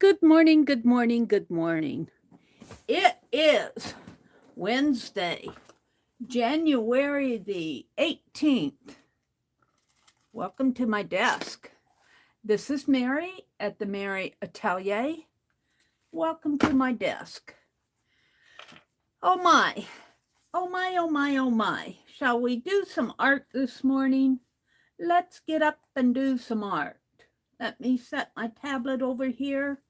Good morning, good morning, good morning. It is Wednesday, January the 18th. Welcome to my desk. This is Meri at the Meri Atelier. Welcome to my desk. Oh my, oh my, oh my, oh my. Shall we do some art this morning? Let's get up and do some art. Let me set my tablet over here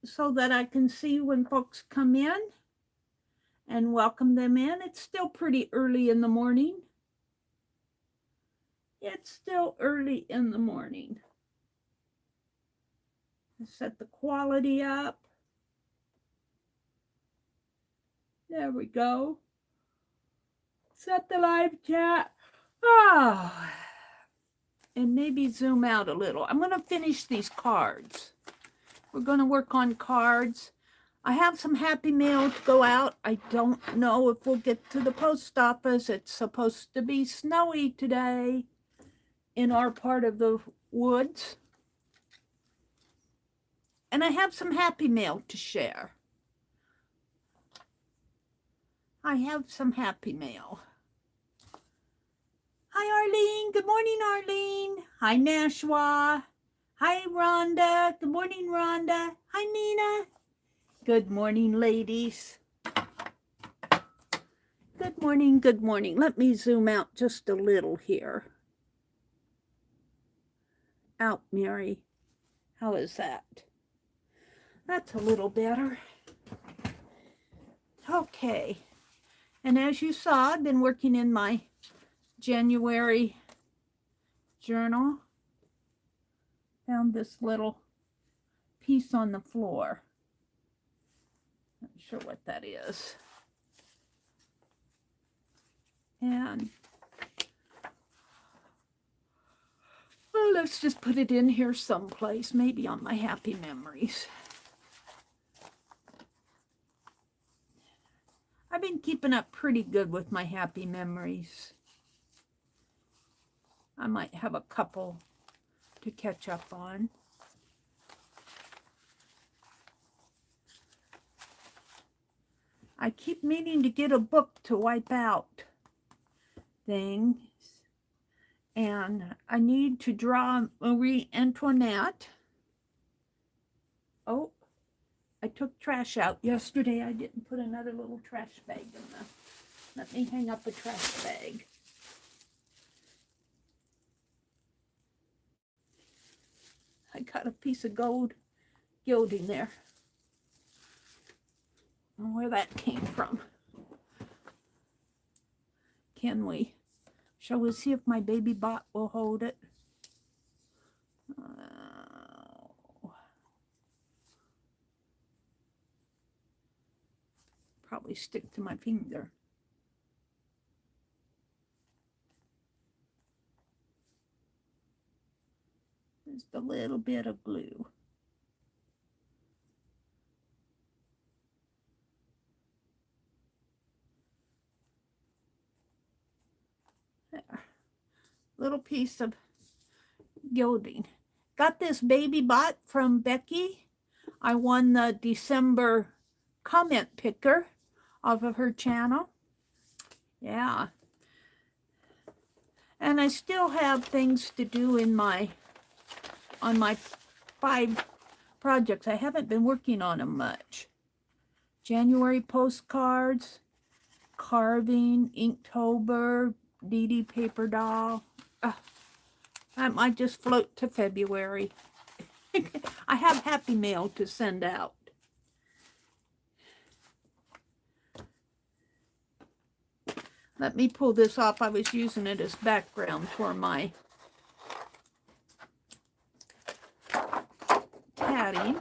so that I can see when folks come in and welcome them in. It's still pretty early in the morning. It's still early in the morning. Set the quality up. There we go. Set the live chat. Oh, and maybe zoom out a little. I'm going to finish these cards. We're going to work on cards. I have some happy mail to go out. I don't know if we'll get to the post office. It's supposed to be snowy today in our part of the woods. And I have some happy mail to share. I have some happy mail. Hi, Arlene. Good morning, Arlene. Hi, Nashwa. Hi, Rhonda. Good morning, Rhonda. Hi, Nina. Good morning, ladies. Good morning, good morning. Let me zoom out just a little here. Out, Mary. How is that? That's a little better. Okay. And as you saw, I've been working in my January journal. Found this little piece on the floor. Not sure what that is. And well, let's just put it in here someplace, maybe on my happy memories. I've been keeping up pretty good with my happy memories. I might have a couple to catch up on. I keep meaning to get a book to wipe out things. And I need to draw Marie Antoinette. Oh, I took trash out yesterday. I didn't put another little trash bag in the... Let me hang up a trash bag. I got a piece of gold gilding there. I don't know where that came from. Shall we see if my baby bot will hold it? Probably stick to my finger. Just a little bit of glue. There. Little piece of gilding. Got this baby bot from Becky. I won the December comment picker off of her channel. Yeah. And I still have things to do in on my 5 projects. I haven't been working on them much. January postcards, carving, Inktober, Dee Dee paper doll. That might just float to February. I have happy mail to send out. Let me pull this off. I was using it as background for my tatting.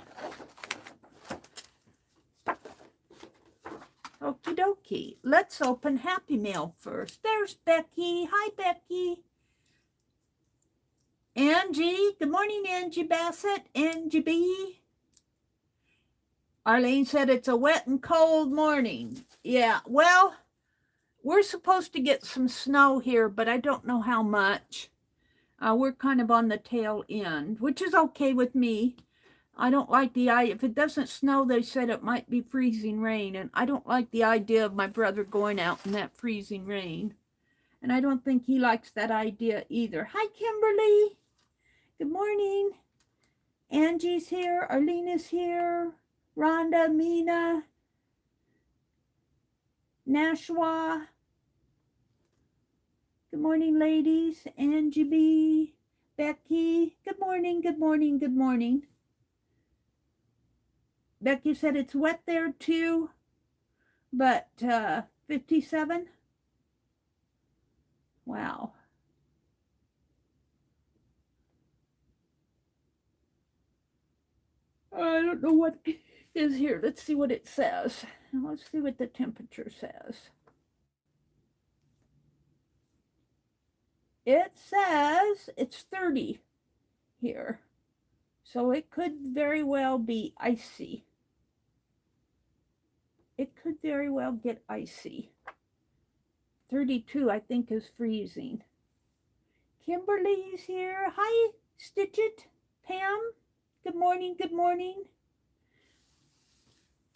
Okie dokie. Let's open happy mail first. There's Becky. Hi, Becky. Angie. Good morning, Angie Bassett. Angie B. Arlene said it's a wet and cold morning. Yeah, well, we're supposed to get some snow here, but I don't know how much. We're kind of on the tail end, which is okay with me. I don't like the idea. If it doesn't snow, they said it might be freezing rain. And I don't like the idea of my brother going out in that freezing rain. And I don't think he likes that idea either. Hi, Kimberly. Good morning. Angie's here. Arlene is here. Rhonda, Mina, Nashua. Good morning, ladies. Angie B, Becky. Good morning, good morning, good morning. Becky said it's wet there too, but 57. Wow. I don't know what is here. Let's see what it says. Let's see what the temperature says. It says it's 30 here. So it could very well be icy. It could very well get icy. 32, I think, is freezing. Kimberly's here. Hi, Stitchit. Pam. Good morning, good morning.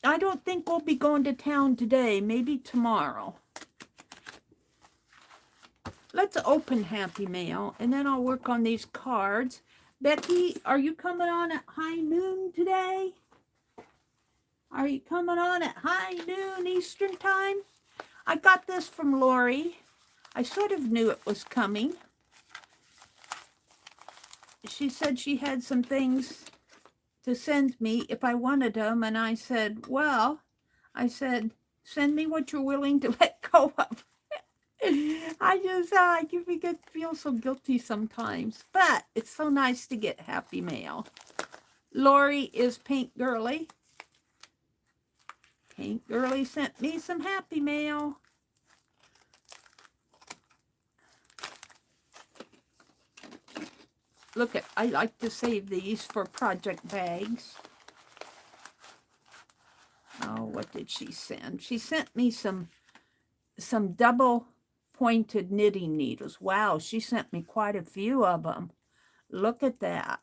I don't think we'll be going to town today. Maybe tomorrow. Let's open Happy Mail, and then I'll work on these cards. Becky, are you coming on at high noon today? Are you coming on at high noon Eastern time? I got this from Lori. I sort of knew it was coming. She said she had some things to send me if I wanted them, and I said, well, send me what you're willing to let go of. I feel so guilty sometimes, but it's so nice to get Happy Mail. Lori is Pink Girly. Pink Girly sent me some Happy Mail. Look at, I like to save these for project bags. Oh, what did she send? She sent me some double pointed knitting needles. Wow, she sent me quite a few of them. Look at that.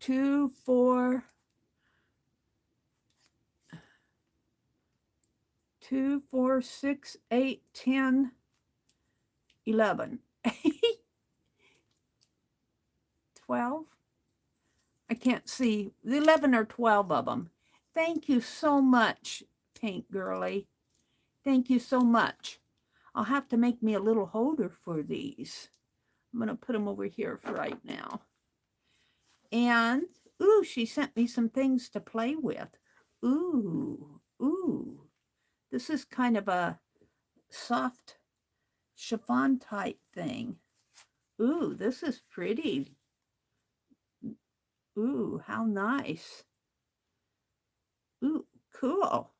2, 4, 6, 8, 10, 11. 12. I can't see. 11 or 12 of them. Thank you so much, Pink Girly. Thank you so much. I'll have to make me a little holder for these. I'm going to put them over here for right now. And, ooh, she sent me some things to play with. Ooh. This is kind of a soft chiffon type thing. Ooh, this is pretty. Ooh, how nice. Ooh, cool.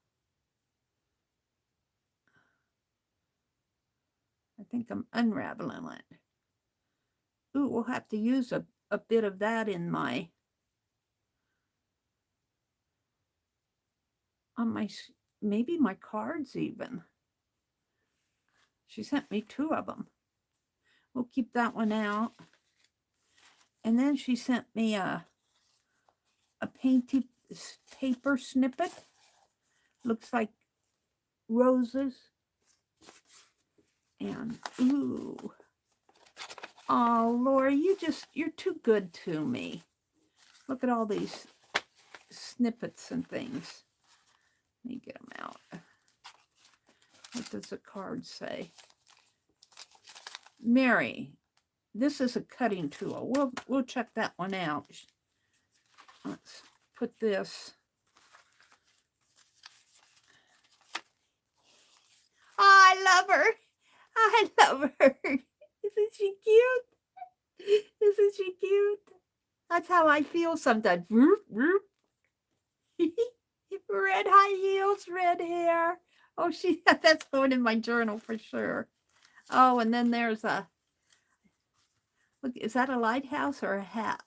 I think I'm unraveling it. Ooh, we'll have to use a bit of that in my, maybe my cards even. She sent me 2 of them. We'll keep that one out. And then she sent me a painted paper snippet. Looks like roses. And, ooh. Oh, Lori, you're too good to me. Look at all these snippets and things. Let me get them out. What does the card say? Meri, this is a cutting tool. We'll check that one out. Let's put this. Oh, I love her. I love her. Isn't she cute? Isn't she cute? That's how I feel sometimes. Red high heels, red hair. Oh, that's going in my journal for sure. Oh, and then there's a, look, is that a lighthouse or a hat?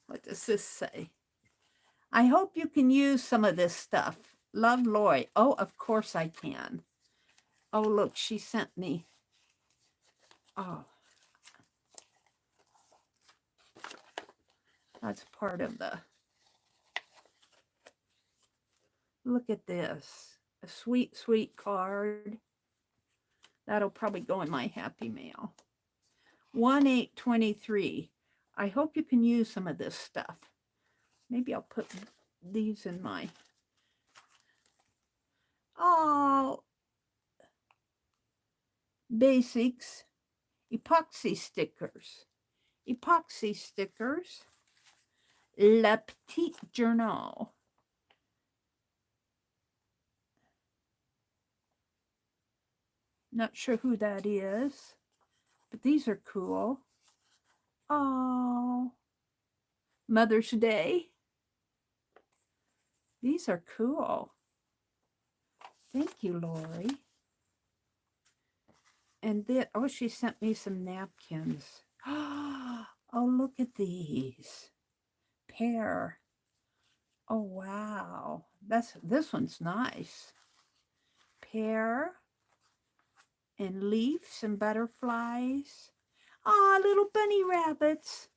What does this say? I hope you can use some of this stuff. Love, Lori. Oh, of course I can. Oh, look, she sent me. Oh. That's part of the, look at this. A sweet, sweet card. That'll probably go in my Happy Mail. 1/8/23. I hope you can use some of this stuff. Maybe I'll put these in my... Oh, basics. Epoxy stickers. Epoxy stickers. Le Petit Journal. Not sure who that is, but these are cool. Oh, Mother's Day. These are cool. Thank you, Lori. And then, oh, she sent me some napkins. Oh, look at these. Pear. Oh, wow. This one's nice. Pear and leaves and butterflies. Ah, little bunny rabbits.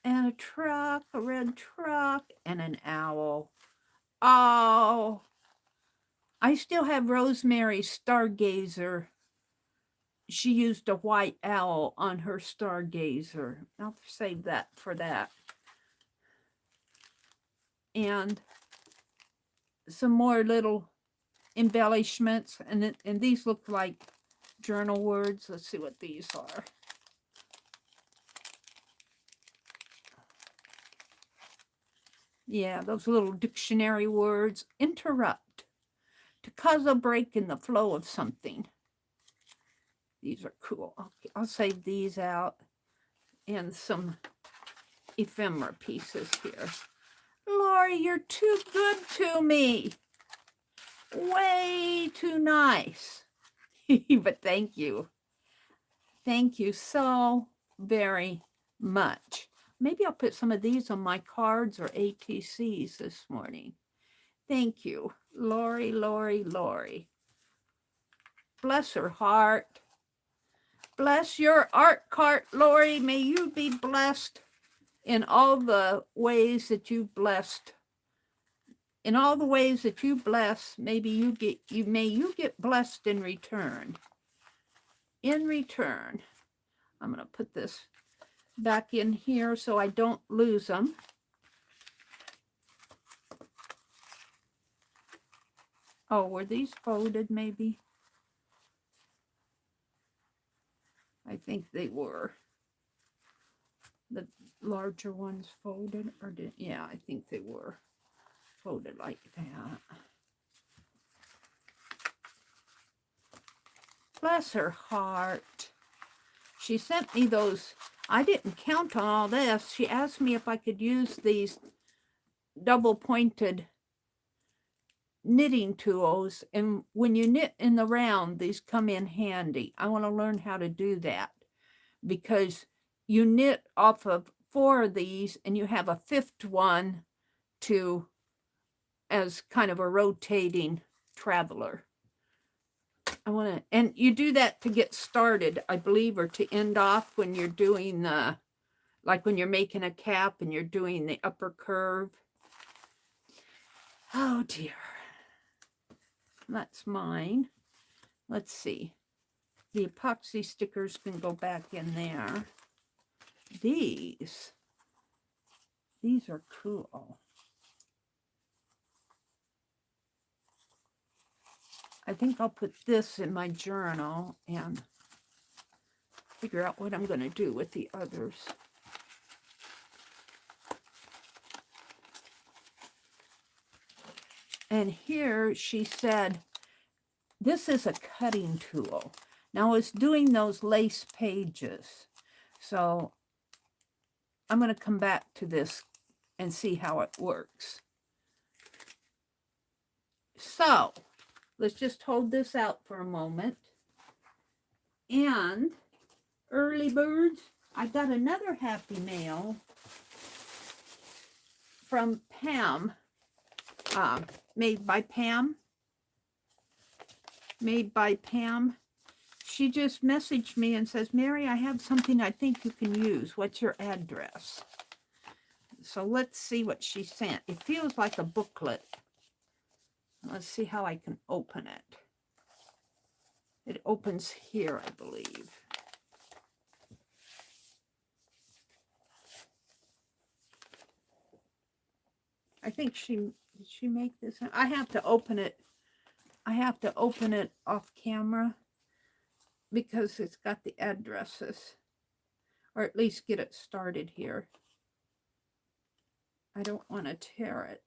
And a truck, a red truck, and an owl. Oh, I still have Rosemary's Stargazer. She used a white owl on her Stargazer. I'll save that for that. And some more little embellishments. And these look like journal words. Let's see what these are. Yeah, those little dictionary words. Interrupt. To cause a break in the flow of something. These are cool. Okay, I'll save these out. And some ephemera pieces here. Lori, you're too good to me. Way too nice. But thank you. Thank you so very much. Maybe I'll put some of these on my cards or ATCs this morning. Thank you, Lori, Lori, Lori. Bless her heart. Bless your art cart, Lori. May you be blessed in all the ways that you blessed. In all the ways that you bless, may you get blessed in return. In return. I'm going to put this back in here so I don't lose them. Oh, were these folded maybe? I think they were. The larger ones folded, or did, yeah, I think they were folded like that. Bless her heart. She sent me those. I didn't count on all this. She asked me if I could use these double pointed knitting tools, and when you knit in the round, these come in handy. I want to learn how to do that, because you knit off of 4 of these and you have a 5th one to as kind of a rotating traveler. I want to, and you do that to get started, I believe, or to end off when you're doing the, like when you're making a cap and you're doing the upper curve. Oh dear. That's mine. Let's see. The epoxy stickers can go back in there. These are cool. I think I'll put this in my journal and figure out what I'm going to do with the others. And here she said, this is a cutting tool. Now I was doing those lace pages, so I'm going to come back to this and see how it works. So let's just hold this out for a moment. And early birds, I got another Happy Mail from Pam, made by Pam. she just messaged me and says, Meri, I have something I think you can use. What's your address? So let's see what she sent. It feels like a booklet. Let's see how I can open it. It opens here, I believe. I think did she make this? I have to open it. I have to open it off camera because it's got the addresses, or at least get it started here. I don't want to tear it.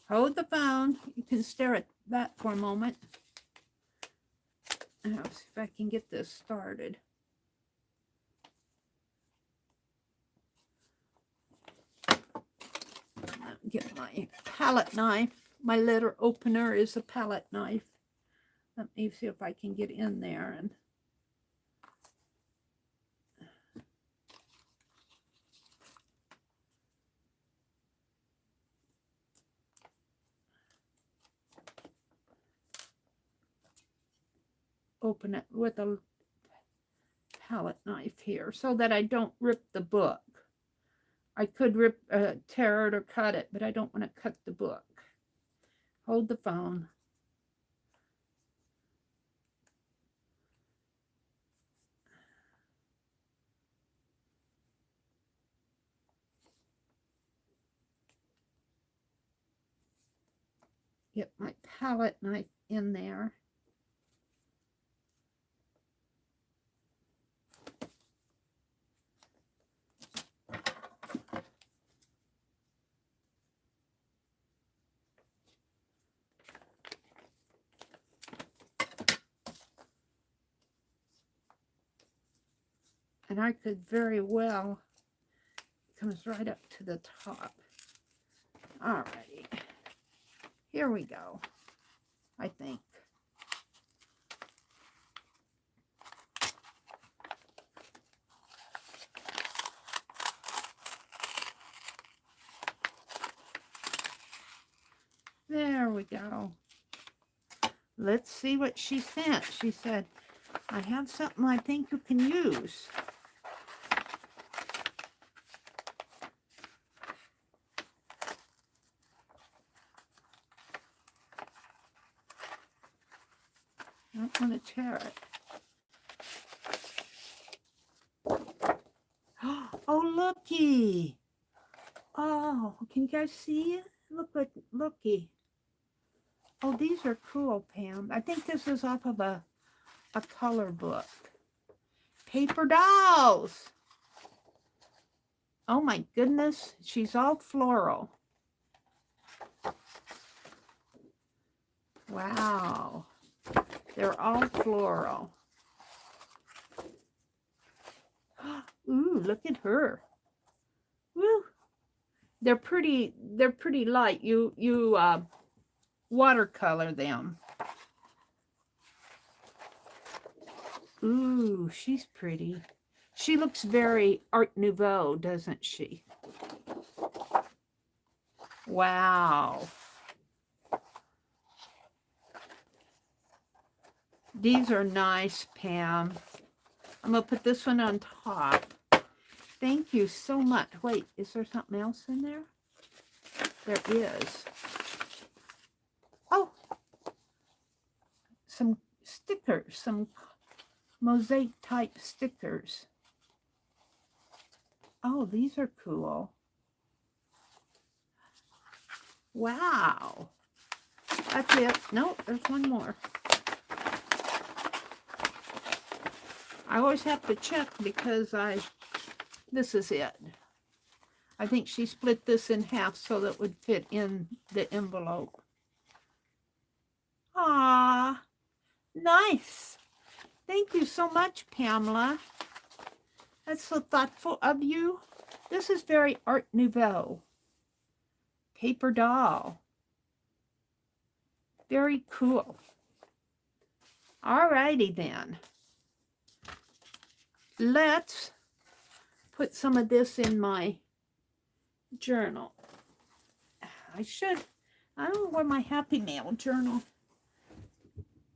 Hold the phone. You can stare at that for a moment. And I'll see if I can get this started. Get my palette knife. My letter opener is a palette knife. Let me see if I can get in there and open it with a palette knife here so that I don't rip the book. I could tear it or cut it, but I don't want to cut the book. Hold the phone. Get my palette knife in there. And I could very well, it comes right up to the top. Alrighty. Here we go, I think. There we go. Let's see what she sent. She said, I have something I think you can use. I don't want to tear it. Oh, looky. Oh, can you guys see it? Looky. Oh, these are cool, Pam. I think this is off of a color book. Paper dolls. Oh my goodness. She's all floral. Wow. They're all floral. Ooh, look at her. Woo. They're pretty light. You watercolor them. Ooh, she's pretty. She looks very Art Nouveau, doesn't she? Wow. These are nice, Pam. I'm going to put this one on top. Thank you so much. Wait, is there something else in there? There is. Oh, some stickers, some mosaic type stickers. Oh, these are cool. Wow. That's it. Nope, there's one more. I always have to check because this is it. I think she split this in half so that it would fit in the envelope. Ah, nice. Thank you so much, Pamela. That's so thoughtful of you. This is very Art Nouveau. Paper doll. Very cool. Alrighty then. Let's put some of this in my journal. I should I don't know where my Happy Mail journal.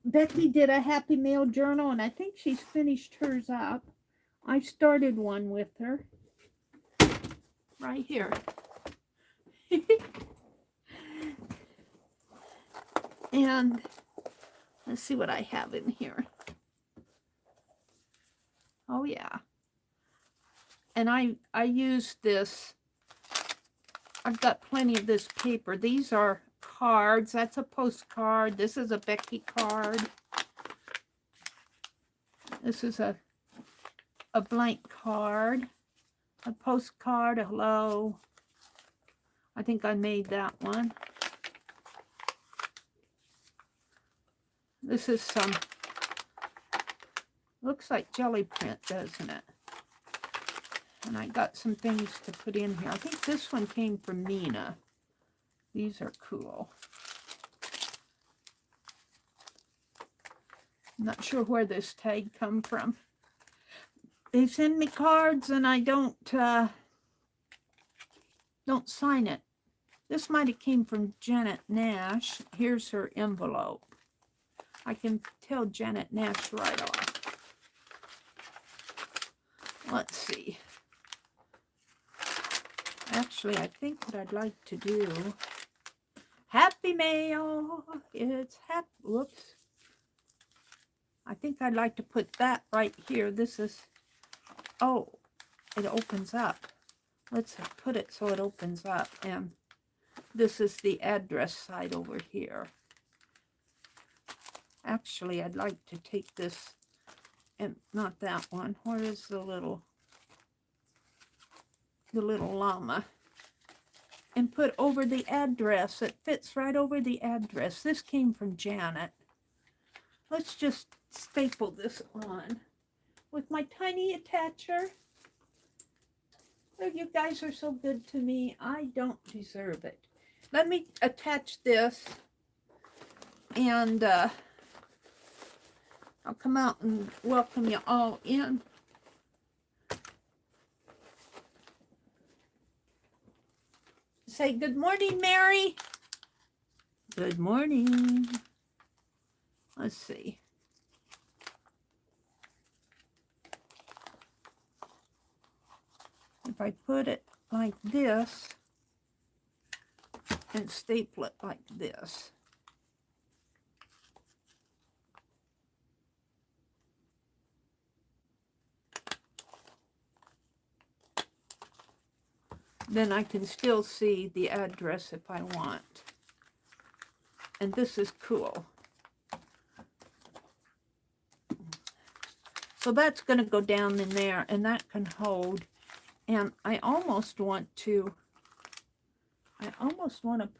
Becky did a Happy Mail journal, and I think she's finished hers up. I started one with her. Right here. And let's see what I have in here. Oh, yeah. And I use this. I've got plenty of this paper. These are cards. That's a postcard. This is a Becky card. This is a blank card. A postcard, a hello. I think I made that one. This is some, looks like jelly print, doesn't it? And I got some things to put in here. I think this one came from Nina. These are cool. I'm not sure where this tag come from. They send me cards and I don't sign it. This might have came from Janet Nash. Here's her envelope. I can tell Janet Nash right off. Let's see. Actually, I think what I'd like to do, Happy Mail. It's happy. Whoops. I think I'd like to put that right here. This is, oh, it opens up. Let's put it so it opens up. And this is the address side over here. Actually, I'd like to take this, and not that one. Where is the little llama? And put over the address. It fits right over the address. This came from Janet. Let's just staple this on with my tiny attacher. Oh, you guys are so good to me. I don't deserve it. Let me attach this, and I'll come out and welcome you all in. Say good morning, Mary. Good morning. Let's see. If I put it like this and staple it like this. Then I can still see the address if I want. And this is cool. So that's going to go down in there, and that can hold. And I almost want to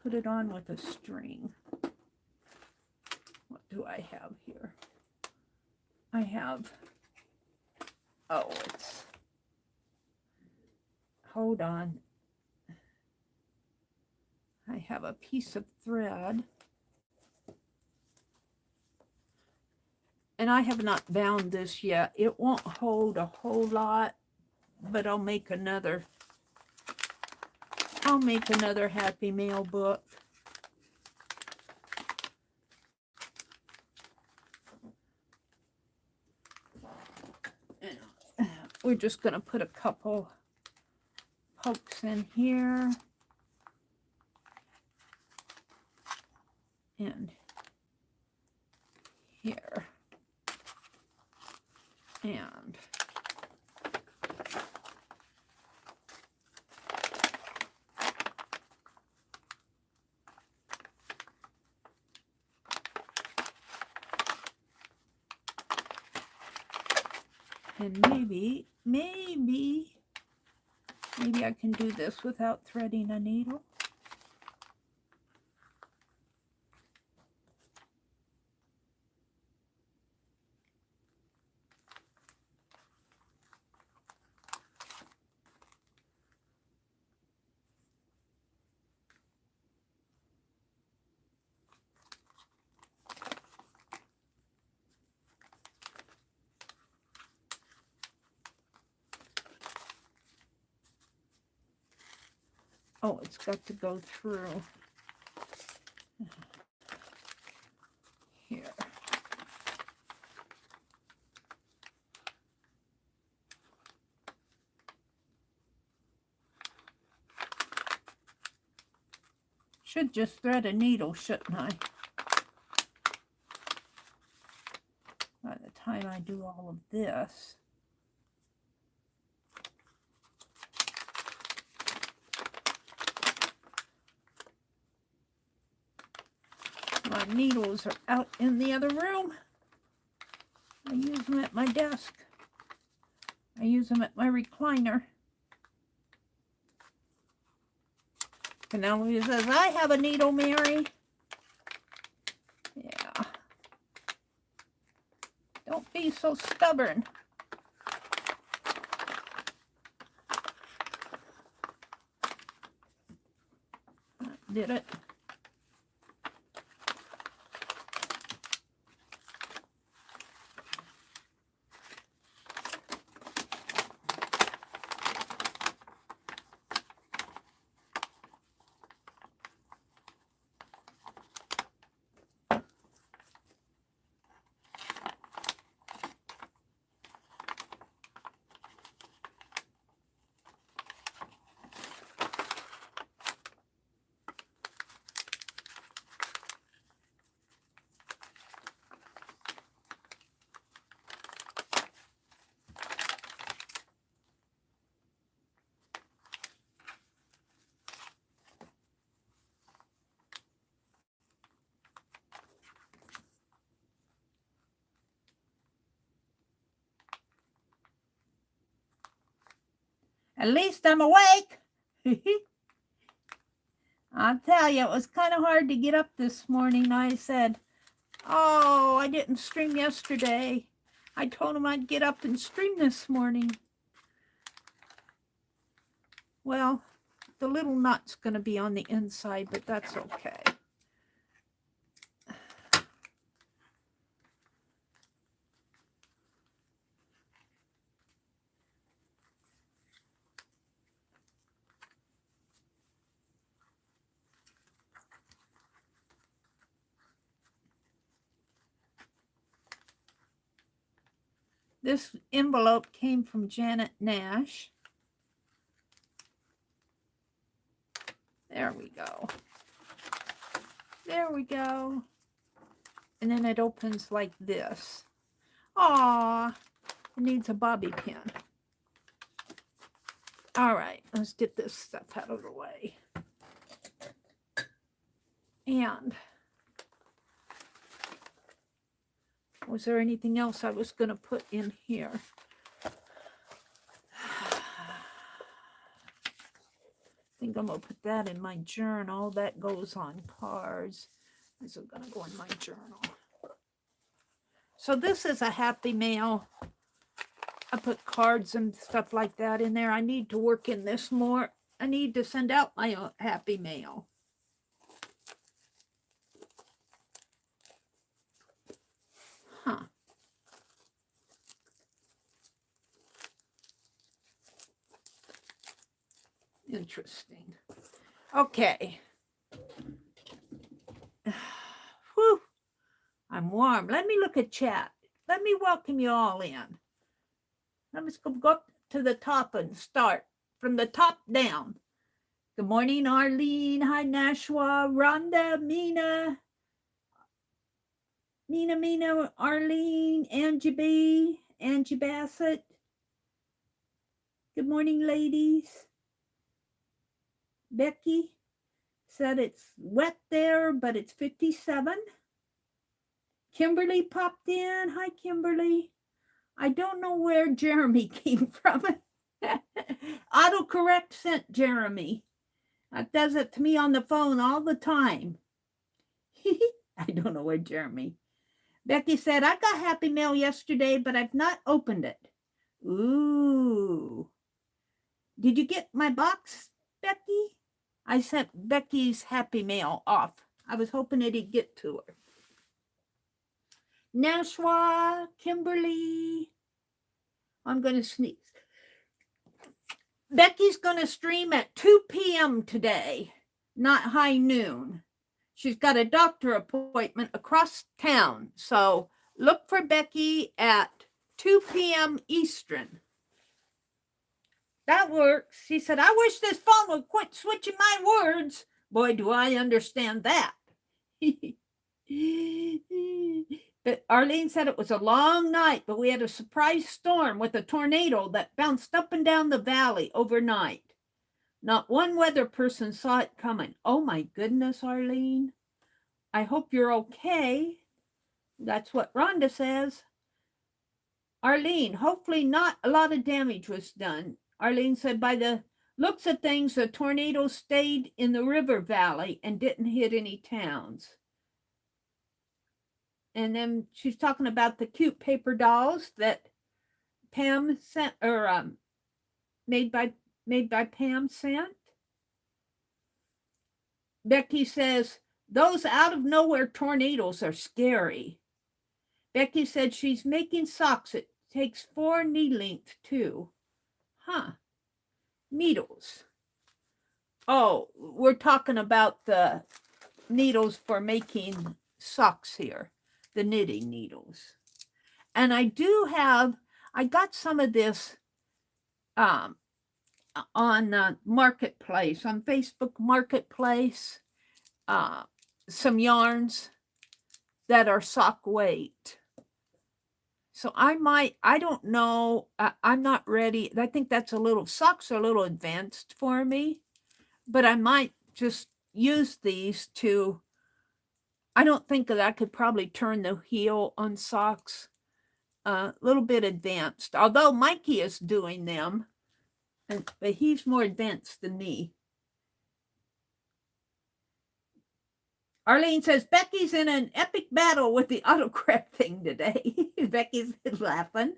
put it on with a string. What do I have here? I have, oh, it's, hold on. I have a piece of thread. And I have not bound this yet. It won't hold a whole lot, but I'll make another Happy Mail book. And we're just going to put a couple pokes in here. And here. And maybe I can do this without threading a needle. Oh, it's got to go through. Should just thread a needle, shouldn't I? By the time I do all of this. My needles are out in the other room. I use them at my desk. I use them at my recliner. Penelope says, I have a needle, Meri. Yeah. Don't be so stubborn. That did it. At least I'm awake. I'll tell you, it was kind of hard to get up this morning. I said, oh, I didn't stream yesterday. I told him I'd get up and stream this morning. Well, the little nut's going to be on the inside, but that's okay. This envelope came from Janet Nash. There we go. There we go. And then it opens like this. Aw, it needs a bobby pin. All right, let's get this stuff out of the way. And was there anything else I was going to put in here? I think I'm going to put that in my journal. That goes on cards. This is going to go in my journal. So this is a happy mail. I put cards and stuff like that in there. I need to work in this more. I need to send out my happy mail. Huh. Interesting. Okay. Whew. I'm warm. Let me look at chat. Let me welcome you all in. Let's go up to the top and start from the top down. Good morning, Arlene. Hi, Nashua, Rhonda, Mina, Arlene, Angie B, Angie Bassett. Good morning, ladies. Becky said it's wet there, but it's 57. Kimberly popped in. Hi, Kimberly. I don't know where Jeremy came from. Autocorrect sent Jeremy. That does it to me on the phone all the time. I don't know where Jeremy. Becky said, I got happy mail yesterday, but I've not opened it. Ooh. Did you get my box, Becky? I sent Becky's happy mail off. I was hoping it'd get to her. Nashua, Kimberly. I'm going to sneeze. Becky's going to stream at 2 p.m. today, not high noon. She's got a doctor appointment across town. So look for Becky at 2 p.m. Eastern. That works. She said, I wish this phone would quit switching my words. Boy, do I understand that. But Arlene said it was a long night, but we had a surprise storm with a tornado that bounced up and down the valley overnight. Not one weather person saw it coming. Oh my goodness, Arlene. I hope you're okay. That's what Rhonda says. Arlene, hopefully not a lot of damage was done. Arlene said, by the looks of things, the tornado stayed in the river valley and didn't hit any towns. And then she's talking about the cute paper dolls that Pam sent, or made by Pam sent. Becky says, those out of nowhere tornadoes are scary. Becky said she's making socks. It takes 4 knee length too. Huh. Needles. Oh, we're talking about the needles for making socks here. The knitting needles. And I got some of this on Marketplace, on Facebook Marketplace. Some yarns that are sock weight. So I don't know. I'm not ready. I think socks are a little advanced for me, but I might just use these to, I don't think that I could probably turn the heel on socks. A little bit advanced, although Mikey is doing them, but he's more advanced than me. Arlene says, Becky's in an epic battle with the autocorrect thing today. Becky's laughing.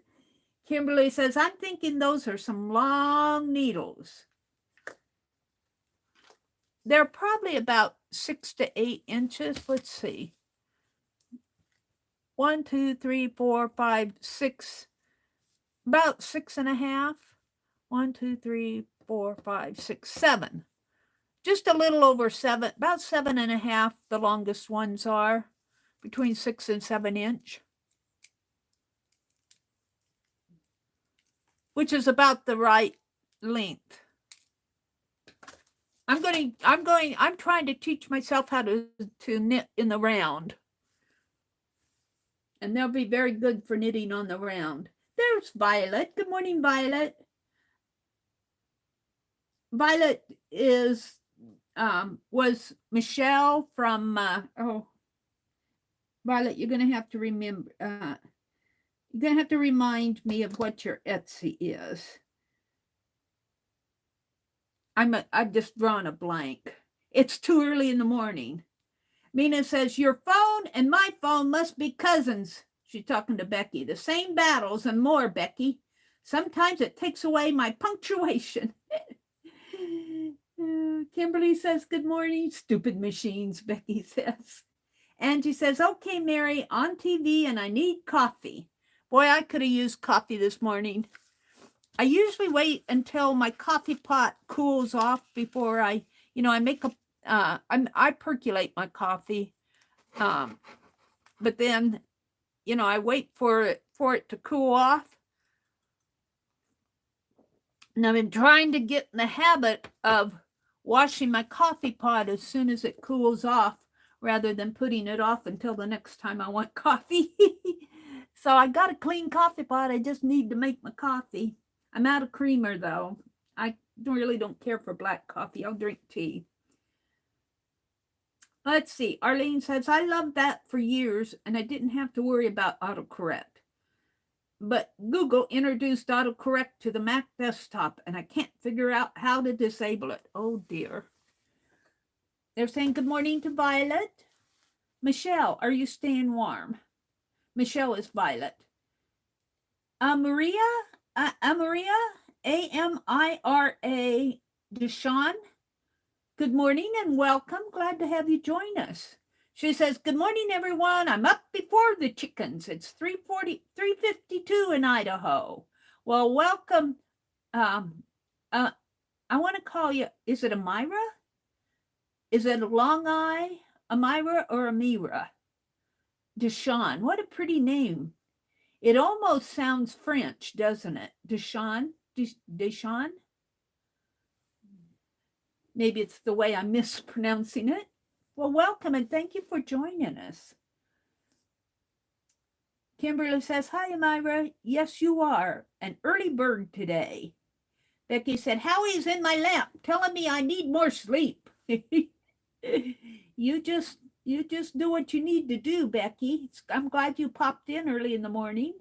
Kimberly says, I'm thinking those are some long needles. They're probably about 6 to 8 inches. Let's see. 1, 2, 3, 4, 5, 6. About 6.5. 1, 2, 3, 4, 5, 6, 7. Just a little over 7, about 7.5. The longest ones are between 6 and 7 inch, which is about the right length. I'm trying to teach myself how to knit in the round. And they'll be very good for knitting on the round. There's Violet. Good morning, Violet. Violet was Michelle from, Violet, you're going to have to remember, you're going to have to remind me of what your Etsy is. I've just drawn a blank. It's too early in the morning. Mina says, your phone and my phone must be cousins. She's talking to Becky. The same battles and more, Becky. Sometimes it takes away my punctuation. Kimberly says, good morning. Stupid machines, Becky says. Angie says, okay, Meri, on TV and I need coffee. Boy, I could have used coffee this morning. I usually wait until my coffee pot cools off before I make I percolate my coffee. But then, I wait for it to cool off. And I've been trying to get in the habit of washing my coffee pot as soon as it cools off, rather than putting it off until the next time I want coffee. So I got a clean coffee pot. I just need to make my coffee. I'm out of creamer, though. I really don't care for black coffee. I'll drink tea. Let's see. Arlene says, I loved that for years, and I didn't have to worry about autocorrect. But Google introduced autocorrect to the Mac desktop, and I can't figure out how to disable it. Oh, dear. They're saying good morning to Violet. Michelle, are you staying warm? Michelle is Violet. Maria, Amira, Deshawn. Good morning and welcome. Glad to have you join us. She says, good morning, everyone. I'm up before the chickens. It's 3:52 in Idaho. Well, welcome. I want to call you, is it Amira? Is it a long I, Amira or Amira? Deshawn. What a pretty name. It almost sounds French, doesn't it? Deshawn? Deshawn? Maybe it's the way I'm mispronouncing it. Well, welcome and thank you for joining us. Kimberly says, hi, Amira. Yes, you are. An early bird today. Becky said, Howie's in my lap telling me I need more sleep. You just do what you need to do, Becky. I'm glad you popped in early in the morning.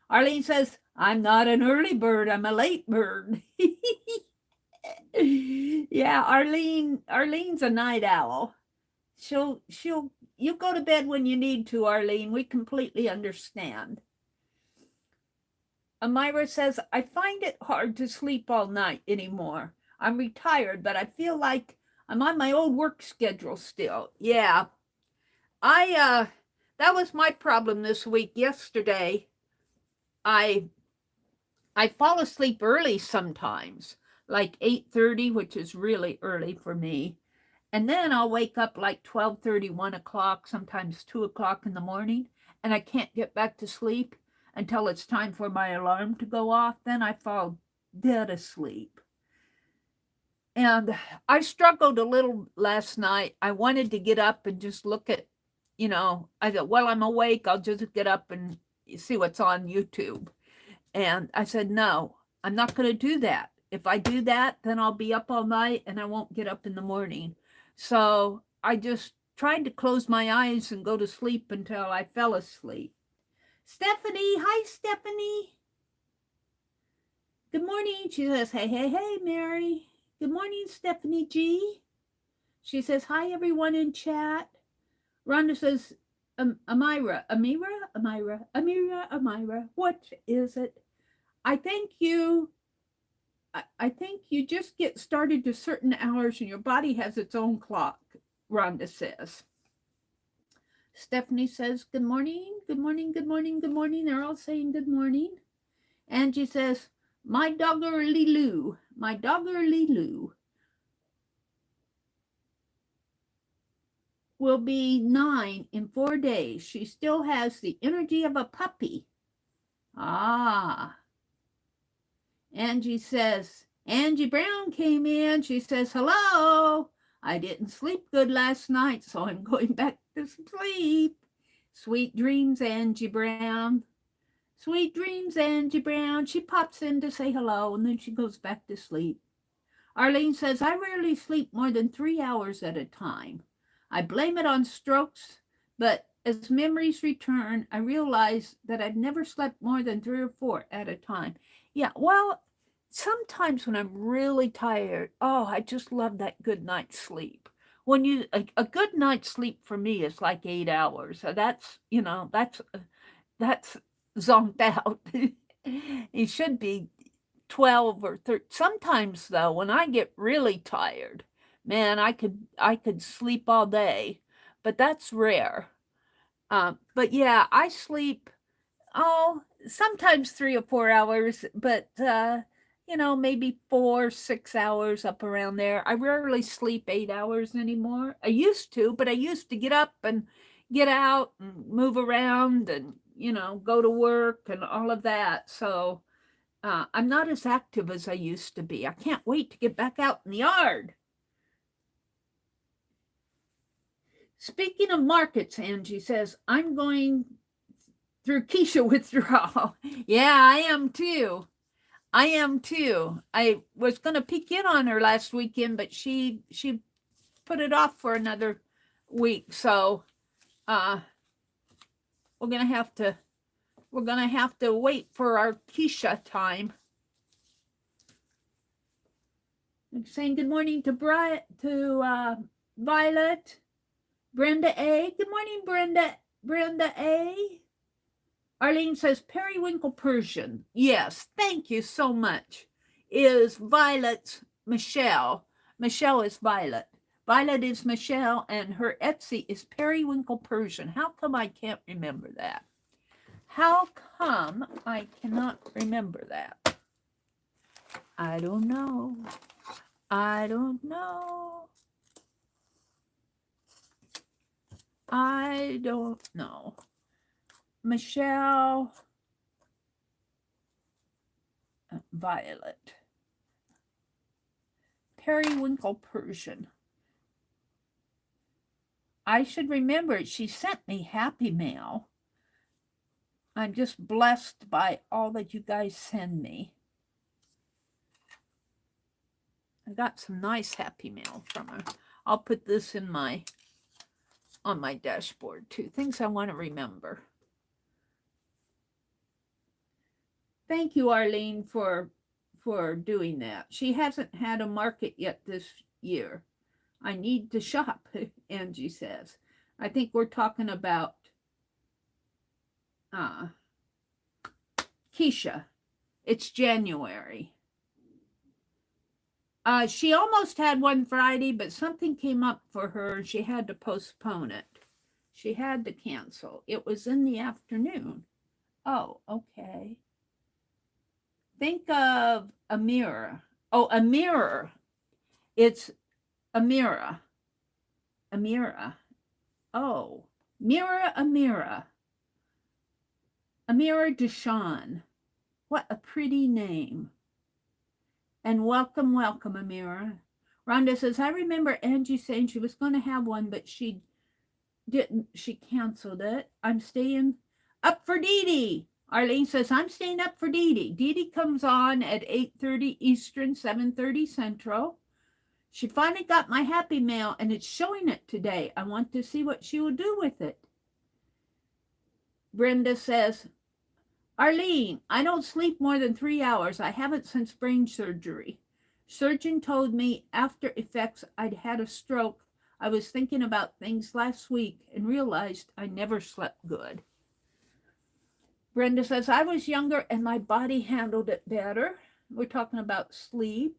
Arlene says, I'm not an early bird, I'm a late bird. Yeah, Arlene's a night owl. You go to bed when you need to, Arlene. We completely understand. Amira says, I find it hard to sleep all night anymore. I'm retired, but I feel like I'm on my old work schedule still. Yeah. That was my problem this week. Yesterday, I fall asleep early sometimes, like 8:30, which is really early for me. And then I'll wake up like 12:30, 1 o'clock, sometimes 2 o'clock in the morning, and I can't get back to sleep until it's time for my alarm to go off. Then I fall dead asleep. And I struggled a little last night. I wanted to get up and just look at, I thought, well, I'm awake. I'll just get up and see what's on YouTube. And I said, no, I'm not going to do that. If I do that, then I'll be up all night and I won't get up in the morning. So I just tried to close my eyes and go to sleep until I fell asleep. Stephanie, hi, Stephanie. Good morning. She says, hey, hey, hey, Mary. Good morning, Stephanie G. She says, hi, everyone in chat. Rhonda says, Amira, what is it? I think you just get started to certain hours and your body has its own clock, Rhonda says. Stephanie says, good morning, good morning, good morning, good morning. They're all saying good morning. Angie says, my dogger Lilu will be 9 in 4 days. She still has the energy of a puppy. Ah. Angie says, Angie Brown came in. She says, hello. I didn't sleep good last night, so I'm going back to sleep. Sweet dreams, Angie Brown. Sweet dreams, Angie Brown. She pops in to say hello, and then she goes back to sleep. Arlene says, I rarely sleep more than 3 hours at a time. I blame it on strokes, but as memories return, I realize that I've never slept more than 3 or 4 at a time. Yeah, well, sometimes when I'm really tired, I just love that good night's sleep. When a good night's sleep for me is like 8 hours. So that's zonked out. It should be 12 or 13. Sometimes though, when I get really tired, man, I could sleep all day, but that's rare. But yeah, I sleep sometimes 3 or 4 hours, but maybe 4, 6 hours, up around there. I rarely sleep 8 hours anymore. I used to, but I used to get up and get out and move around and go to work and all of that. So I'm not as active as I used to be. I can't wait to get back out in the yard. Speaking of markets, Angie says, I'm going through Keisha withdrawal. Yeah, I am too. I was going to peek in on her last weekend, but she put it off for another week. So we're going to have to wait for our Keisha time. I'm saying good morning to Violet, Brenda A. Good morning, Brenda A. Arlene says periwinkle Persian. Yes, thank you so much. Is Violet's Michelle. Michelle is Violet. Violet is Michelle, and her Etsy is periwinkle Persian. How come I can't remember that? How come I cannot remember that? I don't know. I don't know. I don't know. Michelle Violet periwinkle Persian. I should remember it. She sent me happy mail. I'm just blessed by all that you guys send me. I got some nice happy mail from her. I'll put this in on my dashboard too. Things I want to remember. Thank you, Arlene, for doing that. She hasn't had a market yet this year. I need to shop, Angie says. I think we're talking about Keisha. It's January. She almost had one Friday, but something came up for her and she had to postpone it. She had to cancel. It was in the afternoon. Oh, okay. Think of a mirror. Oh, a mirror. It's Amira. Amira. Oh, Mira Amira. Amira Deshawn. What a pretty name. And welcome, welcome, Amira. Rhonda says, I remember Angie saying she was going to have one, but she didn't. She canceled it. I'm staying up for Dee Dee. Arlene says, I'm staying up for Dee Dee. Dee Dee comes on at 8:30 Eastern, 7:30 Central. She finally got my happy mail, and it's showing it today. I want to see what she will do with it. Brenda says, Arlene, I don't sleep more than 3 hours. I haven't since brain surgery. Surgeon told me after effects I'd had a stroke. I was thinking about things last week and realized I never slept good. Brenda says, I was younger and my body handled it better. We're talking about sleep.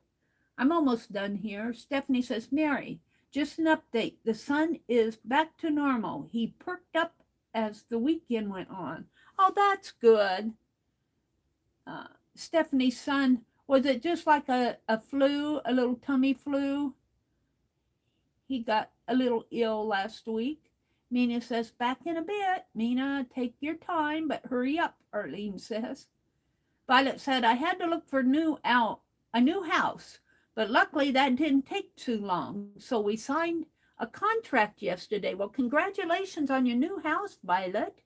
I'm almost done here. Stephanie says, Meri, just an update. The son is back to normal. He perked up as the weekend went on. Oh, that's good. Stephanie's son, was it just like a flu, a little tummy flu? He got a little ill last week. Mina says, back in a bit. Mina, take your time, but hurry up, Arlene says. Violet said, I had to look for a new house, but luckily that didn't take too long. So we signed a contract yesterday. Well, congratulations on your new house, Violet.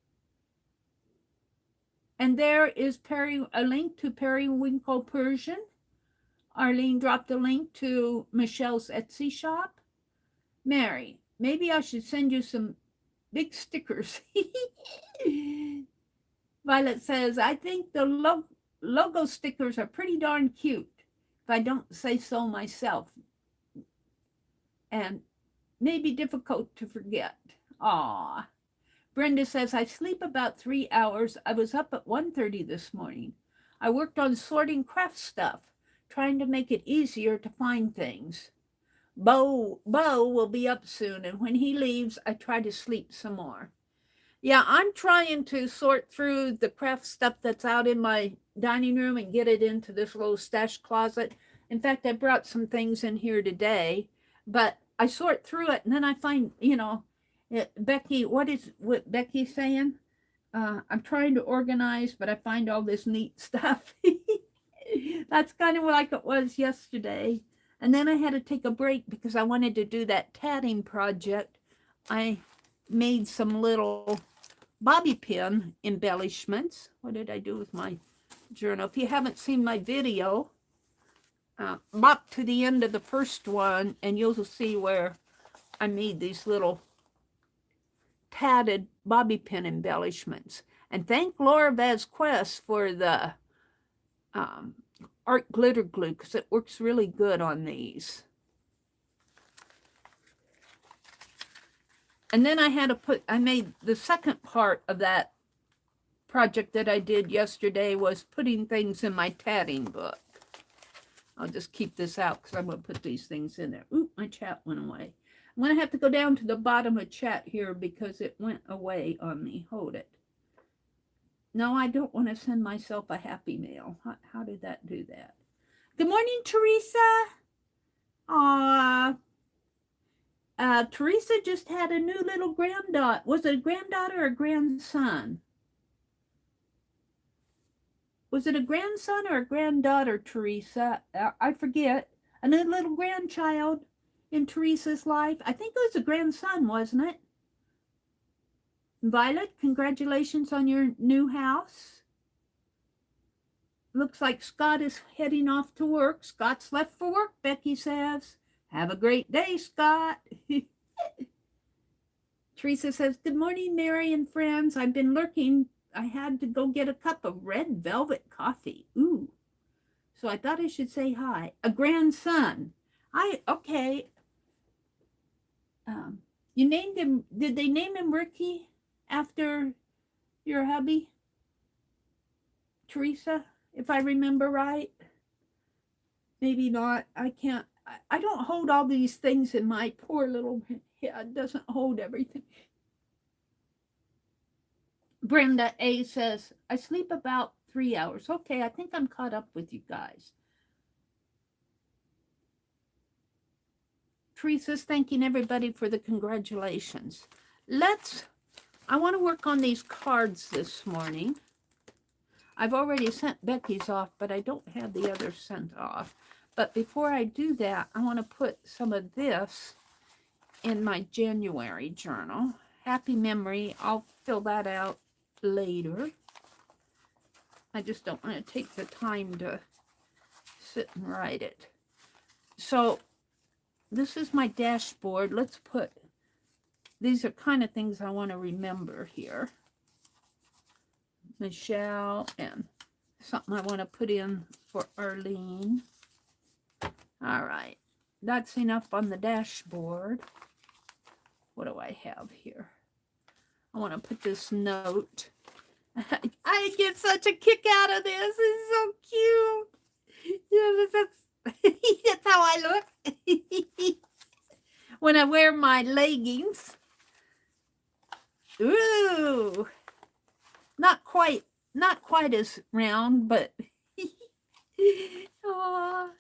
And there is a link to Periwinkle Persian. Arlene dropped a link to Michelle's Etsy shop. Meri, maybe I should send you some big stickers. Violet says, I think the logo stickers are pretty darn cute, if I don't say so myself. And maybe difficult to forget. Aw. Brenda says, I sleep about 3 hours. I was up at 1:30 this morning. I worked on sorting craft stuff, trying to make it easier to find things. Bo will be up soon, and when he leaves, I try to sleep some more. Yeah, I'm trying to sort through the craft stuff that's out in my dining room and get it into this little stash closet. In fact, I brought some things in here today, but I sort through it, and then I find, Becky, what Becky's saying? I'm trying to organize, but I find all this neat stuff. That's kind of like it was yesterday. And then I had to take a break because I wanted to do that tatting project. I made some little bobby pin embellishments. What did I do with my journal? If you haven't seen my video, bop to the end of the first one and you'll see where I made these little tatted bobby pin embellishments. And thank Laura Vasquez for the art glitter glue because it works really good on these. And then I made the second part of that project that I did yesterday was putting things in my tatting book. I'll just keep this out because I'm going to put these things in there. Ooh, my chat went away. I'm going to have to go down to the bottom of chat here because it went away on me. Hold it. No, I don't want to send myself a happy mail. How did that do that? Good morning, Teresa. Teresa just had a new little granddaughter. Was it a granddaughter or a grandson? Was it a grandson or a granddaughter, Teresa? I forget. a new little grandchild in Teresa's life. I think it was a grandson, wasn't it? Violet, congratulations on your new house. Looks like Scott is heading off to work. Scott's left for work, Becky says. Have a great day, Scott. Teresa says, good morning, Meri and friends. I've been lurking. I had to go get a cup of red velvet coffee. Ooh. So I thought I should say hi. A grandson. Okay. You named him, did they name him Ricky after your hubby? Teresa, if I remember right? Maybe not. I don't hold all these things in my poor little head. Doesn't hold everything. Brenda A says, I sleep about 3 hours. Okay, I think I'm caught up with you guys. Teresa's thanking everybody for the congratulations. I want to work on these cards this morning. I've already sent Becky's off, but I don't have the others sent off. But before I do that, I want to put some of this in my January journal. Happy memory. I'll fill that out later. I just don't want to take the time to sit and write it. So this is my dashboard. Let's put, these are kind of things I want to remember here. Michelle, and something I want to put in for Arlene. All right, that's enough on the dashboard. What do I have here? I want to put this note. I get such a kick out of this. It's so cute. Yeah, that's how I look when I wear my leggings. Ooh, not quite as round, but oh,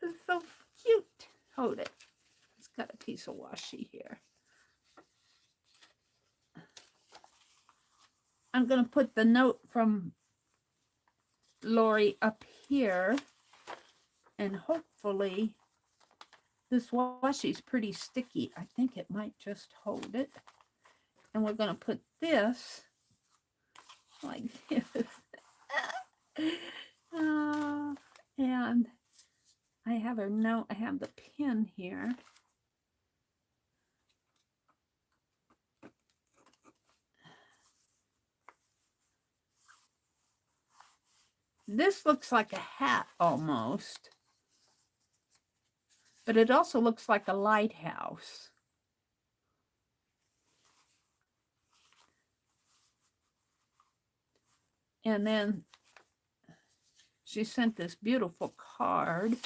it's so cute. Hold it. It's got a piece of washi here. I'm going to put the note from Lori up here, and hopefully this washi is pretty sticky. I think it might just hold it. And we're going to put this like this. And I have a note. I have the pin here. This looks like a hat almost, but it also looks like a lighthouse. And then she sent this beautiful card.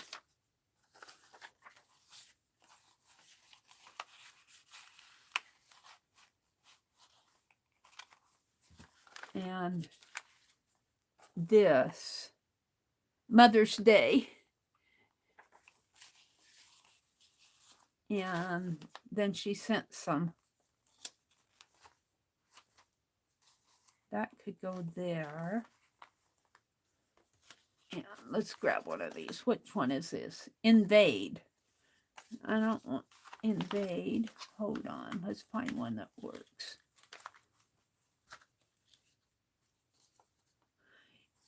And this, Mother's Day. And then she sent some. That could go there. And let's grab one of these. Which one is this? Invade. I don't want invade. Hold on. Let's find one that works.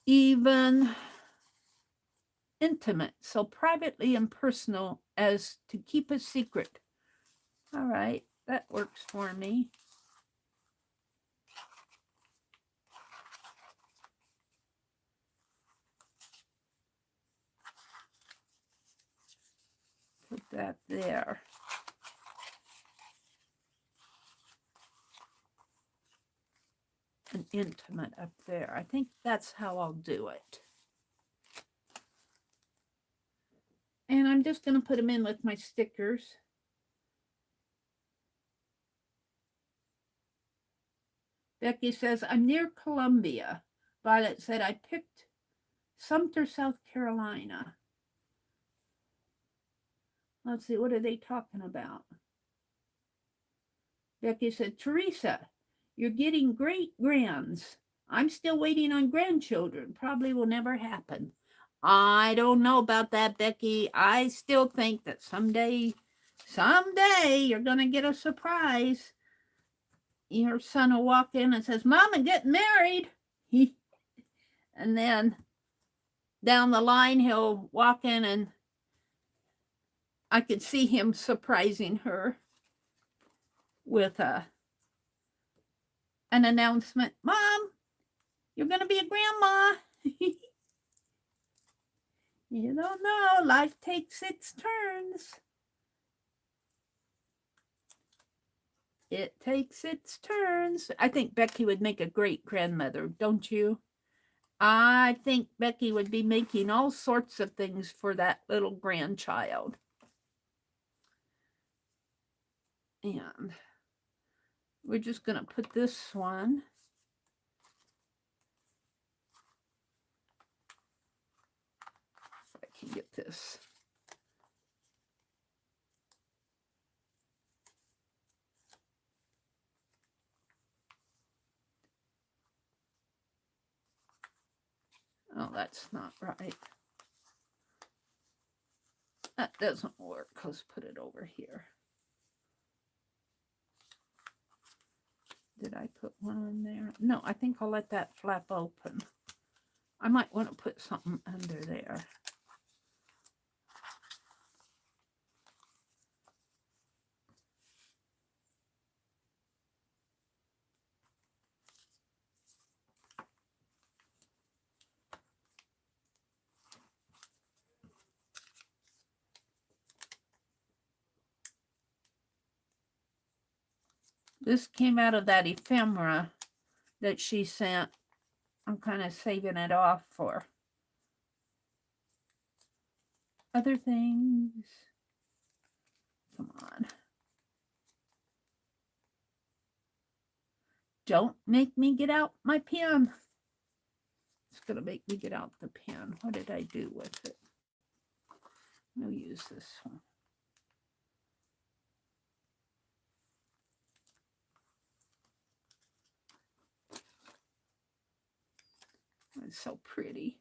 Even intimate, so privately and personal as to keep a secret. All right, that works for me. Put that there. And intimate up there. I think that's how I'll do it. And I'm just going to put them in with my stickers. Becky says, I'm near Columbia. Violet said, I picked Sumter, South Carolina. Let's see, what are they talking about? Becky said, Teresa, you're getting great grands. I'm still waiting on grandchildren. Probably will never happen. I don't know about that, Becky. I still think that someday you're going to get a surprise. Your son will walk in and says, Mom, I'm getting married. And then down the line, he'll walk in and I could see him surprising her with an announcement. Mom, you're going to be a grandma. You don't know. Life takes its turns. It takes its turns. I think Becky would make a great grandmother, don't you? I think Becky would be making all sorts of things for that little grandchild. And we're just going to put this one. If I can get this. Oh, that's not right. That doesn't work. Let's put it over here. Did I put one in there? No, I think I'll let that flap open. I might want to put something under there. This came out of that ephemera that she sent. I'm kind of saving it off for other things. Come on. Don't make me get out my pen. It's going to make me get out the pen. What did I do with it? I'll use this one. It's so pretty.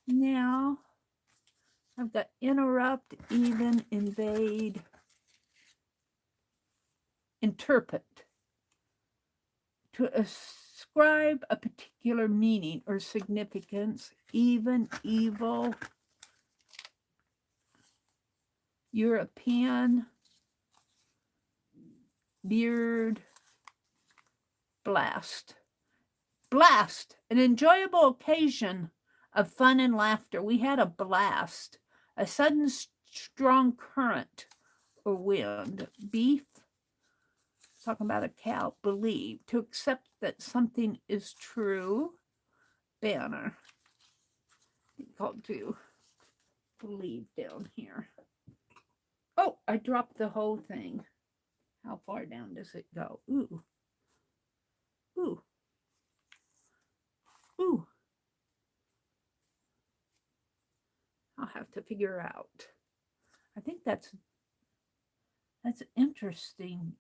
Now, I've got interrupt, even, invade, interpret. To ascribe a particular meaning or significance, even, evil, European, beard, blast. Blast, an enjoyable occasion of fun and laughter. We had a blast, a sudden strong current or wind. Beef, talking about a cow. Believe, to accept that something is true. Banner, called to believe down here. Oh, I dropped the whole thing. How far down does it go? Ooh. Ooh. Ooh. I'll have to figure out. I think that's interesting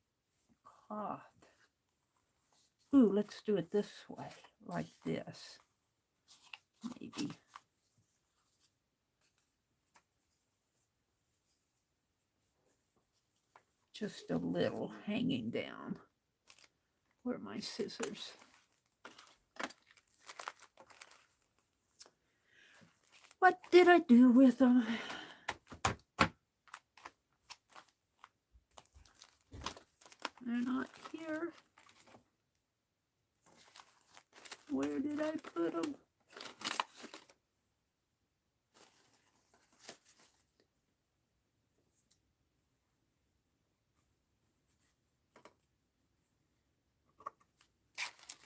cloth. Ooh, let's do it this way, like this. Maybe. Just a little hanging down. Where are my scissors? What did I do with them? They're not here. Where did I put them?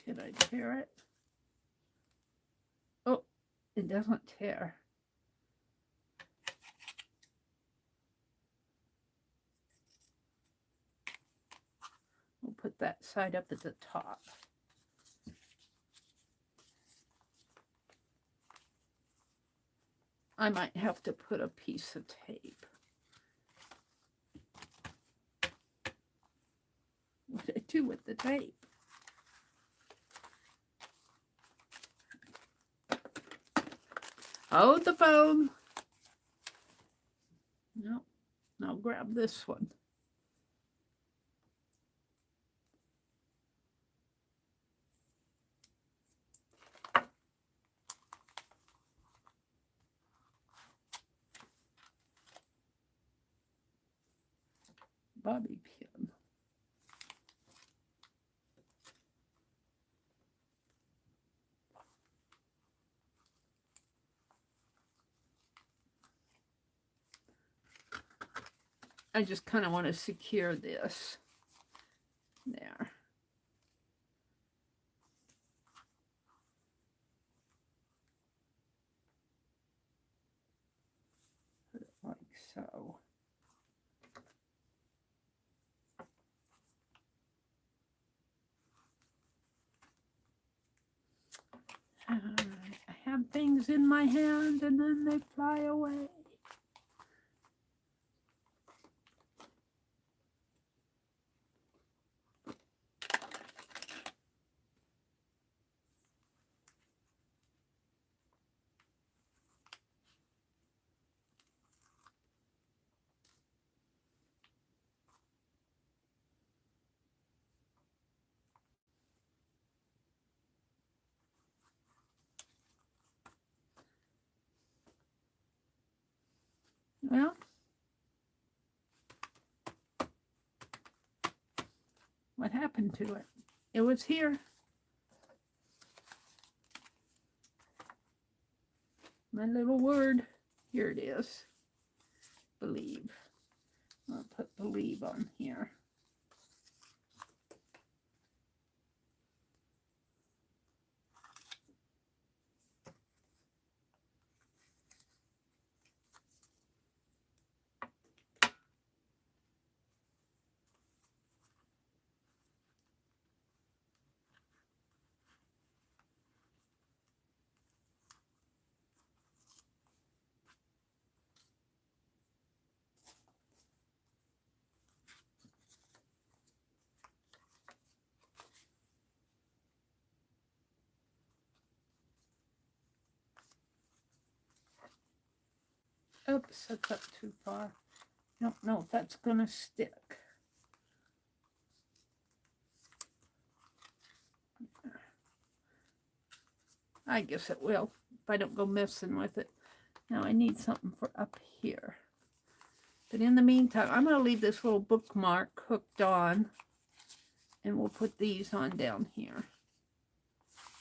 Can I tear it? Oh, it doesn't tear. We'll put that side up at the top. I might have to put a piece of tape. What did I do with the tape? Hold the phone. No, I'll grab this one. Bobby pin. I just kind of want to secure this. There. Put it like so. I have things in my hand and then they fly away. Well, what happened to it? It was here. My little word. Here it is. Believe. I'll put believe on here. Oops, that's up too far. Don't know if that's gonna stick. I guess it will if I don't go messing with it. Now I need something for up here. But in the meantime, I'm going to leave this little bookmark hooked on. And we'll put these on down here.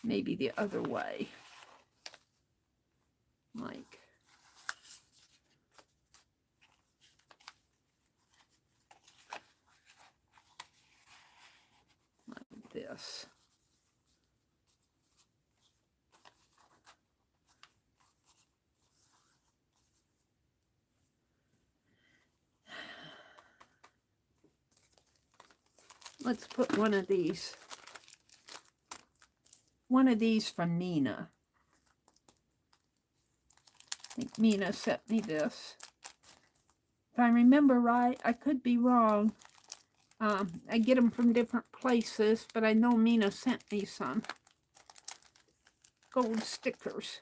Maybe the other way. Like this. Let's put one of these from Mina. I think Mina sent me this. If I remember right, I could be wrong. I get them from different places, but I know Mina sent me some gold stickers.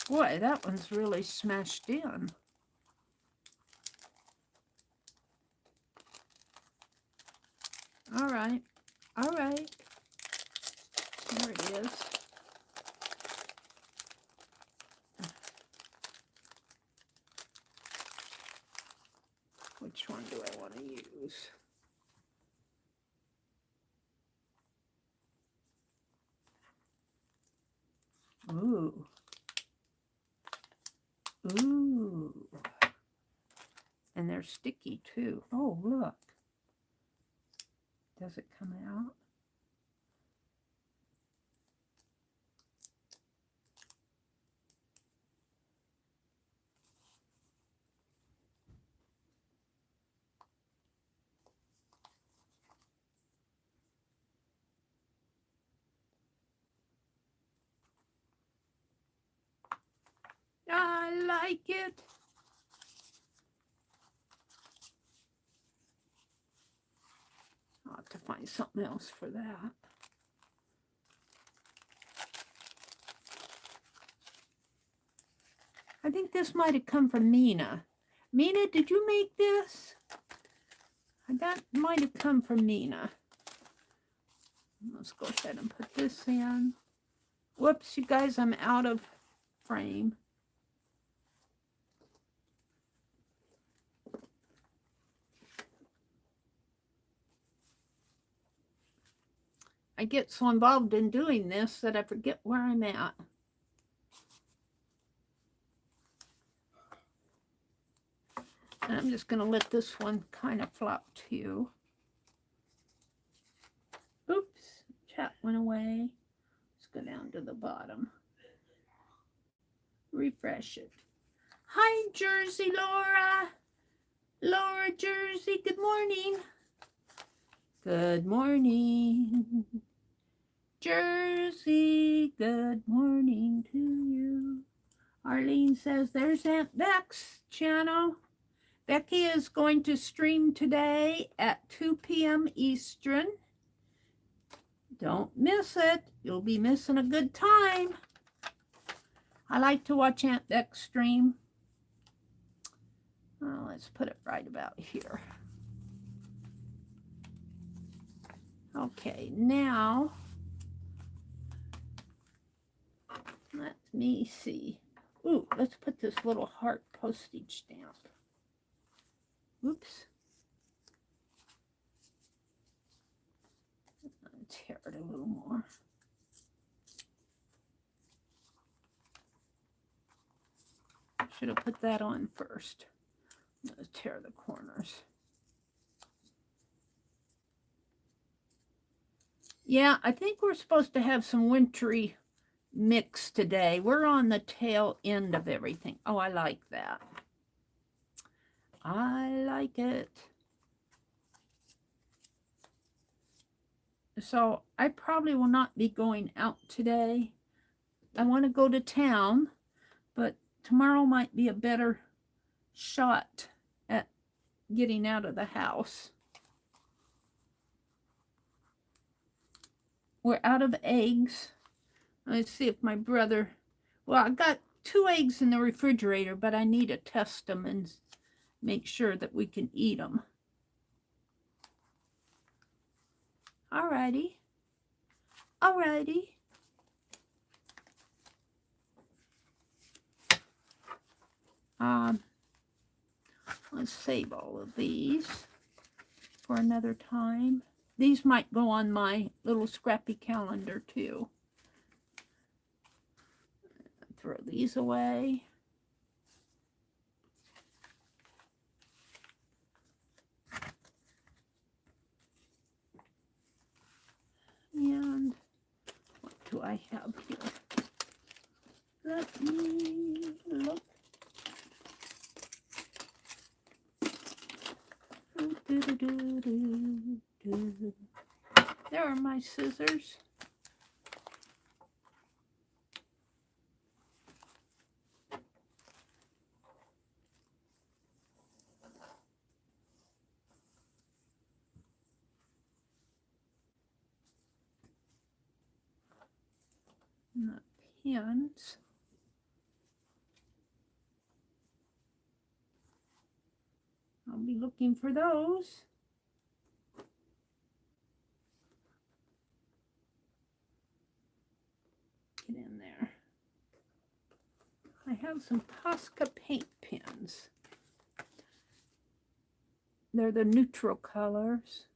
Boy, that one's really smashed in. All right. All right. There it is. Which one do I want to use? Ooh. Ooh. And they're sticky too. Oh, look. Does it come out? like it? I'll have to find something else for that. I think this might have come from Mina. Mina, did you make this? That might have come from Mina. Let's go ahead and put this in. Whoops, you guys, I'm out of frame. I get so involved in doing this that I forget where I'm at. And I'm just going to let this one kind of flop too. Oops, chat went away. Let's go down to the bottom. Refresh it. Hi, Jersey Laura. Laura, Jersey, good morning. Good morning. Jersey, good morning to you. Arlene says, there's Aunt Beck's channel. Becky is going to stream today at 2 p.m. Eastern. Don't miss it. You'll be missing a good time. I like to watch Aunt Beck stream. Let's put it right about here. Okay, now, let me see. Ooh, let's put this little heart postage stamp. Oops. Tear it a little more. Should have put that on first. I'm going to tear the corners. Yeah, I think we're supposed to have some wintry mix today. We're on the tail end of everything. Oh, I like that. I like it. So I probably will not be going out today. I want to go to town, but tomorrow might be a better shot at getting out of the house. We're out of eggs. Let's see if my brother... Well, I got 2 eggs in the refrigerator, but I need to test them and make sure that we can eat them. Alrighty. Alrighty. Let's save all of these for another time. These might go on my little scrappy calendar too. Throw these away. And what do I have here? Let me look. There are my scissors. And the pins. I'll be looking for those. Get in there. I have some Posca paint pens. They're the neutral colors.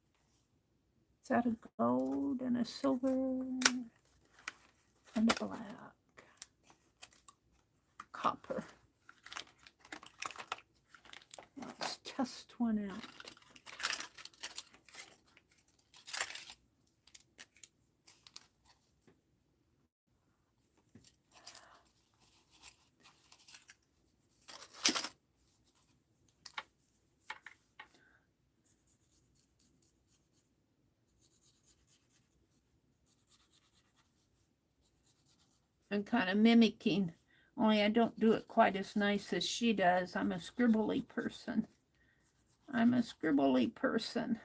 Is that a gold and a silver and a black? Copper. Let's test one out. I'm kind of mimicking Only I don't do it quite as nice as she does. I'm a scribbly person. I'm a scribbly person.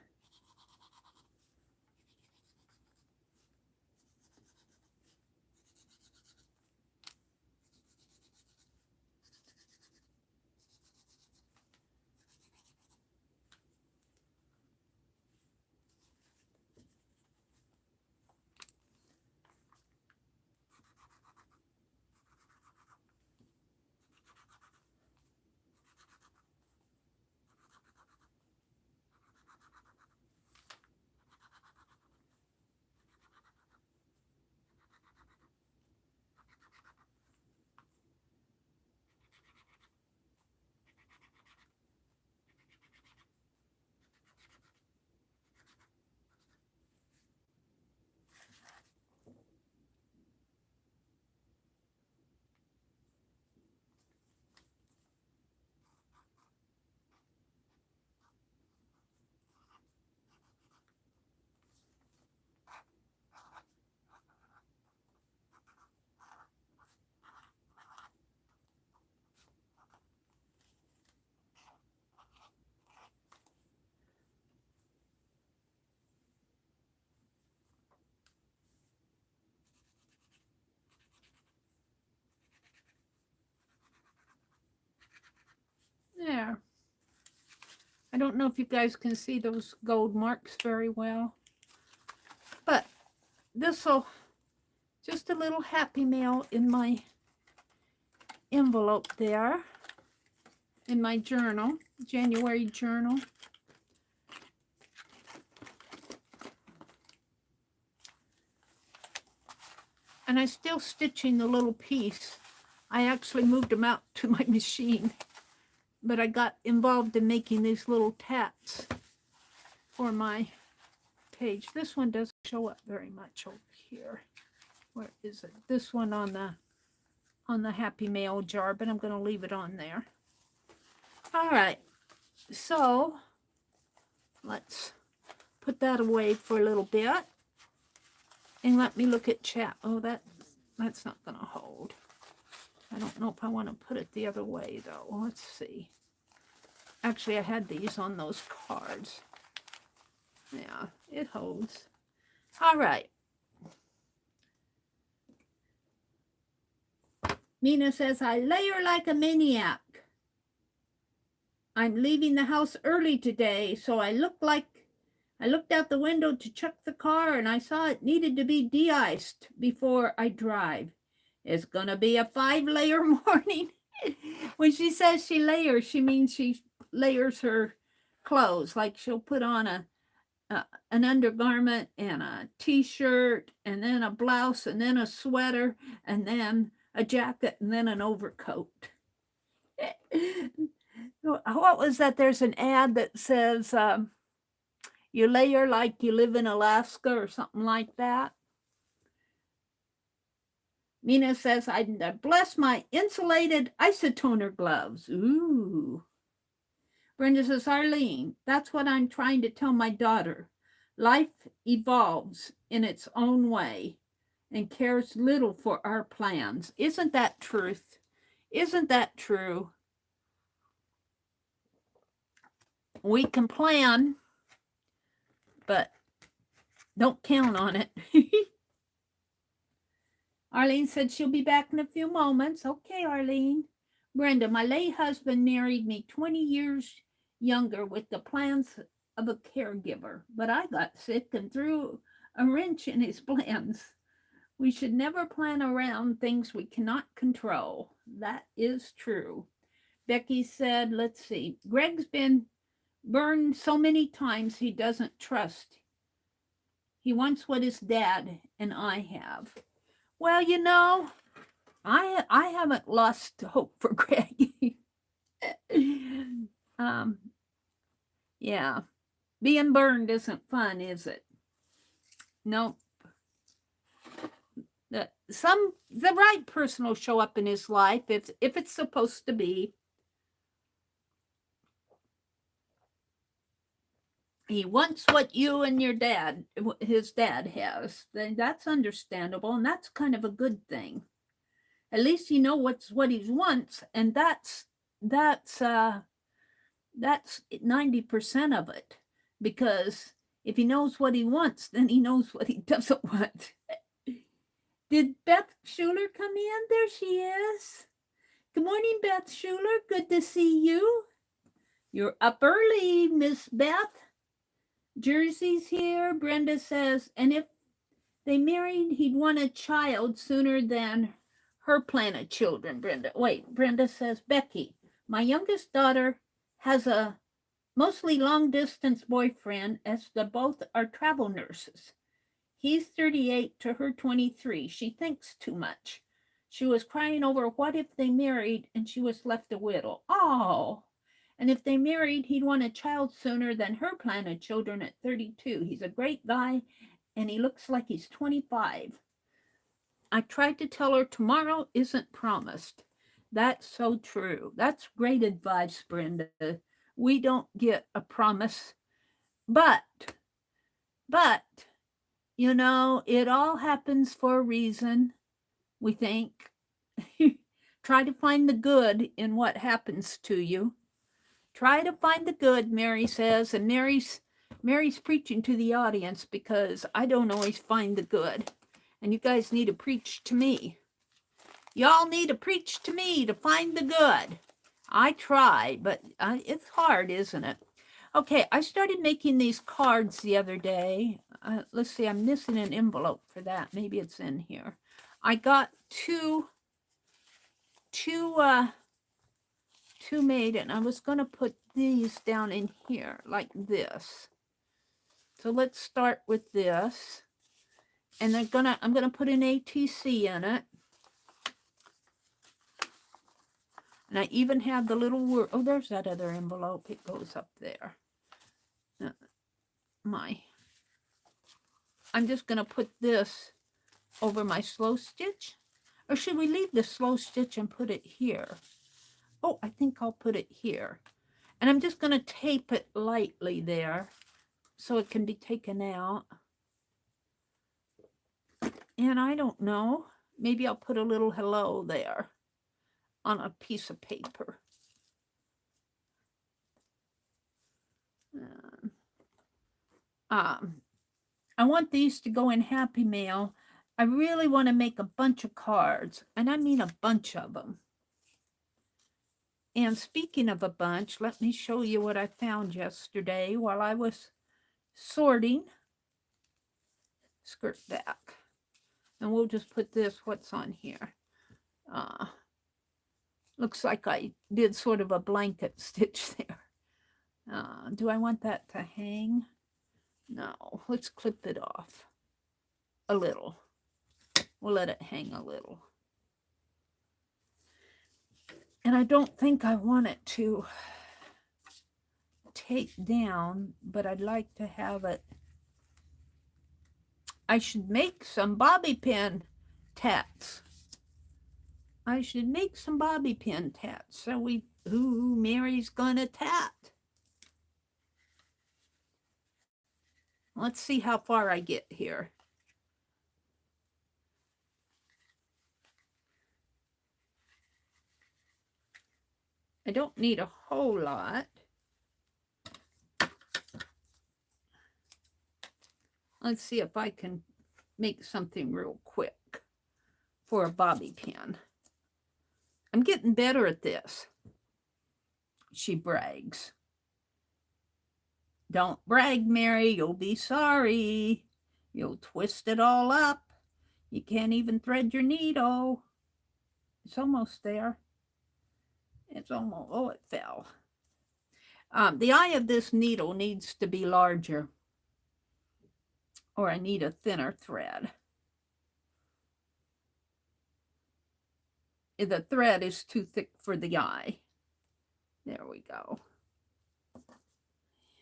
There. I don't know if you guys can see those gold marks very well, but this'll just a little happy mail in my envelope there, in my journal, January journal. And I'm still stitching the little piece. I actually moved them out to my machine, but I got involved in making these little tats for my page. This one doesn't show up very much over here. Where is it? This one on the Happy Mail jar, but I'm going to leave it on there. All right, so let's put that away for a little bit. And let me look at chat. Oh, that's not going to hold. I don't know if I want to put it the other way, though. Let's see. Actually, I had these on those cards. Yeah, it holds. All right. Mina says, I layer like a maniac. I'm leaving the house early today, so I looked out the window to check the car, and I saw it needed to be de-iced before I drive. It's going to be a 5-layer morning. When she says she layers, she means she layers her clothes. Like she'll put on an undergarment and a t-shirt and then a blouse and then a sweater and then a jacket and then an overcoat. What was that? There's an ad that says, you layer like you live in Alaska or something like that. Mina says, I bless my insulated isotoner gloves. Ooh. Brenda says, Arlene, that's what I'm trying to tell my daughter. Life evolves in its own way and cares little for our plans. Isn't that truth? Isn't that true? We can plan, but don't count on it. Arlene said she'll be back in a few moments. Okay, Arlene. Brenda, my late husband married me 20 years younger with the plans of a caregiver, but I got sick and threw a wrench in his plans. We should never plan around things we cannot control. That is true. Becky said, let's see, Greg's been burned so many times he doesn't trust. He wants what his dad and I have. Well, you know, I haven't lost hope for Greg. Yeah, being burned isn't fun, is it? Nope. The right person will show up in his life if it's supposed to be. He wants what you and his dad has. Then that's understandable, and that's kind of a good thing. At least he know what he wants, and that's 90% of it. Because if he knows what he wants, then he knows what he doesn't want. Did Beth Schuler come in? There she is. Good morning, Beth Schuler. Good to see you. You're up early, Miss Beth. Jersey's here. Brenda says, and if they married, he'd want a child sooner than her plan of children, Brenda. Wait, Brenda says, Becky, my youngest daughter has a mostly long-distance boyfriend, as the both are travel nurses. He's 38 to her 23. She thinks too much. She was crying over what if they married and she was left a widow. Oh, and if they married, he'd want a child sooner than her plan of children at 32. He's a great guy, and he looks like he's 25. I tried to tell her tomorrow isn't promised. That's so true. That's great advice, Brenda. We don't get a promise, but, you know, it all happens for a reason, we think. Try to find the good in what happens to you. Try to find the good, Meri says, and Mary's preaching to the audience because I don't always find the good. And you guys need to preach to me. Y'all need to preach to me to find the good. I try, but it's hard, isn't it? Okay, I started making these cards the other day. Let's see, I'm missing an envelope for that. Maybe it's in here. I got two made, and I was going to put these down in here like this. So let's start with this. And I'm gonna put an ATC in it. And I even have the little word. Oh, there's that other envelope. It goes up there. I'm just going to put this over my slow stitch. Or should we leave the slow stitch and put it here? Oh, I think I'll put it here. And I'm just going to tape it lightly there so it can be taken out. And I don't know. Maybe I'll put a little hello there on a piece of paper. I want these to go in Happy Mail. I really want to make a bunch of cards, and I mean a bunch of them. And speaking of a bunch, let me show you what I found yesterday while I was sorting. Skirt back. And we'll just put this, what's on here. Looks like I did sort of a blanket stitch there. Do I want that to hang? No, let's clip it off a little. We'll let it hang a little. And I don't think I want it to take down, but I'd like to have it. I should make some bobby pin tats. I should make some bobby pin tats. So Mary's gonna tat. Let's see how far I get here. I don't need a whole lot. Let's see if I can make something real quick for a bobby pin. I'm getting better at this, she brags. Don't brag, Meri. You'll be sorry. You'll twist it all up. You can't even thread your needle. It's almost there. It's almost, oh, it fell. The eye of this needle needs to be larger, or I need a thinner thread. The thread is too thick for the eye. There we go.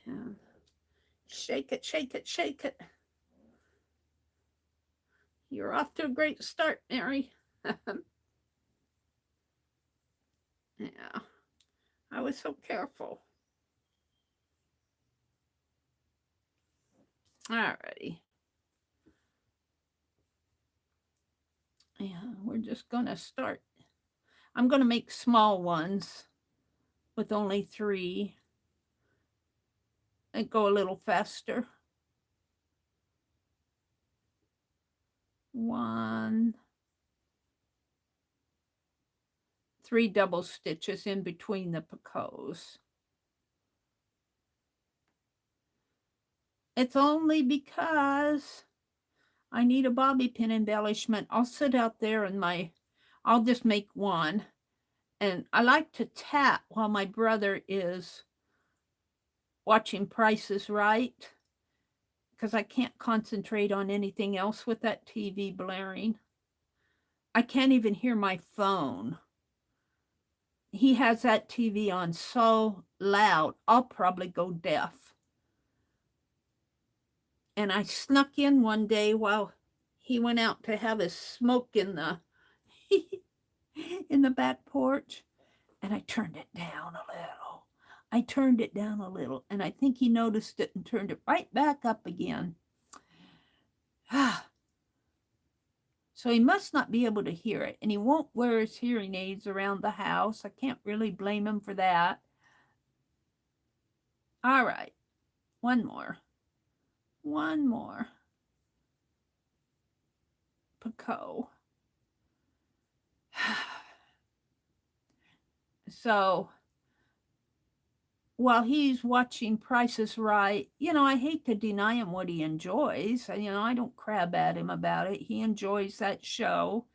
Yeah. Shake it, shake it, shake it. You're off to a great start, Meri. Yeah, I was so careful. Alrighty. Yeah, we're just going to start. I'm going to make small ones with only 3 and go a little faster. 1, 3 double stitches in between the picots. It's only because I need a bobby pin embellishment. I'll sit out there and I'll just make one. And I like to tap while my brother is watching Price is Right, because I can't concentrate on anything else with that TV blaring. I can't even hear my phone. He has that TV on so loud, I'll probably go deaf. And I snuck in one day while he went out to have his smoke in the in the back porch, and I turned it down a little. And I think he noticed it and turned it right back up again. So he must not be able to hear it, and he won't wear his hearing aids around the house. I can't really blame him for that. All right, one more. Picot. So while he's watching Price is Right, I hate to deny him what he enjoys. I don't crab at him about it. He enjoys that show.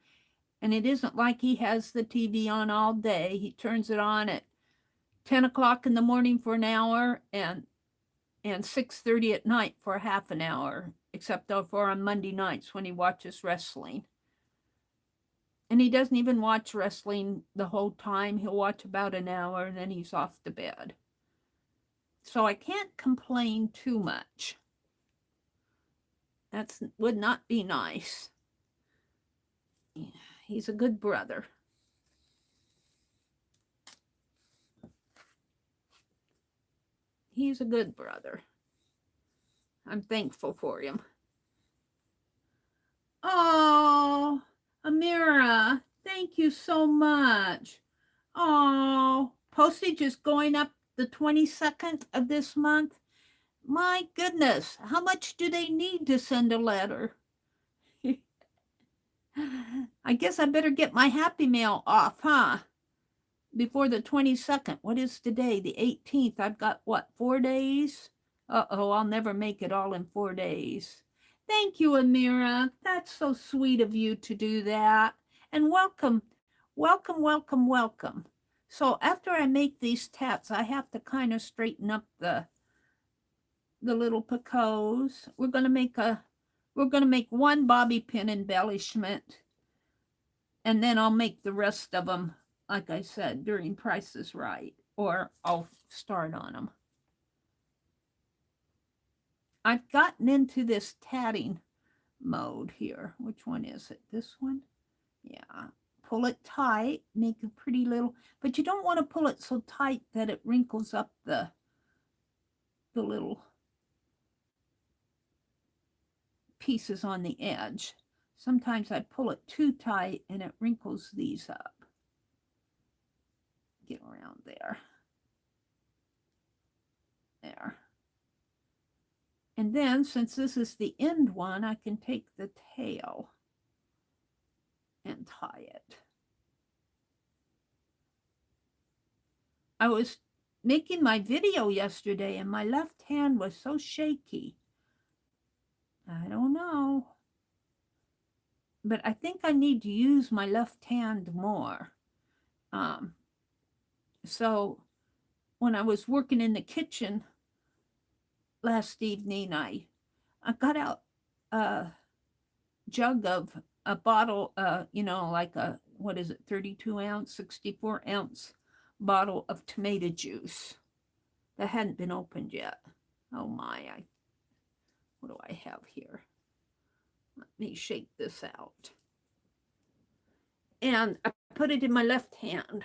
And it isn't like he has the TV on all day. He turns it on at 10 o'clock in the morning for an hour and 6:30 at night for half an hour, except for on Monday nights when he watches wrestling. And he doesn't even watch wrestling the whole time. He'll watch about an hour and then he's off to bed. So I can't complain too much. That would not be nice. He's a good brother. He's a good brother. I'm thankful for him. Oh, Amira, thank you so much. Oh, postage is going up the 22nd of this month. My goodness, how much do they need to send a letter? I guess I better get my Happy Mail off, huh? Before the 22nd. What is today? The 18th. I've got, 4 days? Uh-oh, I'll never make it all in 4 days. Thank you, Amira. That's so sweet of you to do that. And welcome. So after I make these tats, I have to kind of straighten up the little picots. We're going to make one bobby pin embellishment, and then I'll make the rest of them, like I said, during Price is Right, or I'll start on them. I've gotten into this tatting mode here. Which one is it? This one? Yeah. Pull it tight, make a pretty little, but you don't want to pull it so tight that it wrinkles up the little pieces on the edge. Sometimes I pull it too tight and it wrinkles these up. Get around there. There. And then, since this is the end one, I can take the tail and tie it. I was making my video yesterday and my left hand was so shaky. I don't know. But I think I need to use my left hand more. So when I was working in the kitchen last evening, I got out a jug of a bottle, like a, 32 ounce, 64 ounce bottle of tomato juice that hadn't been opened yet. Oh my, what do I have here? Let me shake this out. And I put it in my left hand.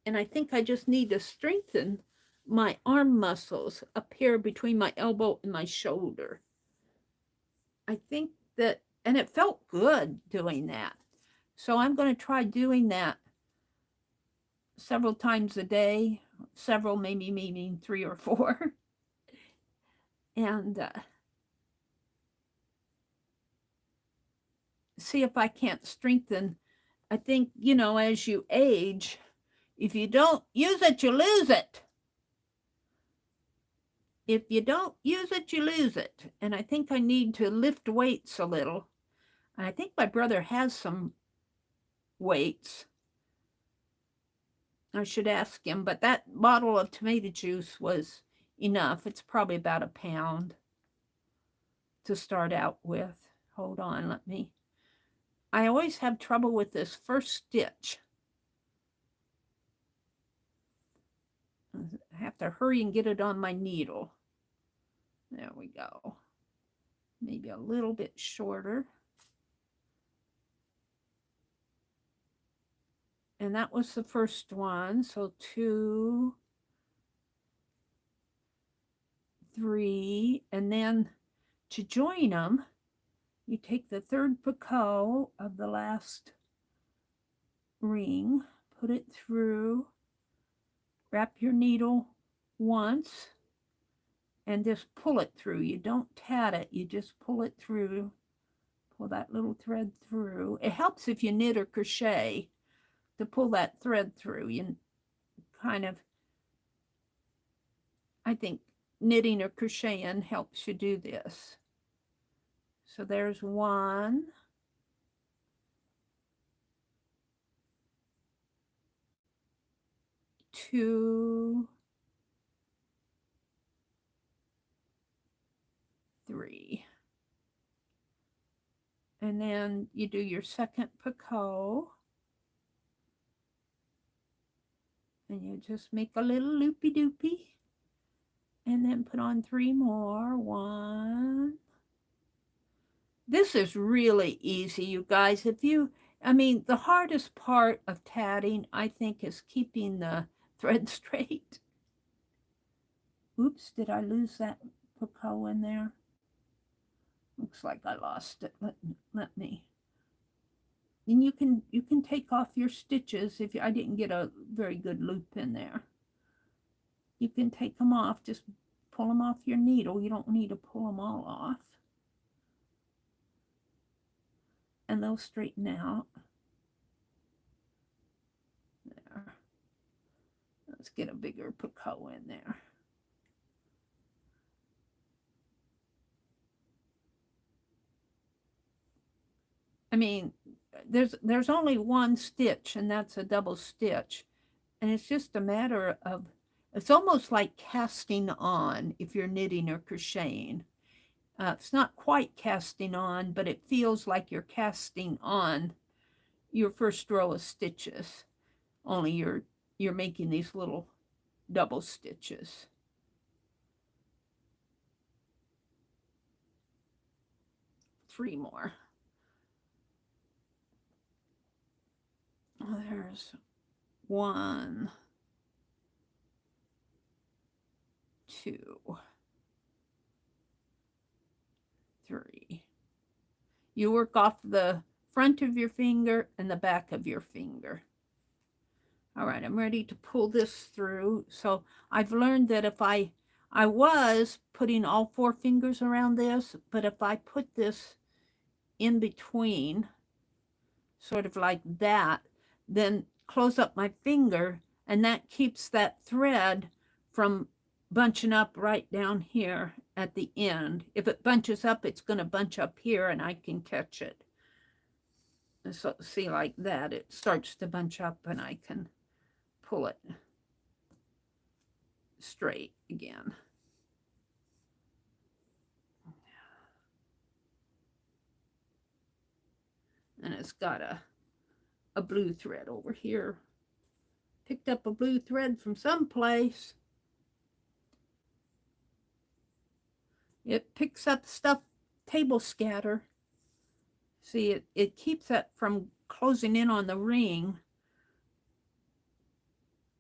And I think I just need to strengthen my arm muscles up here between my elbow and my shoulder. I think that, and it felt good doing that. So I'm going to try doing that several times a day, several, maybe meaning 3 or 4. And see if I can't strengthen. I think, you know, as you age, if you don't use it, you lose it. If you don't use it, you lose it. And I think I need to lift weights a little. And I think my brother has some weights. I should ask him, but that bottle of tomato juice was enough. It's probably about 1 pound to start out with. Hold on, let me. I always have trouble with this first stitch. I have to hurry and get it on my needle. There we go. Maybe a little bit shorter. And that was the first one. So 2, 3, and then to join them, you take the third picot of the last ring, put it through, wrap your needle once, and just pull it through. You don't tat it, you just pull it through. Pull that little thread through. It helps if you knit or crochet to pull that thread through. You kind of, I think knitting or crocheting helps you do this. So there's 1. 2, 3. And then you do your second picot. And you just make a little loopy doopy. And then put on 3 more. 1. This is really easy, you guys. I mean, the hardest part of tatting, I think, is keeping the thread straight. Oops, did I lose that picot in there? Looks like I lost it. Let me. And you can take off your stitches if I didn't get a very good loop in there. You can take them off. Just pull them off your needle. You don't need to pull them all off. And they'll straighten out. There. Let's get a bigger picot in there. I mean, there's only 1 stitch, and that's a double stitch. And it's just a matter of, it's almost like casting on if you're knitting or crocheting. It's not quite casting on, but it feels like you're casting on your first row of stitches. Only you're making these little double stitches. Three more. There's 1, 2, 3. You work off the front of your finger and the back of your finger. All right, I'm ready to pull this through. So I've learned that if I was putting all 4 fingers around this, but if I put this in between, sort of like that, then close up my finger, and that keeps that thread from bunching up right down here at the end. If it bunches up, it's going to bunch up here, and I can catch it. And so see, like that, it starts to bunch up, and I can pull it straight again. And it's got a blue thread over here. Picked up a blue thread from someplace. It picks up stuff, table scatter. See, it keeps that from closing in on the ring.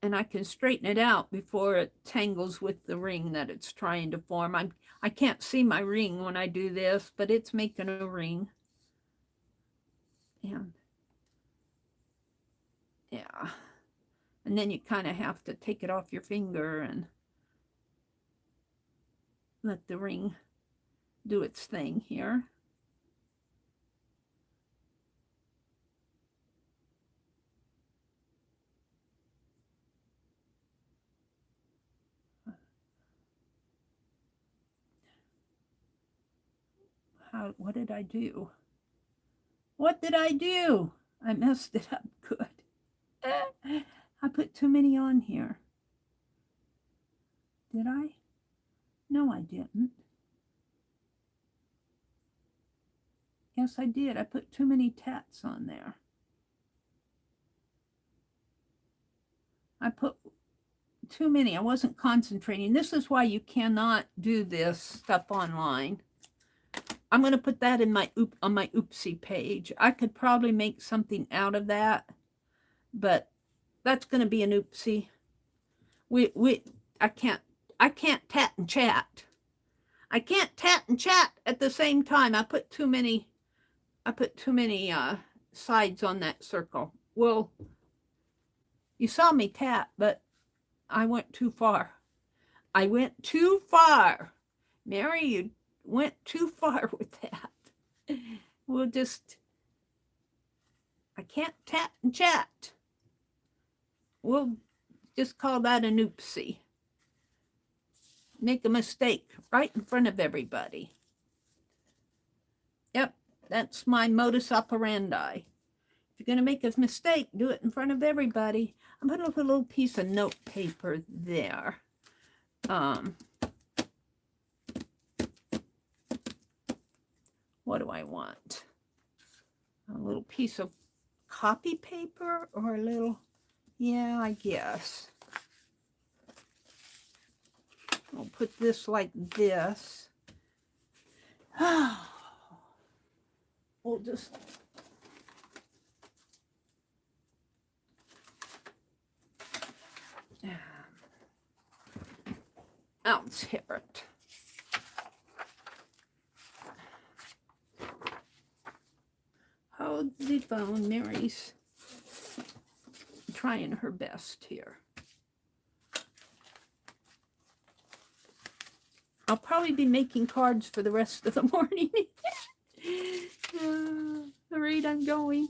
And I can straighten it out before it tangles with the ring that it's trying to form. I can't see my ring when I do this, but it's making a ring. And Yeah. And then you kind of have to take it off your finger and let the ring do its thing here. What did I do? What did I do? I messed it up good. I put too many on here. Did I? No, I didn't. Yes, I did. I put too many tats on there. I put too many. I wasn't concentrating. This is why you cannot do this stuff online. I'm going to put that in my on my oopsie page. I could probably make something out of that, but that's going to be an oopsie. I can't tat and chat. I can't tat and chat at the same time. I put too many sides on that circle. Well, you saw me tat, but I went too far. I went too far. Meri, you went too far with that. We'll just, I can't tat and chat. We'll just call that an oopsie. Make a mistake right in front of everybody. Yep, that's my modus operandi. If you're going to make a mistake, do it in front of everybody. I'm going to put a little piece of note paper there. What do I want? A little piece of copy paper or a little, yeah, I guess. I'll put this like this. We'll just let's hear it. Hold the phone. Meri's trying her best here. I'll probably be making cards for the rest of the morning. The rate I'm going.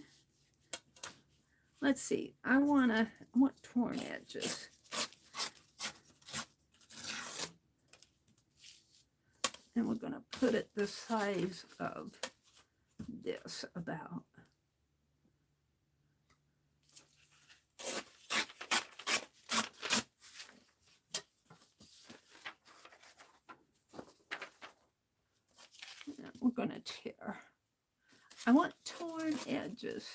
Let's see. I want torn edges. And we're going to put it the size of this about. And we're going to tear. I want torn edges.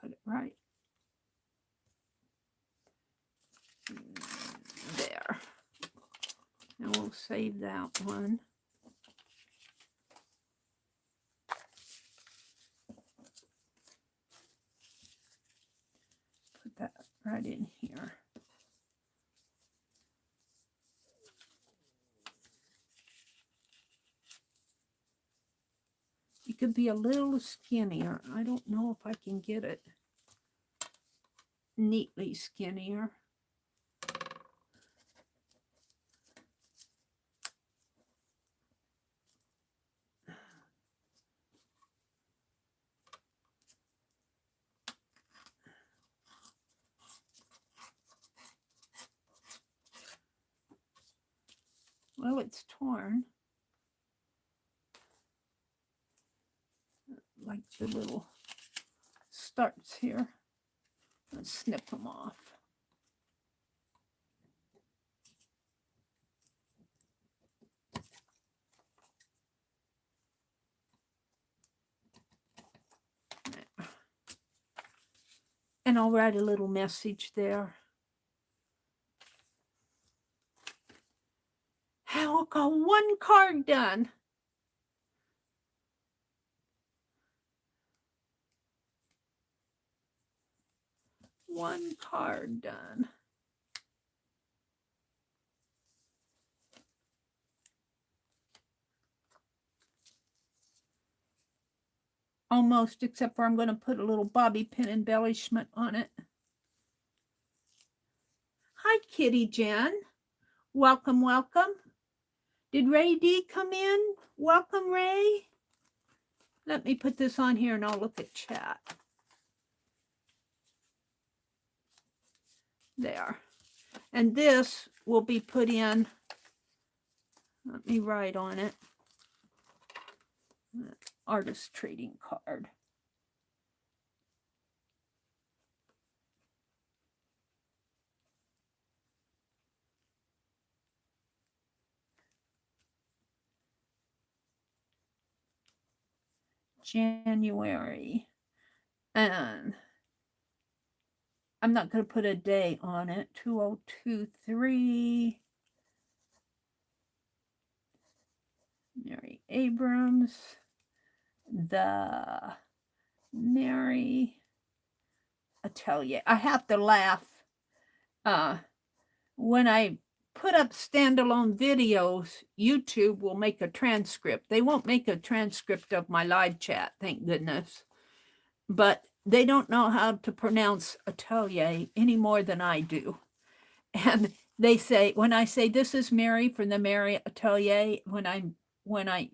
Put it right there. And we'll save that one. Put that right in here. It could be a little skinnier. I don't know if I can get it neatly skinnier. Well, it's torn. Like the little starts here. Let's snip them off. And I'll write a little message there. I got one card done. One card done. almost, except for I'm going to put a little bobby pin embellishment on it. Hi, Kitty Jen. Welcome, welcome. Did Ray D come in? Welcome, Ray. Let me put this on here and I'll look at chat. There. And this will be put in. Let me write on it. Artist trading card. January. And I'm not going to put a day on it. 2023. Meri Abrams. The Meri Atelier. I have to laugh. When I put up standalone videos, YouTube will make a transcript. They won't make a transcript of my live chat, thank goodness. But they don't know how to pronounce atelier any more than I do. And they say, when I say this is Meri from the Meri Atelier, when I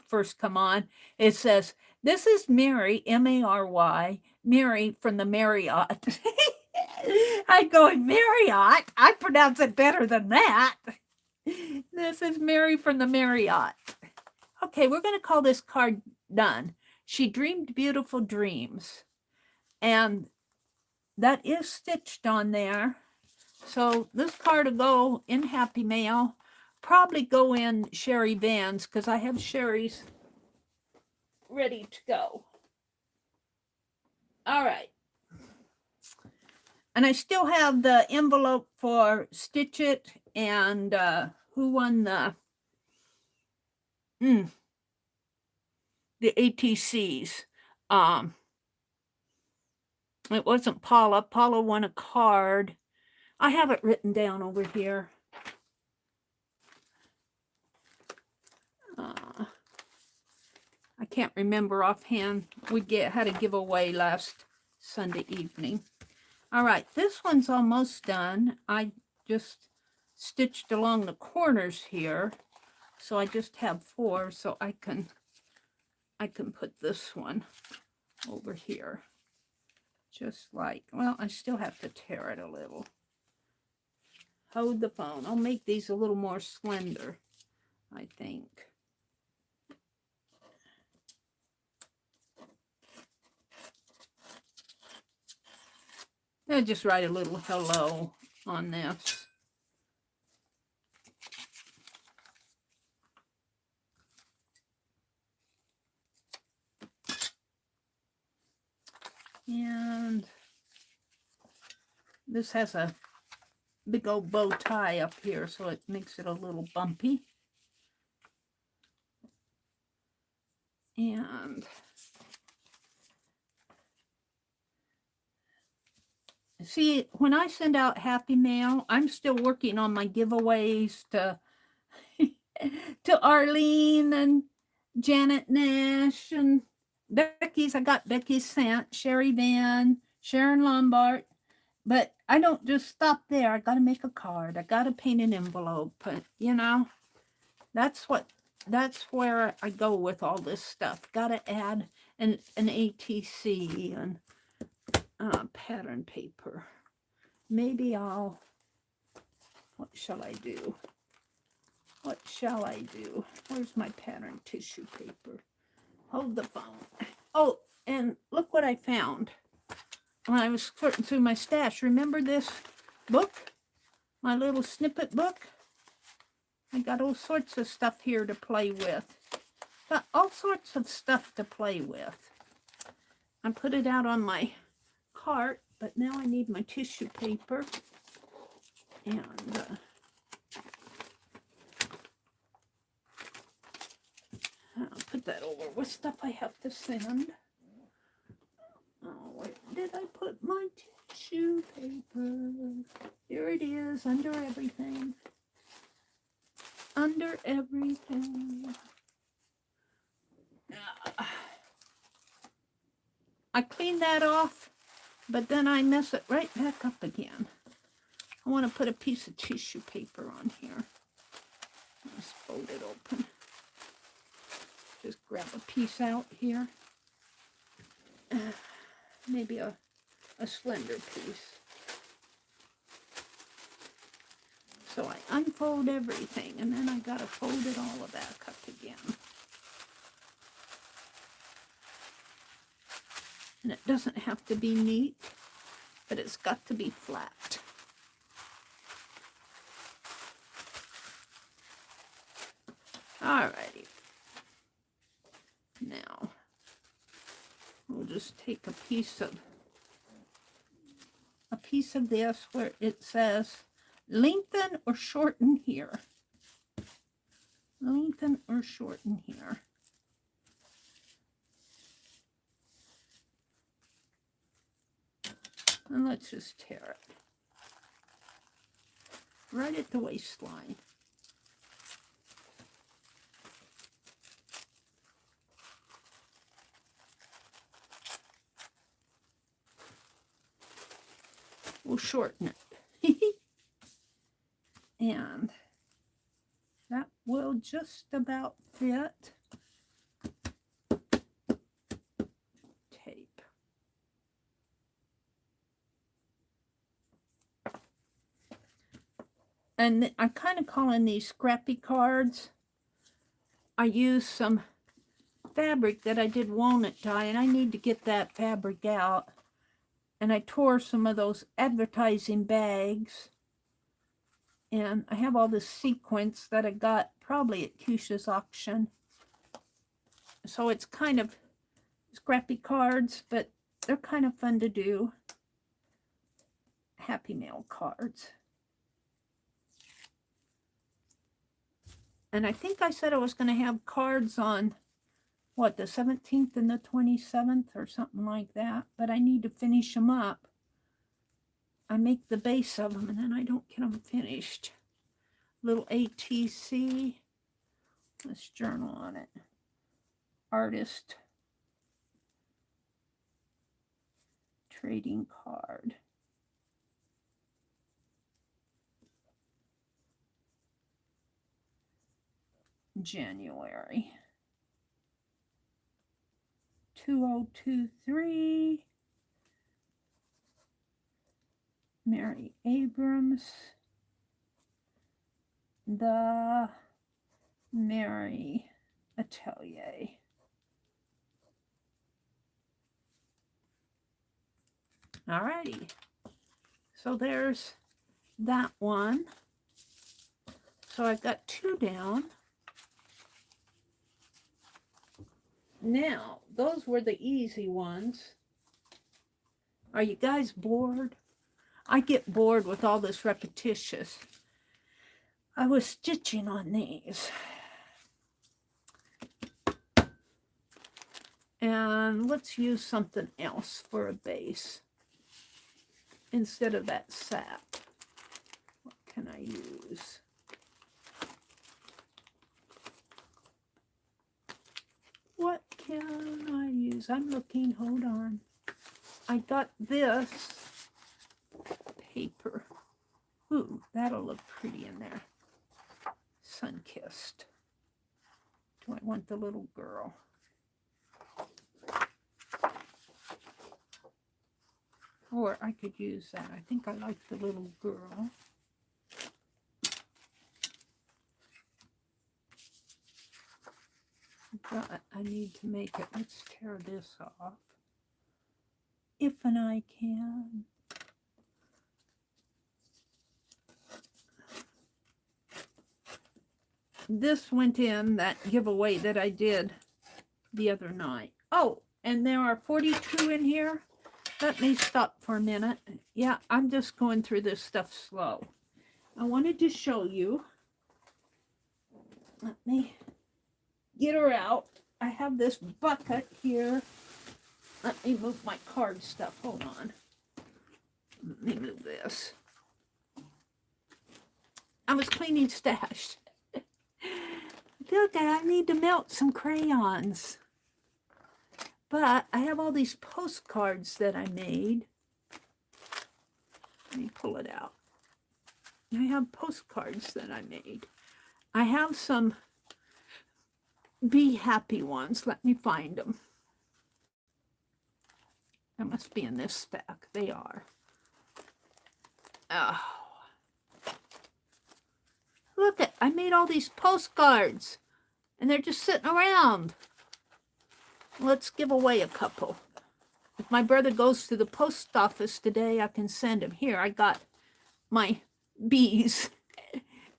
first come on, it says, this is Meri, M-A-R-Y, Meri from the Marriott. I go, Marriott? I pronounce it better than that. This is Meri from the Marriott. Okay, we're going to call this card done. She dreamed beautiful dreams. And that is stitched on there. So this card will go in Happy Mail. Probably go in Sherry Vans because I have Sherry's ready to go. All right. And I still have the envelope for Stitch It and who won the ATCs. It wasn't Paula. Paula won a card. I have it written down over here. I can't remember offhand. We had a giveaway last Sunday evening. All right, this one's almost done. I just stitched along the corners here. So I just have 4, so I can put this one over here. Just like, well, I still have to tear it a little. Hold the phone. I'll make these a little more slender, I think. I'll just write a little hello on this. And this has a big old bow tie up here, so it makes it a little bumpy. And see, when I send out Happy Mail, I'm still working on my giveaways to Arlene and Janet Nash and Becky's. I got Becky's sent, Sherry Van, Sharon Lombard. But I don't just stop there. I got to make a card. I got to paint an envelope. But, you know, that's where I go with all this stuff. Got to add an ATC and pattern paper. Maybe what shall I do? What shall I do? Where's my pattern tissue paper? Hold the phone. Oh, and look what I found when I was sorting through my stash. Remember this book? My little snippet book? I got all sorts of stuff here to play with. Got all sorts of stuff to play with. I put it out on my cart, but now I need my tissue paper. And I'll put that over with stuff I have to send. Oh, where did I put my tissue paper? Here it is, under everything. Under everything. I clean that off, but then I mess it right back up again. I want to put a piece of tissue paper on here. Let's fold it open. Just grab a piece out here. Maybe a slender piece. So I unfold everything, and then I gotta fold it all back up again. And it doesn't have to be neat, but it's got to be flat. Alrighty. Now, we'll just take a piece of this where it says lengthen or shorten here. Lengthen or shorten here. And let's just tear it. Right at the waistline. We'll shorten it. And that will just about fit. Tape. And I'm kind of calling these scrappy cards. I used some fabric that I did walnut dye, and I need to get that fabric out. And I tore some of those advertising bags. And I have all this sequins that I got probably at Keisha's auction. So it's kind of scrappy cards, but they're kind of fun to do. Happy Mail cards. And I think I said I was going to have cards on, what, the 17th and the 27th or something like that. But I need to finish them up. I make the base of them and then I don't get them finished. Little ATC. Let's journal on it. Artist. Trading card. January 2023. Meri Abrams, the Meri Atelier. Alrighty, so there's that one. So I've got two down. Now, those were the easy ones. Are you guys bored? I get bored with all this repetitious. I was stitching on these. And let's use something else for a base. Instead of that sap. What can I use? What can I use? I'm looking, hold on. I got this paper. Ooh, that'll look pretty in there. Sun-kissed. Do I want the little girl? Or I could use that. I think I like the little girl. But I need to make it. Let's tear this off. If and I can. This went in that giveaway that I did the other night. Oh, and there are 42 in here. Let me stop for a minute. Yeah, I'm just going through this stuff slow. I wanted to show you. Let me get her out. I have this bucket here. Let me move my card stuff. Hold on. Let me move this. I was cleaning stash. Look, I need to melt some crayons. But I have all these postcards that I made. Let me pull it out. I have postcards that I made. I have some Be Happy ones. Let me find them. They must be in this stack. They are. Oh. Look at, I made all these postcards and they're just sitting around. Let's give away a couple. If my brother goes to the post office today, I can send him. Here, I got my bees.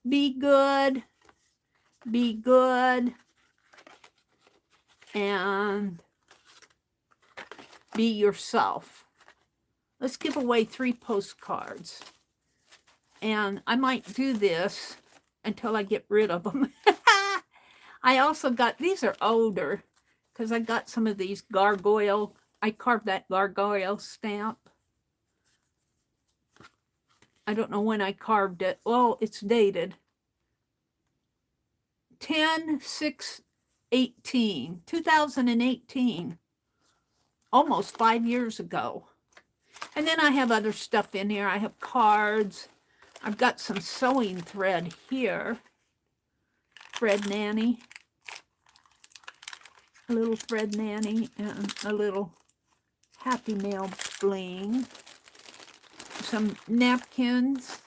Be good. Be good. And be yourself. Let's give away 3 postcards. And I might do this until I get rid of them. I also got, these are older, because I got some of these gargoyle. I carved that gargoyle stamp. I don't know when I carved it. Well, it's dated. 10/6/18, 2018. Almost 5 years ago. And then I have other stuff in here. I have cards. I've got some sewing thread here. Thread nanny. A little thread nanny and a little Happy Mail bling. Some napkins.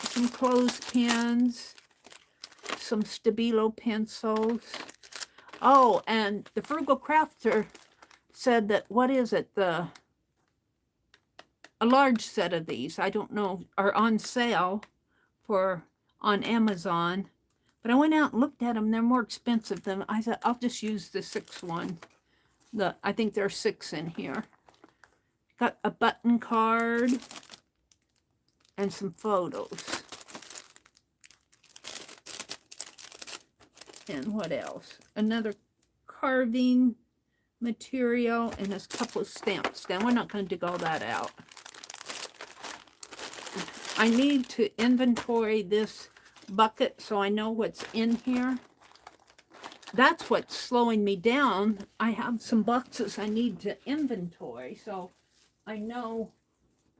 Some clothespins. Some Stabilo pencils. Oh, and the Frugal Crafter said that, what is it? A large set of these, I don't know, are on sale on Amazon. But I went out and looked at them. They're more expensive than, I said, I'll just use the 6 one. I think there are 6 in here. Got a button card and some photos. And what else? Another carving material and a couple of stamps. Now, we're not going to dig all that out. I need to inventory this bucket so I know what's in here. That's what's slowing me down. I have some boxes I need to inventory, so I know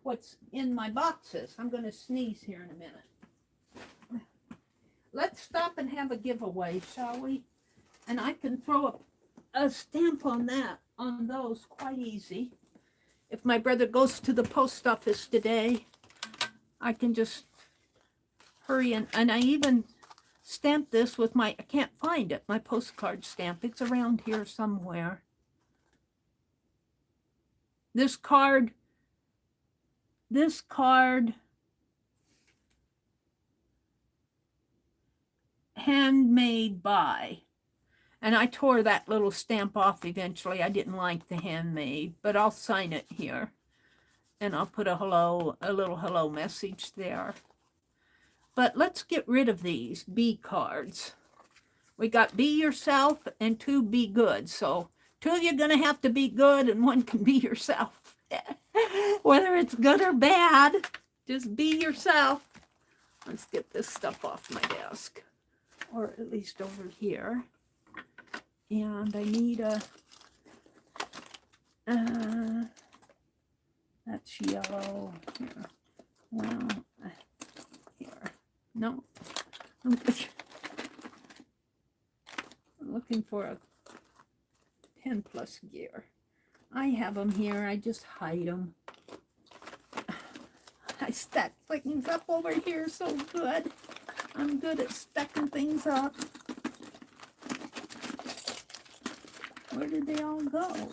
what's in my boxes. I'm going to sneeze here in a minute. Let's stop and have a giveaway, shall we? And I can throw a stamp on that, on those, quite easy. If my brother goes to the post office today, I can just hurry in. And I even stamped this with I can't find it, my postcard stamp. It's around here somewhere. This card, handmade by. And I tore that little stamp off eventually. I didn't like the handmade, but I'll sign it here. And I'll put a little hello message there. But let's get rid of these B cards. We got be yourself and 2 be good. So 2 of you are going to have to be good and 1 can be yourself. Whether it's good or bad, just be yourself. Let's get this stuff off my desk. Or at least over here. And I need that's yellow. Here. Well, here. No. I'm looking for a 10 plus gear. I have them here. I just hide them. I stack things up over here so good. I'm good at stacking things up. Where did they all go?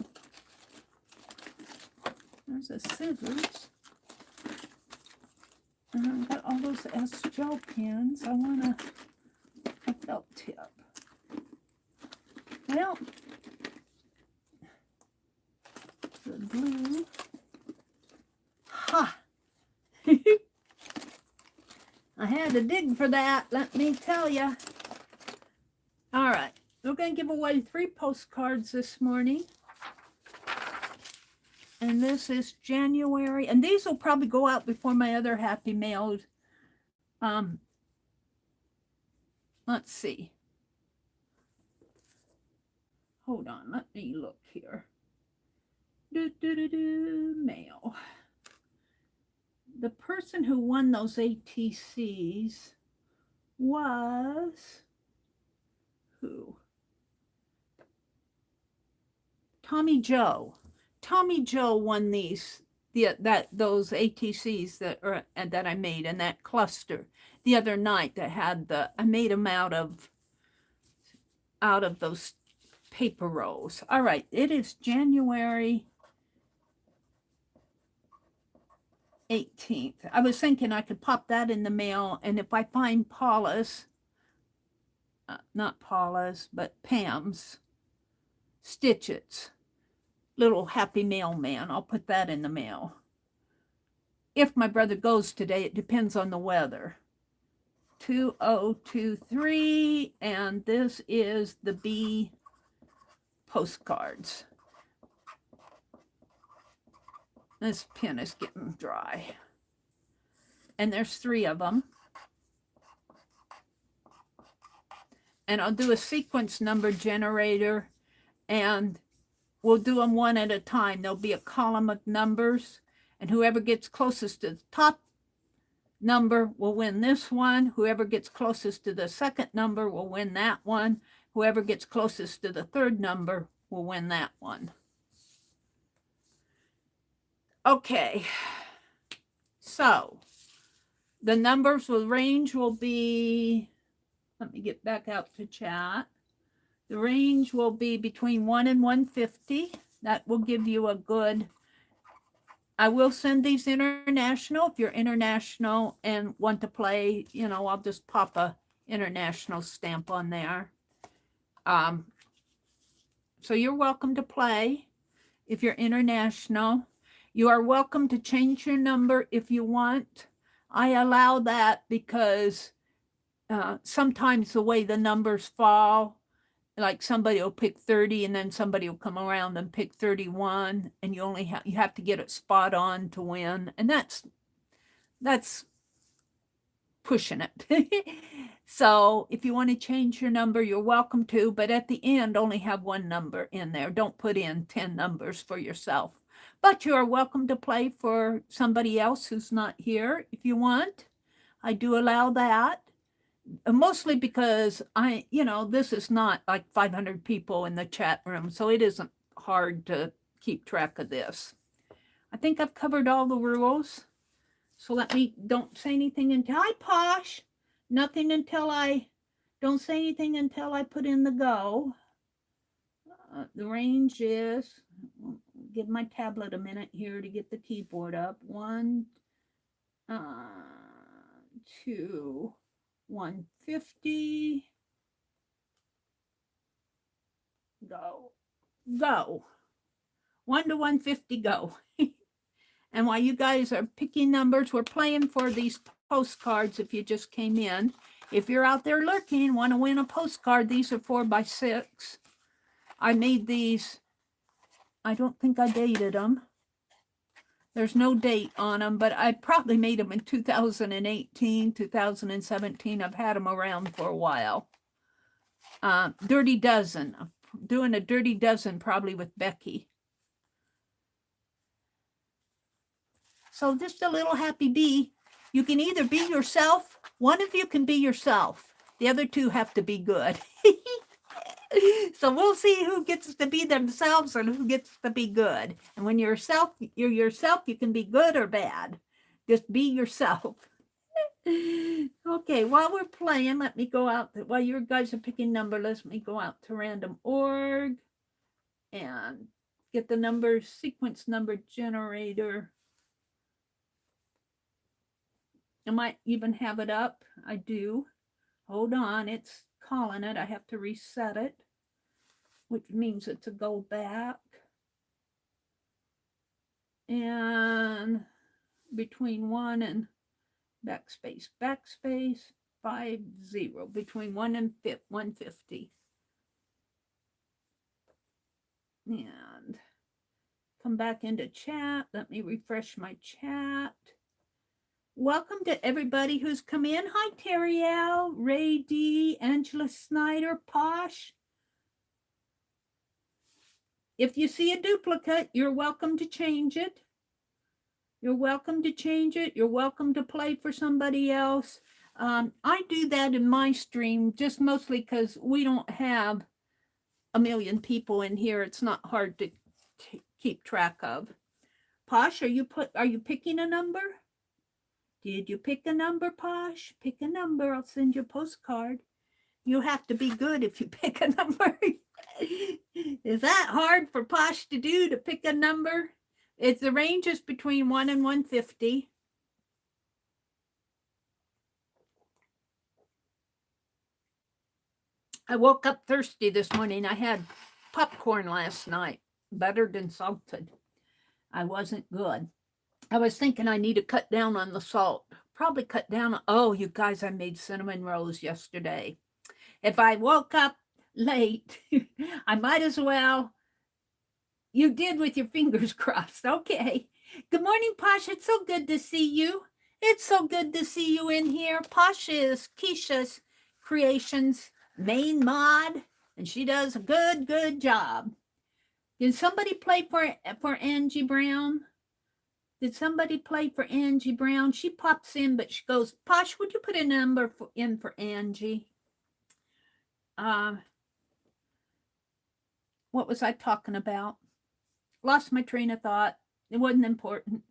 There's a scissors. And I've got all those S gel pens. I want a felt tip. Well, the blue. Ha! I had to dig for that, let me tell you. All right, we're going to give away 3 postcards this morning. And this is January. And these will probably go out before my other Happy Mails. Let's see. hold on, let me look here. Mail. The person who won those ATCs was who? Tommy Joe. Tommy Joe won those ATCs that I made in that cluster the other night that had I made them out of those paper rolls. All right, it is January 18th. I was thinking I could pop that in the mail, and if I find Paula's, not Paula's, but Pam's Stitches, little happy mailman, I'll put that in the mail. If my brother goes today, it depends on the weather. 2023, and this is the B postcards. This pen is getting dry. And there's 3 of them. And I'll do a sequence number generator, and we'll do them one at a time. There'll be a column of numbers, and whoever gets closest to the top number will win this one. Whoever gets closest to the second number will win that one. Whoever gets closest to the third number will win that one. Okay, so the numbers will range will be, let me get back out to chat. The range will be between 1 and 150. That will give you a good, I will send these international. If you're international and want to play, you know, I'll just pop a international stamp on there. So you're welcome to play if you're international. You are welcome to change your number if you want. I allow that because sometimes the way the numbers fall, like somebody will pick 30 and then somebody will come around and pick 31, and you have to get it spot on to win, and that's pushing it. So if you want to change your number, you're welcome to, but at the end only have 1 number in there. Don't put in 10 numbers for yourself. But you are welcome to play for somebody else who's not here if you want. I do allow that. Mostly because this is not like 500 people in the chat room, so it isn't hard to keep track of this. I think I've covered all the rules. So don't say anything until I Posh. Nothing until don't say anything until I put in the go. The range is, give my tablet a minute here to get the keyboard up. 1, 2, 150. Go. 1 to 150, go. And while you guys are picking numbers, we're playing for these postcards if you just came in. If you're out there lurking, want to win a postcard, these are 4x6. I made these, I don't think I dated them. There's no date on them, but I probably made them in 2018, 2017. I've had them around for a while. Dirty Dozen. I'm doing a Dirty Dozen probably with Becky. So just a little happy bee. You can either be yourself. One of you can be yourself. The other 2 have to be good. So we'll see who gets to be themselves and who gets to be good. And when you're yourself, you can be good or bad. Just be yourself. Okay, while we're playing, let me go out. While you guys are picking number, let me go out to random.org and get the sequence number generator. I might even have it up. I do. Hold on, it's calling it. I have to reset it, which means it's a go back. And between 1 and backspace, 50, between 1 and 150. And come back into chat. Let me refresh my chat. Welcome to everybody who's come in. Hi, Terry L, Ray D, Angela Snyder, Posh. if you see a duplicate, you're welcome to change it. You're welcome to change it. You're welcome to play for somebody else. I do that in my stream just mostly because we don't have a million people in here. It's not hard to keep track of. Posh, are you picking a number? Did you pick a number, Posh? Pick a number. I'll send you a postcard. You have to be good if you pick a number. Is that hard for Posh to do, to pick a number? The range is between 1 and 150. I woke up thirsty this morning. I had popcorn last night, buttered and salted. I wasn't good. I was thinking I need to cut down on the salt. Probably cut down. Oh, you guys, I made cinnamon rolls yesterday. If I woke up late, I might as well. You did with your fingers crossed. Okay. Good morning, Posh. It's so good to see you. It's so good to see you in here. Posh is Keisha's Creations main mod, and she does a good job. Did somebody play for Angie Brown? Did somebody play for Angie Brown? She pops in, but she goes, Posh, would you put a number in for Angie? What was I talking about? Lost my train of thought. It wasn't important.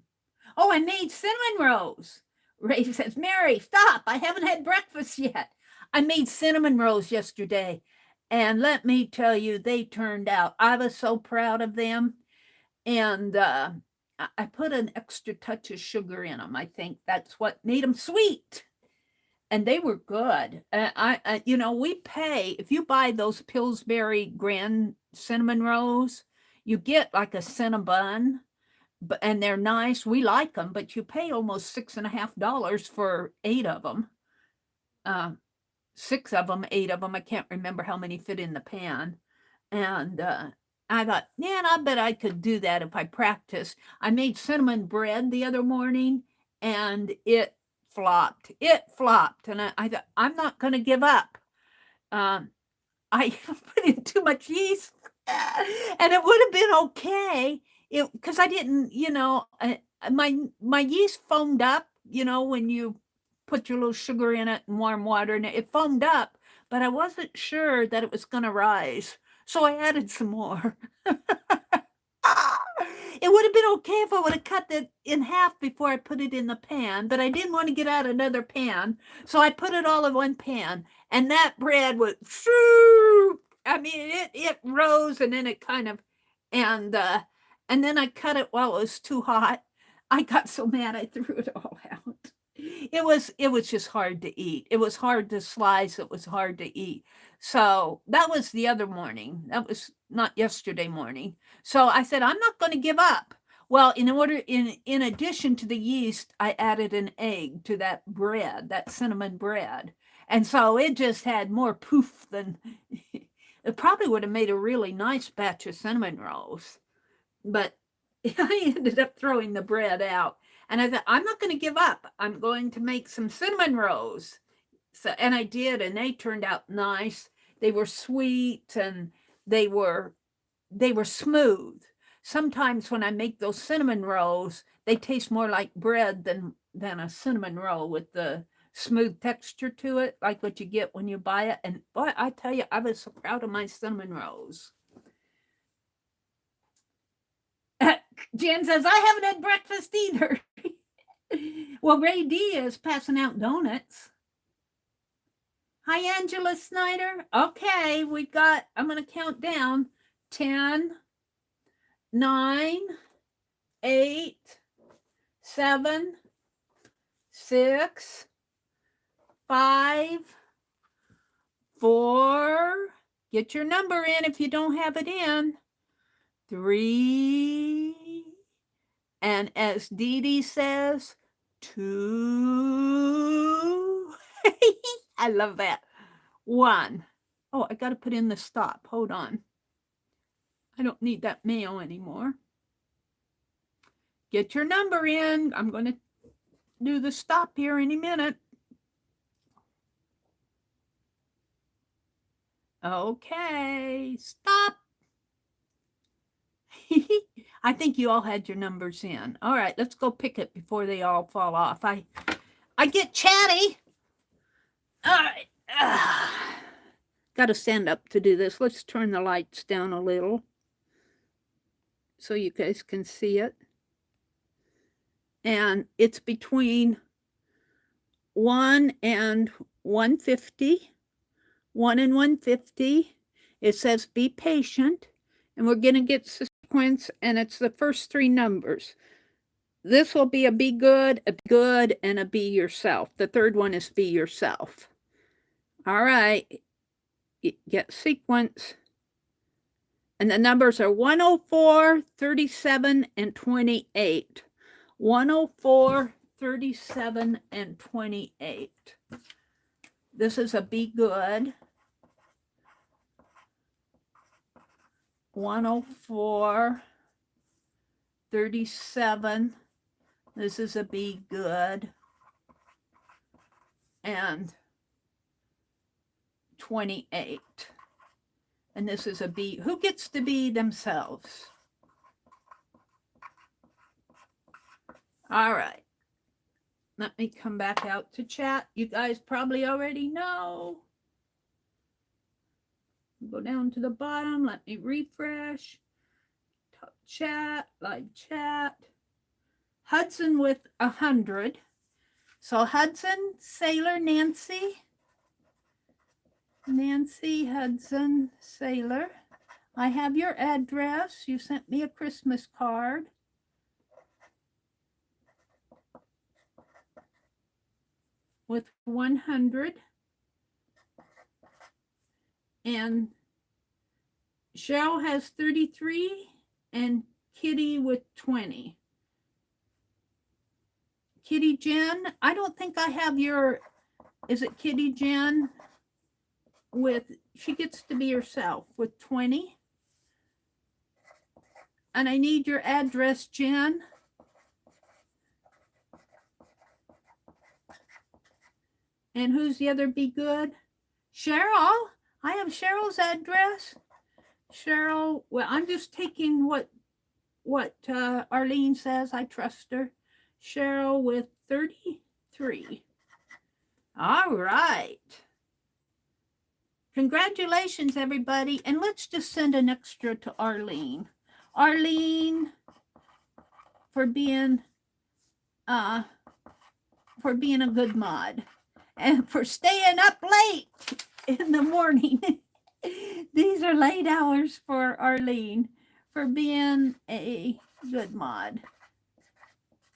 Oh, I made cinnamon rolls. Ray says, Meri, stop. I haven't had breakfast yet. I made cinnamon rolls yesterday. And let me tell you, they turned out. I was so proud of them. And I put an extra touch of sugar in them. I think that's what made them sweet. And they were good. We pay, if you buy those Pillsbury Grand Cinnamon Rolls, you get like a Cinnabon, and they're nice. We like them, but you pay almost $6.50 for 8 of them. 6 of them, 8 of them. I can't remember how many fit in the pan. And I thought, man, I bet I could do that if I practiced. I made cinnamon bread the other morning, and it flopped. And I thought, I'm not going to give up. I put in too much yeast, and it would have been okay because I didn't, my yeast foamed up, when you put your little sugar in it and warm water, and it foamed up, but I wasn't sure that it was going to rise. So I added some more. It would have been okay if I would have cut it in half before I put it in the pan, but I didn't want to get out another pan. So I put it all in one pan, and that bread was, I mean, it rose, and then it kind of, and then I cut it while it was too hot. I got so mad I threw it all out. It was just hard to eat. It was hard to slice. It was hard to eat. So that was the other morning. That was not yesterday morning. So I said, I'm not going to give up. Well, in addition to the yeast, I added an egg to that bread, that cinnamon bread. And so it just had more poof than, it probably would have made a really nice batch of cinnamon rolls. But I ended up throwing the bread out. And I thought, I'm not going to give up. I'm going to make some cinnamon rolls. So, and I did, and they turned out nice. They were sweet, and they were smooth. Sometimes when I make those cinnamon rolls, they taste more like bread than a cinnamon roll with the smooth texture to it, like what you get when you buy it. And boy, I tell you, I was so proud of my cinnamon rolls. Jen says, I haven't had breakfast either. Well, Ray D is passing out donuts. Hi, Angela Snyder. Okay, I'm going to count down 10, 9, 8, 7, 6, 5, 4. Get your number in if you don't have it in. 3. And as Dee Dee says, 2. I love that. 1. Oh, I got to put in the stop. Hold on. I don't need that mail anymore. Get your number in. I'm going to do the stop here any minute. Okay, stop. I think you all had your numbers in. All right, let's go pick it before they all fall off. I get chatty. All right. Got to stand up to do this. Let's turn the lights down a little so you guys can see it. And it's between 1 and 150. 1 and 150. It says be patient. And we're going to get sequence, and it's the first 3 numbers. This will be a be good, and a be yourself. The third one is be yourself. All right. Get sequence. And the numbers are 104, 37, and 28. 104, 37, and 28. This is a be good. 104, 37. This is a be good. And 28. And this is a be. Who gets to be themselves? All right. Let me come back out to chat. You guys probably already know. Go down to the bottom. Let me refresh. Top chat, live chat. Hudson with 100. So Hudson, Sailor, Nancy. Nancy, Hudson, Sailor. I have your address. You sent me a Christmas card. With 100. And Cheryl has 33 and Kitty with 20. Kitty Jen, I don't think I have your, is it Kitty Jen with, she gets to be herself with 20. And I need your address, Jen. And who's the other be good? Cheryl. I have Cheryl's address. Cheryl, well, I'm just taking what Arlene says. I trust her. Cheryl with 33. All right. Congratulations, everybody. And let's just send an extra to Arlene. Arlene, for being a good mod. And for staying up late in the morning. These are late hours for Arlene for being a good mod.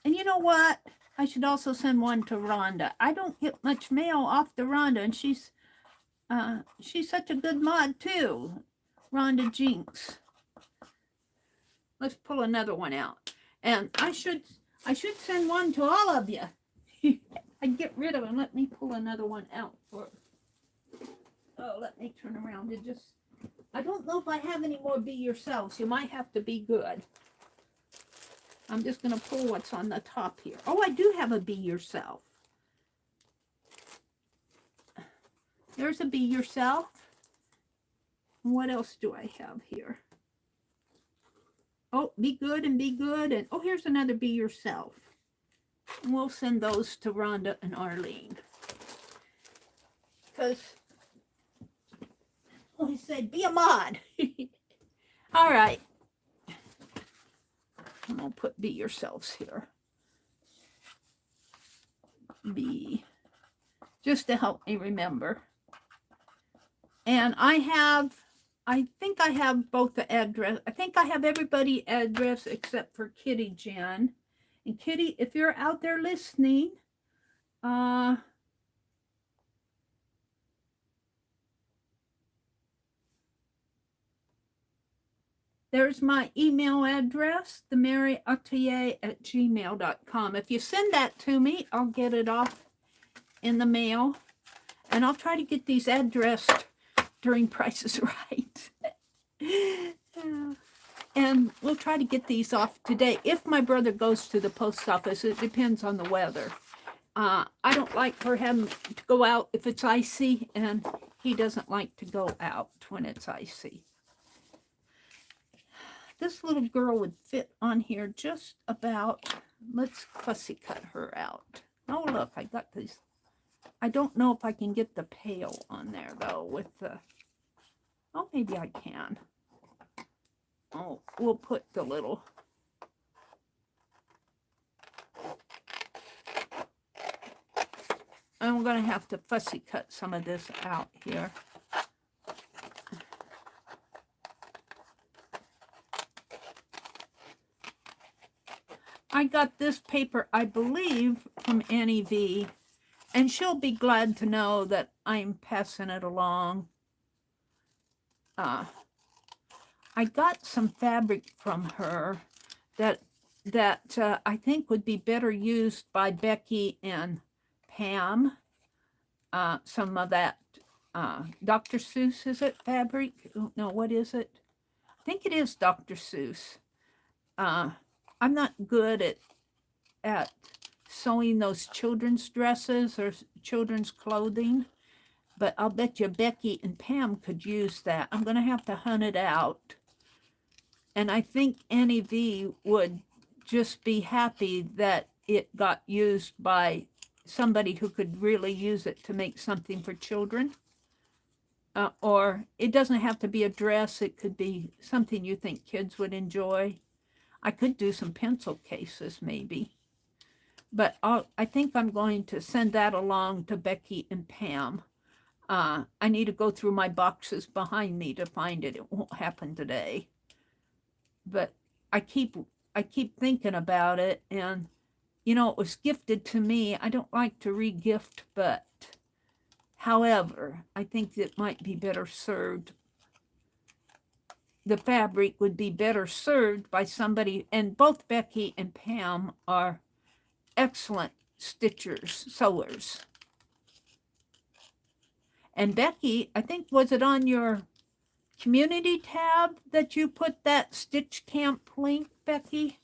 And you know what? I should also send one to Rhonda. I don't get much mail off to Rhonda, and she's such a good mod too. Rhonda Jinx. Let's pull another one out. And I should send one to all of you. I'd get rid of them. Let me pull another one out for. Oh, let me turn around. I don't know if I have any more be yourselves. You might have to be good. I'm just going to pull what's on the top here. Oh, I do have a be yourself. There's a be yourself. What else do I have here? Oh, be good and be good. And oh, here's another be yourself. And we'll send those to Rhonda and Arlene. Because I said, be a mod. All right. I'm going to put be yourselves here. Be. Just to help me remember. And I think I have both the address. I think I have everybody's address except for Kitty Jen. And Kitty, if you're out there listening, there's my email address, TheMeriAtelier@gmail.com. If you send that to me, I'll get it off in the mail. And I'll try to get these addressed during Price is Right. And we'll try to get these off today. If my brother goes to the post office, it depends on the weather. I don't like for him to go out if it's icy, and he doesn't like to go out when it's icy. this little girl would fit on here just about. Let's fussy cut her out. Oh, look, I got these. I don't know if I can get the pail on there, though, with the... Oh, maybe I can. Oh, we'll put the little... I'm going to have to fussy cut some of this out here. I got this paper, I believe, from Annie V, and she'll be glad to know that I'm passing it along. I got some fabric from her that I think would be better used by Becky and Pam. Some of that Dr. Seuss, is it fabric? No, what is it? I think it is Dr. Seuss. I'm not good at sewing those children's dresses or children's clothing, but I'll bet you Becky and Pam could use that. I'm going to have to hunt it out. And I think Annie V would just be happy that it got used by somebody who could really use it to make something for children. Or it doesn't have to be a dress. It could be something you think kids would enjoy. I could do some pencil cases maybe. But I think I'm going to send that along to Becky and Pam. I need to go through my boxes behind me to find it. It won't happen today. But I keep thinking about it, and you know, it was gifted to me. I don't like to re-gift, but however, I think it might be better served. The fabric would be better served by somebody, and both Becky and Pam are excellent stitchers, sewers. And Becky, I think, was it on your community tab that you put that Stitch Camp link, Becky?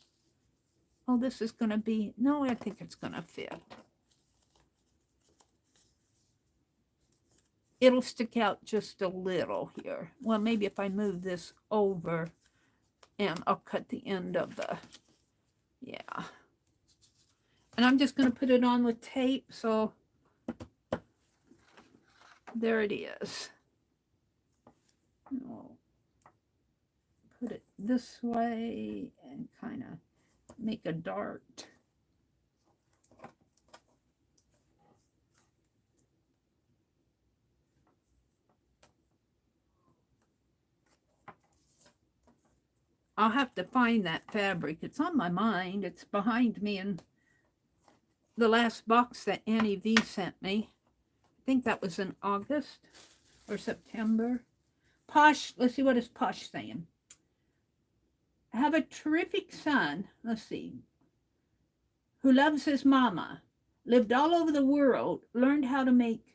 Oh, this is going to be, no, I think it's going to fit. It'll stick out just a little here. Well, maybe if I move this over and I'll cut the end of the, yeah. And I'm just going to put it on with tape, so there it is. I'll put it this way and kind of make a dart. I'll have to find that fabric. It's on my mind. It's behind me in the last box that Annie V sent me. I think that was in August or September. Posh, let's see, what is Posh saying? I have a terrific son, let's see, who loves his mama, lived all over the world, learned how to make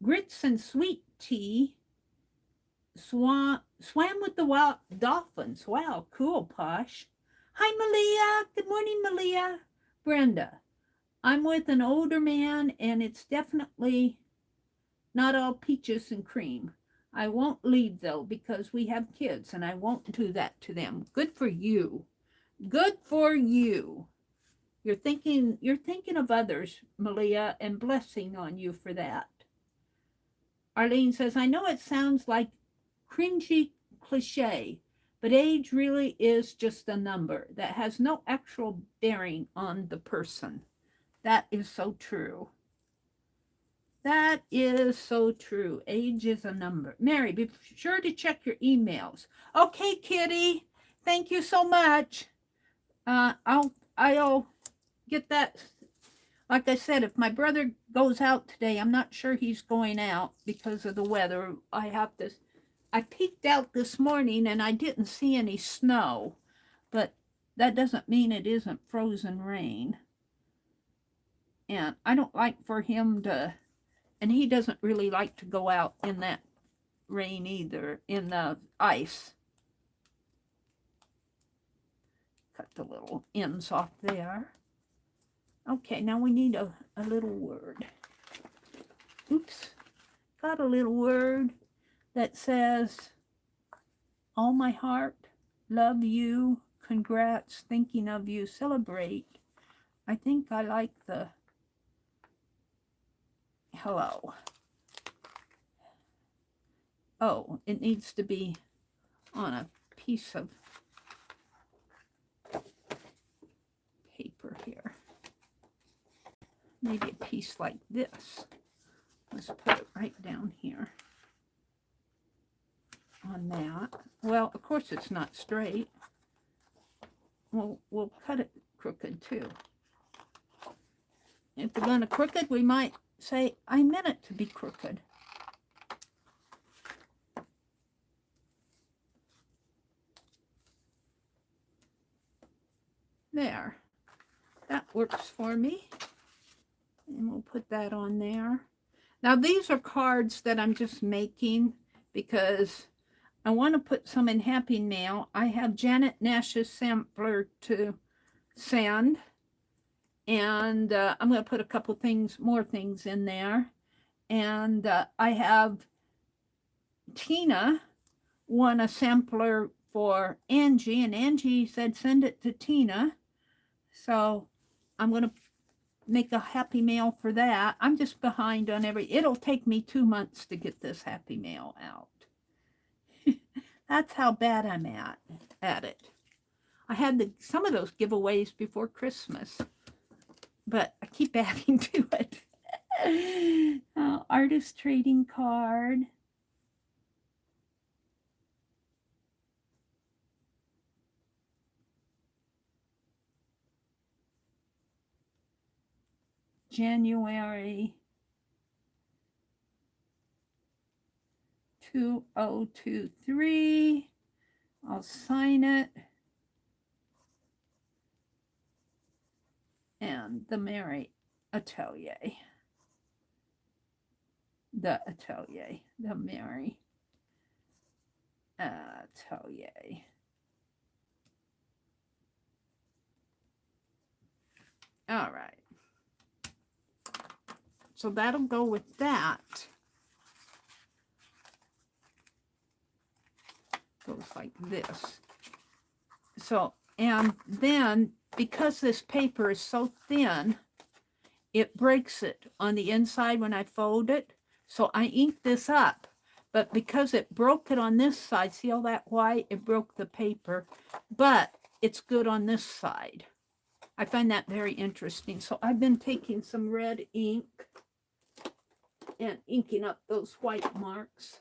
grits and sweet tea, swam with the wild dolphins. Wow, cool, Posh. Hi, Malia. Good morning, Malia. Brenda, I'm with an older man, and it's definitely not all peaches and cream. I won't leave, though, because we have kids, and I won't do that to them. Good for you. Good for you. You're thinking of others, Malia, and blessing on you for that. Arlene says, I know it sounds like cringy cliche, but age really is just a number that has no actual bearing on the person. That is so true. That is so true. Age is a number. Mary, be sure to check your emails. Okay, Kitty. Thank you so much. I'll get that. Like I said, if my brother goes out today, I'm not sure he's going out because of the weather. I peeked out this morning and I didn't see any snow, but that doesn't mean it isn't frozen rain. And I don't like for him to, and he doesn't really like to go out in that rain either, in the ice. Cut the little ends off there. Okay, now we need a little word. Oops. Got a little word that says, all my heart, love you, congrats, thinking of you, celebrate. I think I like the hello. Oh, it needs to be on a piece of paper here. Maybe a piece like this. Let's put it right down here on that. Well, of course it's not straight. We'll cut it crooked too. If we're going to crooked, we might say, I meant it to be crooked. There. That works for me. And we'll put that on there. Now, these are cards that I'm just making because I want to put some in Happy Mail. I have Janet Nash's sampler to send. And I'm going to put a couple things, more things in there. And I have Tina won a sampler for Angie. And Angie said, send it to Tina. So I'm going to make a Happy Mail for that. I'm just behind on it'll take me 2 months to get this Happy Mail out. That's how bad I'm at it. I had some of those giveaways before Christmas, but I keep adding to it. Artist trading card. January 2023. I'll sign it. And the Meri Atelier. The Atelier. The Meri Atelier. All right. So that'll go with that. Goes like this. So, and then because this paper is so thin, it breaks it on the inside when I fold it. So I inked this up, but because it broke it on this side, see all that white? It broke the paper, but it's good on this side. I find that very interesting. So I've been taking some red ink and inking up those white marks.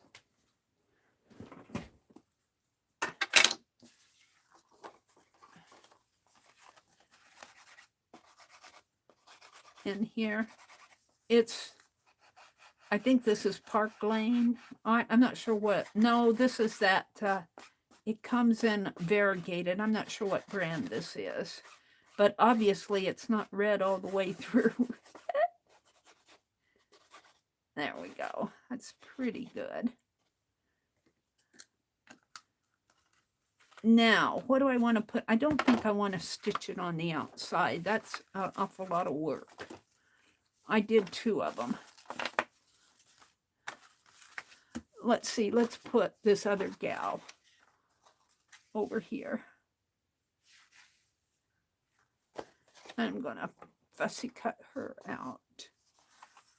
In here, I think this is Park Lane. I'm not sure what. No, this is that. It comes in variegated. I'm not sure what brand this is, but obviously it's not red all the way through. There we go. That's pretty good. Now, what do I want to put? I don't think I want to stitch it on the outside. That's an awful lot of work. I did 2 of them. Let's see. Let's put this other gal over here. I'm going to fussy cut her out.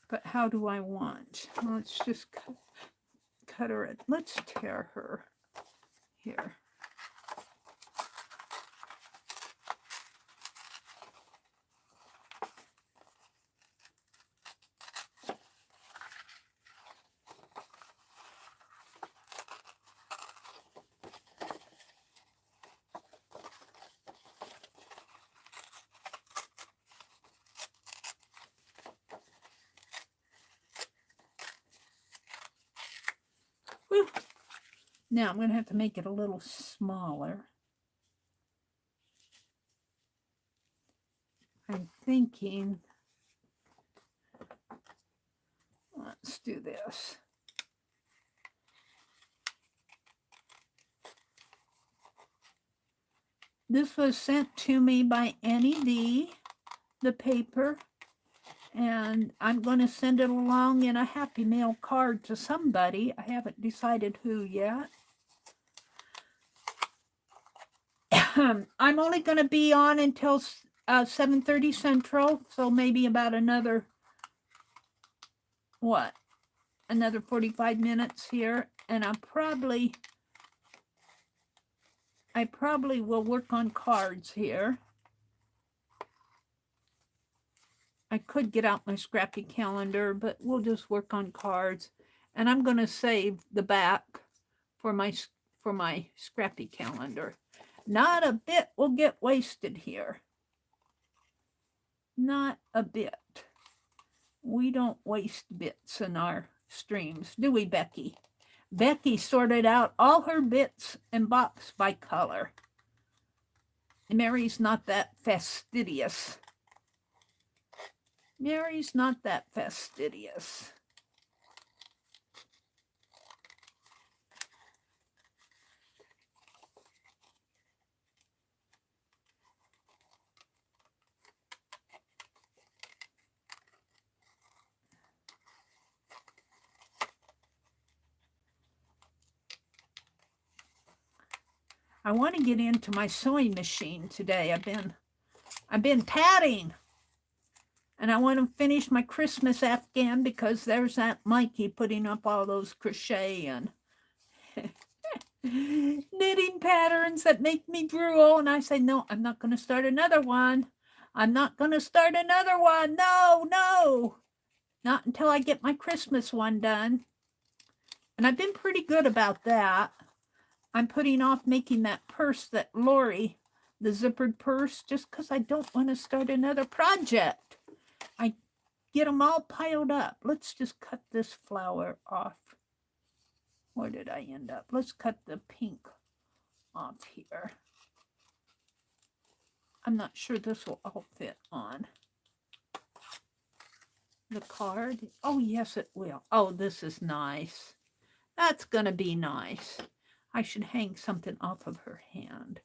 But how do I want? Let's just cut her. Let's tear her here. Whew. Now I'm going to have to make it a little smaller. I'm thinking, let's do this. This was sent to me by Annie D, the paper, and I'm going to send it along in a Happy Mail card to somebody. I haven't decided who yet. I'm only going to be on until 7:30 Central, so maybe about another, what, another 45 minutes here, and I probably will work on cards here. I could get out my scrappy calendar, but we'll just work on cards. And I'm going to save the back for my scrappy calendar. Not a bit will get wasted here. Not a bit. We don't waste bits in our streams, do we, Becky? Becky sorted out all her bits and boxed by color. Meri's not that fastidious. Meri's not that fastidious. I want to get into my sewing machine today. I've been tatting. And I want to finish my Christmas Afghan because there's that Mikey putting up all those crochet and knitting patterns that make me drool. And I say, no, I'm not going to start another one. I'm not going to start another one. No, no. Not until I get my Christmas one done. And I've been pretty good about that. I'm putting off making that purse that Lori, the zippered purse, just because I don't want to start another project. I get them all piled up. Let's just cut this flower off. Where did I end up? Let's cut the pink off here. I'm not sure this will all fit on the card. Oh, yes, it will. Oh, this is nice. That's going to be nice. I should hang something off of her hand.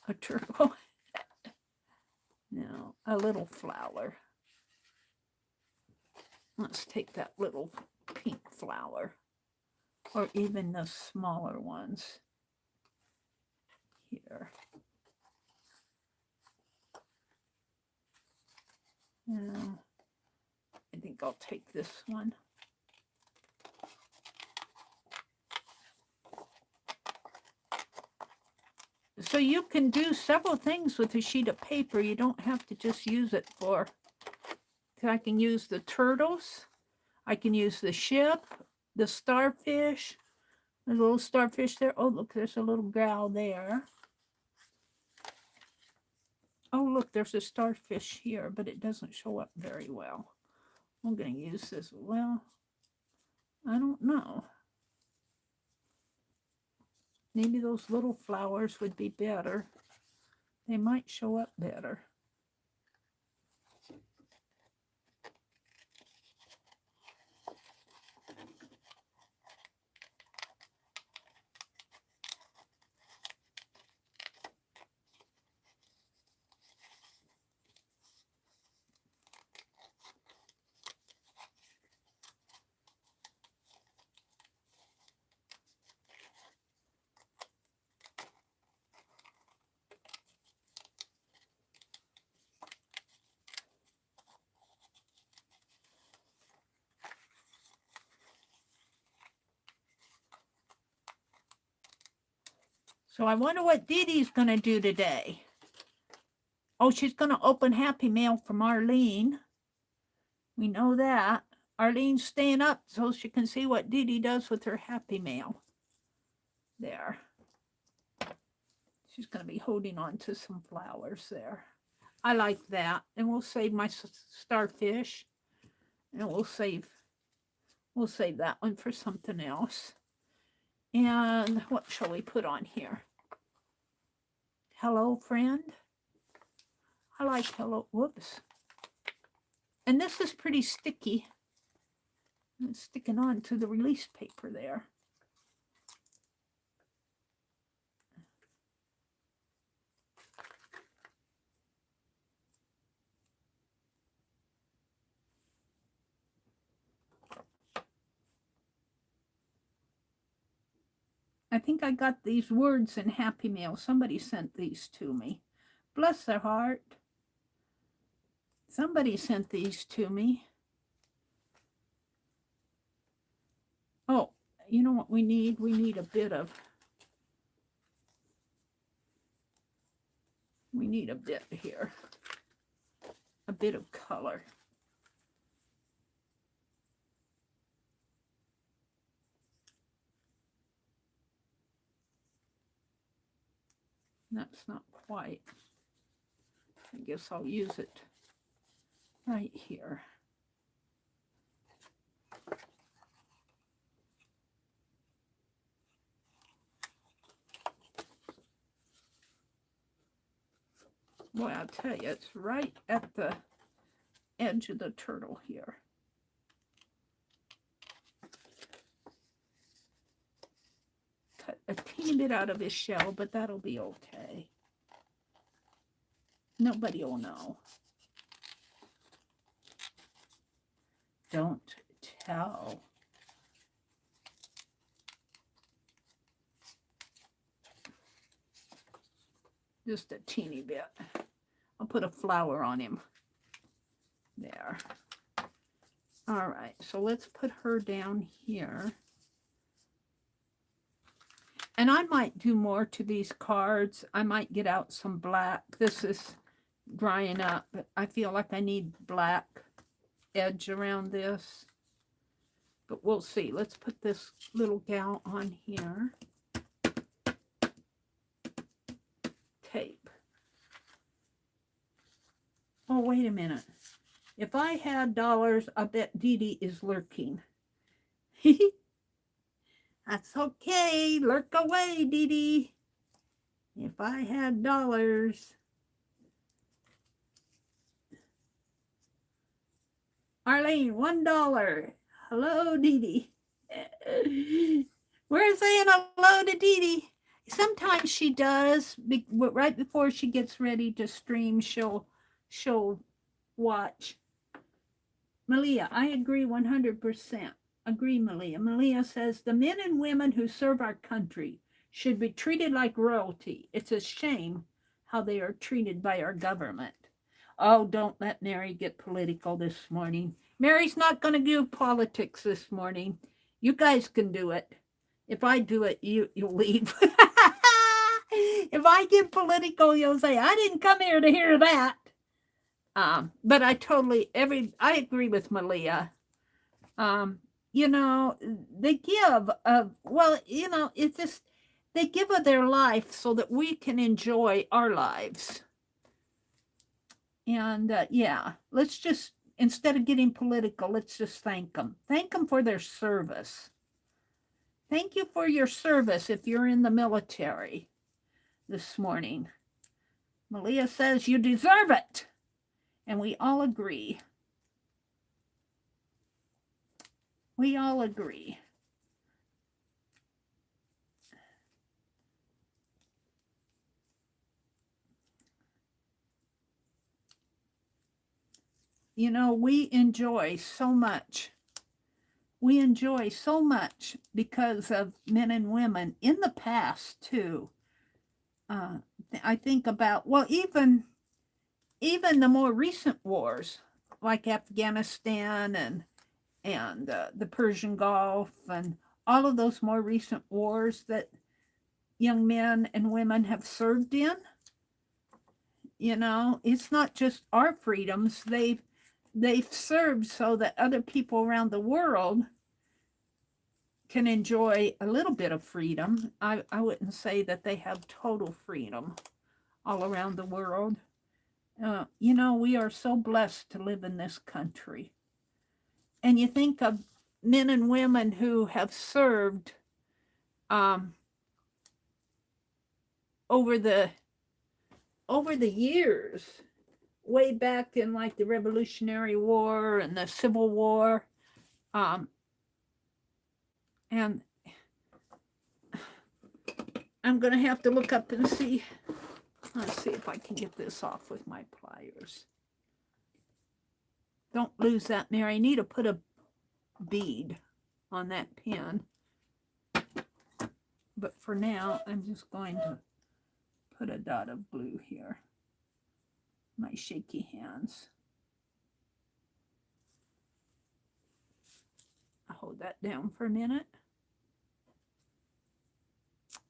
A turtle. No, a little flower. Let's take that little pink flower, or even the smaller ones here. No, I think I'll take this one. So you can do several things with a sheet of paper. You don't have to just use it for, I can use the turtles. I can use the ship, the starfish. There's a little starfish there. Oh, look, there's a little gal there. Oh, look, there's a starfish here, but it doesn't show up very well. I'm going to use this. Well, I don't know. Maybe those little flowers would be better. They might show up better. So I wonder what Dee Dee's going to do today. Oh, she's going to open Happy Mail from Arlene. We know that. Arlene's staying up so she can see what Dee Dee does with her Happy Mail. There. She's going to be holding on to some flowers there. I like that. And we'll save my starfish. And we'll save that one for something else. And what shall we put on here? Hello, friend. I like hello. Whoops. And this is pretty sticky. It's sticking on to the release paper there. I think I got these words in Happy Mail. Somebody sent these to me. Bless their heart. Somebody sent these to me. Oh, you know what we need? We need a bit of here. A bit of color. That's not quite. I guess I'll use it right here. Boy, I'll tell you, it's right at the edge of the turtle here. Cut a teeny bit out of his shell, but that'll be okay. Nobody will know. Don't tell. Just a teeny bit. I'll put a flower on him. There. All right, so let's put her down here. And I might do more to these cards. I might get out some black. This is drying up, but I feel like I need black edge around this. But we'll see. Let's put this little gal on here. Tape. Oh, wait a minute. If I had dollars, I bet Dee Dee is lurking. That's okay. Lurk away, Dee Dee. If I had dollars. Arlene, $1. Hello, Dee Dee. We're saying hello to Dee Dee. Sometimes she does, right before she gets ready to stream, she'll watch. Malia, I agree 100%. Agree, Malia. Malia says, the men and women who serve our country should be treated like royalty. It's a shame how they are treated by our government. Oh, don't let Meri get political this morning. Meri's not going to do politics this morning. You guys can do it. If I do it, you'll leave. If I get political, you'll say, I didn't come here to hear that. But I agree with Malia. You know, they give well, you know, it's just, they give of their life so that we can enjoy our lives. And yeah, let's just, instead of getting political, let's just thank them. Thank them for their service. Thank you for your service if you're in the military this morning. Malia says you deserve it. And we all agree. We all agree. You know, we enjoy so much. We enjoy so much because of men and women in the past, too. I think about, well, even the more recent wars, like Afghanistan and the Persian Gulf and all of those more recent wars that young men and women have served in. You know, it's not just our freedoms. They've served so that other people around the world can enjoy a little bit of freedom. I wouldn't say that they have total freedom all around the world. You know, we are so blessed to live in this country. And you think of men and women who have served over the years, way back in like the Revolutionary War and the Civil War. And I'm going to have to look up and see. Let's see if I can get this off with my pliers. Don't lose that, Meri. I need to put a bead on that pin. But for now, I'm just going to put a dot of blue here. My shaky hands. I'll hold that down for a minute.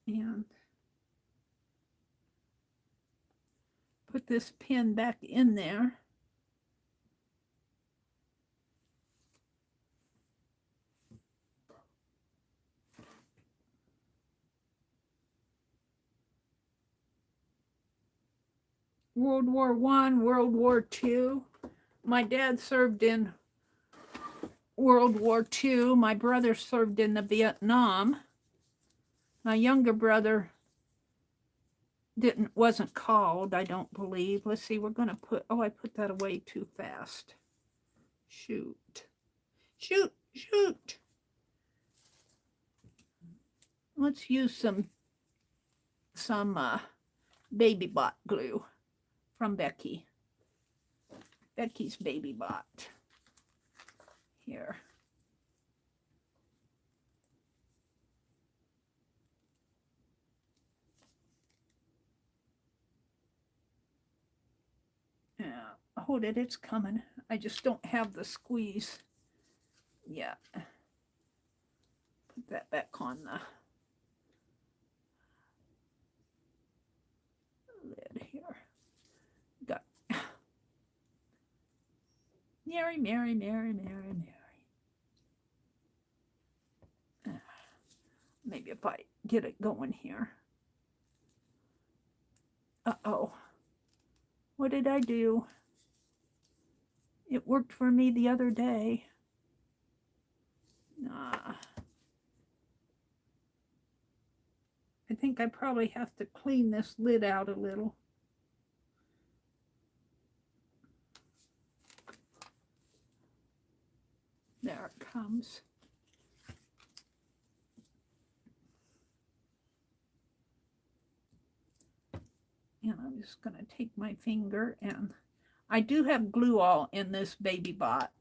And put this pen back in there. World War I, World War II. My dad served in World War II. My brother served in the Vietnam. My younger brother wasn't called, I don't believe. Let's see, we're going to put, oh, I put that away too fast. Shoot. Shoot, shoot. Let's use some baby bot glue from Becky. Becky's baby bot. Here. Yeah, hold it, it's coming. I just don't have the squeeze. Yeah. Put that back on the lid here. Got Meri, Meri, Meri, Meri, Meri. Maybe if I get it going here. Uh-oh. What did I do? It worked for me the other day. I think I probably have to clean this lid out a little. There it comes. And I'm just going to take my finger, and I do have glue all in this baby bot.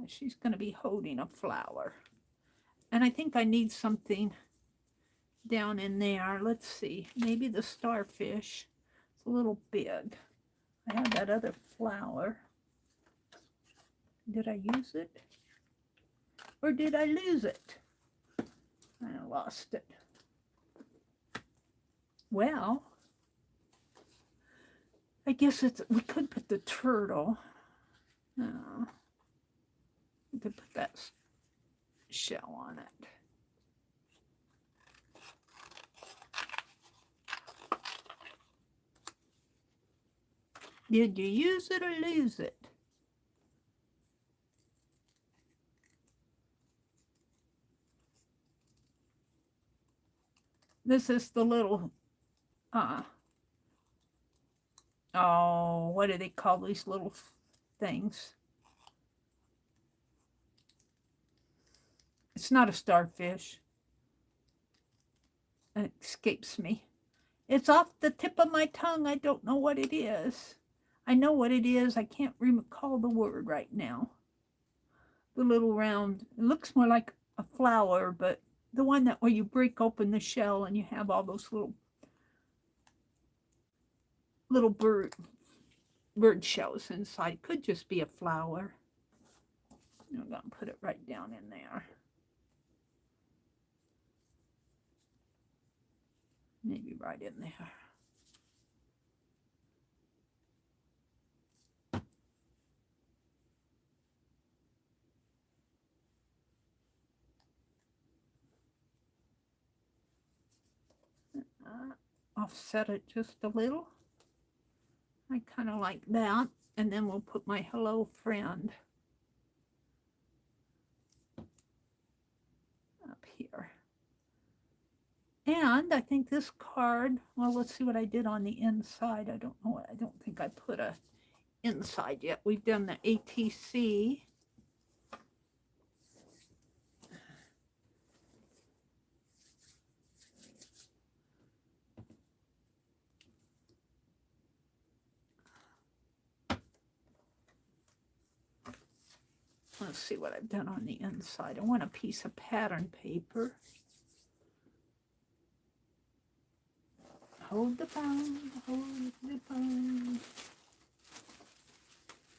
She's going to be holding a flower. And I think I need something down in there. Let's see. Maybe the starfish. It's a little big. I have that other flower. Did I use it? Or did I lose it? I lost it. Well, I guess we could put the turtle. We could put that shell on it. Did you use it or lose it? This is the little, oh, what do they call these little things? It's not a starfish. It escapes me. It's off the tip of my tongue. I don't know what it is. I know what it is. I can't recall the word right now. The little round, it looks more like a flower, but the one that where you break open the shell and you have all those little bird shells inside. Could just be a flower. I'm going to put it right down in there. Maybe right in there. Offset it just a little. I kind of like that. And then we'll put my hello friend up here. And I think this card, well, let's see what I did on the inside. I don't know. I don't think I put a inside yet. We've done the ATC. Let's see what I've done on the inside. I want a piece of pattern paper. Hold the phone, hold the phone.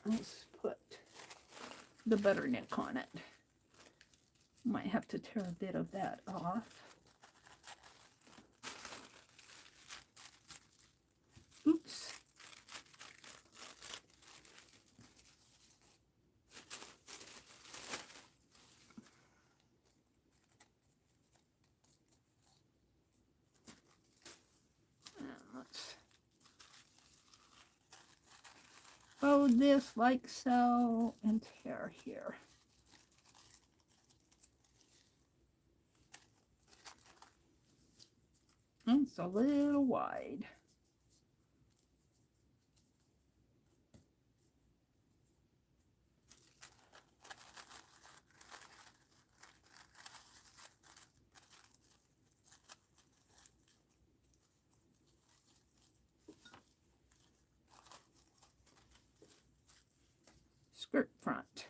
Let's put the butternick on it. Might have to tear a bit of that off. Oops. And let's fold this like so and tear here. It's a little wide. Skirt front.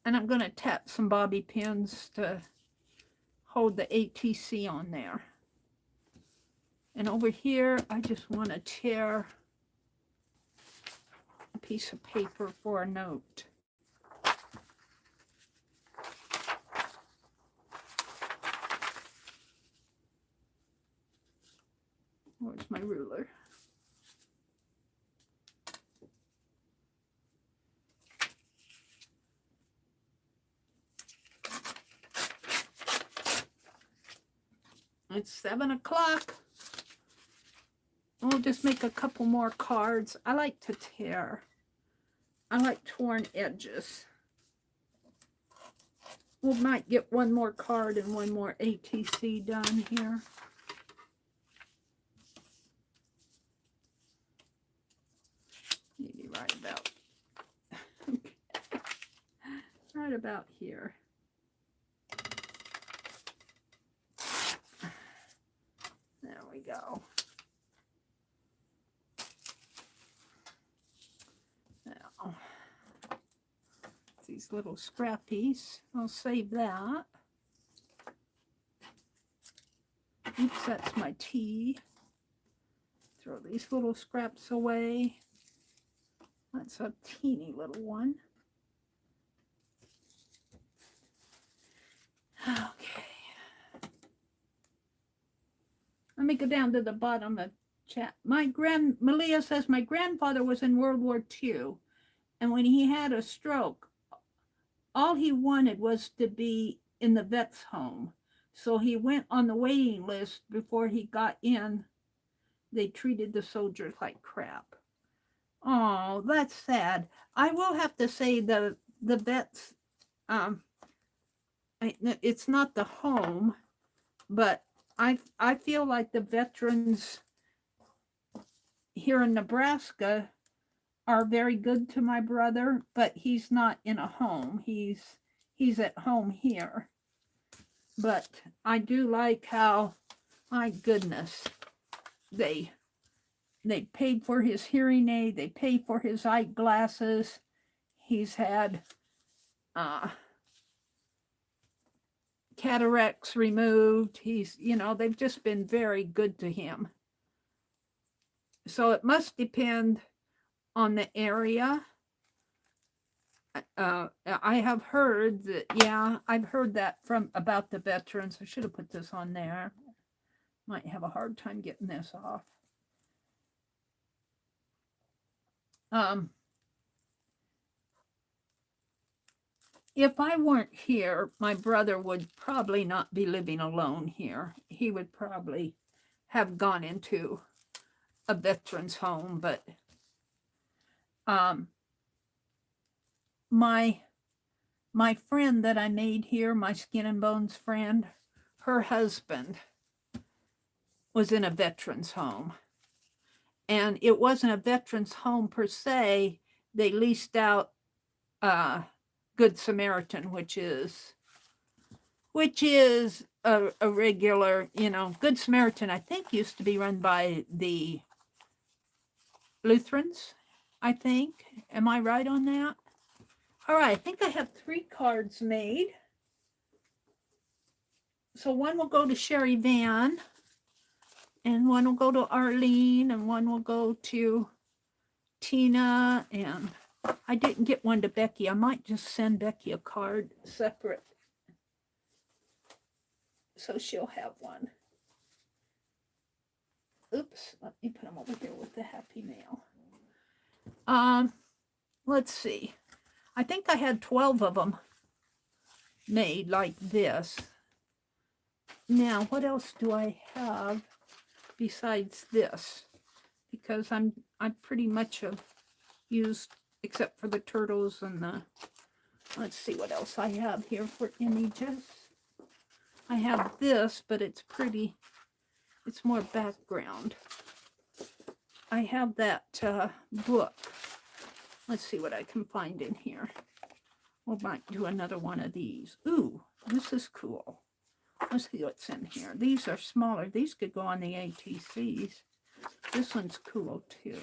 And I'm going to tap some bobby pins to hold the ATC on there. And over here, I just want to tear a piece of paper for a note. Where's my ruler? It's 7 o'clock. We'll just make a couple more cards. I like to tear. I like torn edges. We might get one more card and one more ATC done here. Maybe right about, right about here. There we go. Now, these little scrappies, I'll save that. Oops, that's my tea. Throw these little scraps away. That's a teeny little one. Okay. Let me go down to the bottom of chat. Malia says, my grandfather was in World War II, and when he had a stroke, all he wanted was to be in the vet's home. So he went on the waiting list before he got in. They treated the soldiers like crap. Oh, that's sad. I will have to say the vets, it's not the home, but I feel like the veterans here in Nebraska are very good to my brother, but he's not in a home. He's at home here. But I do like how, my goodness, they paid for his hearing aid, they paid for his eyeglasses. He's had cataracts removed. They've just been very good to him. So it must depend on the area. I have heard that, yeah, I've heard that about the veterans. I should have put this on there. Might have a hard time getting this off. If I weren't here, my brother would probably not be living alone here. He would probably have gone into a veteran's home, but my friend that I made here, my skin and bones friend, her husband was in a veteran's home. And it wasn't a veteran's home per se. They leased out Good Samaritan, which is a regular, Good Samaritan, I think, used to be run by the Lutherans, I think. Am I right on that? All right, I think I have 3 cards made. So one will go to Sherry Van, and one will go to Arlene, and one will go to Tina, and I didn't get one to Becky. I might just send Becky a card separate so she'll have one. Oops, let me put them over here with the Happy Mail. Let's see. I think I had 12 of them made like this. Now, what else do I have besides this? Because I pretty much have used, except for the turtles and the, let's see what else I have here for images. I have this, but it's pretty, it's more background. I have that book. Let's see what I can find in here. We might do another one of these. Ooh, this is cool. Let's see what's in here. These are smaller. These could go on the ATCs. This one's cool too.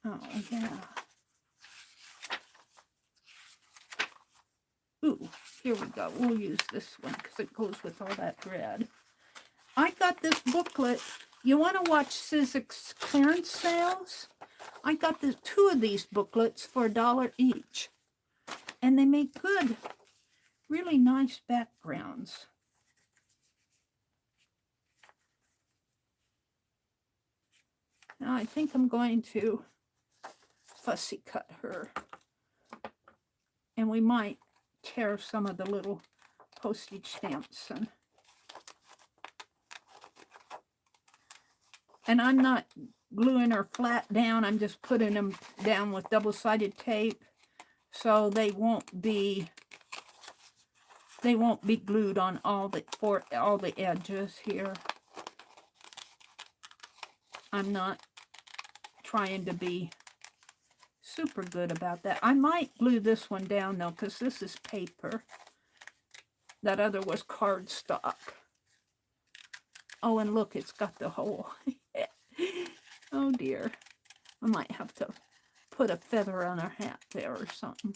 Oh, yeah. Ooh, here we go. We'll use this one because it goes with all that red. I got this booklet. You want to watch Sizzix clearance sales? I got the 2 of these booklets for $1 each. And they make good, really nice backgrounds. Now I think I'm going to fussy cut her. And we might tear some of the little postage stamps. And I'm not gluing her flat down. I'm just putting them down with double-sided tape so they won't be glued on all the edges here. I'm not trying to be super good about that. I might glue this one down though, because this is paper. That other was cardstock. Oh, and look, it's got the hole. Oh dear. I might have to put a feather on her hat there or something.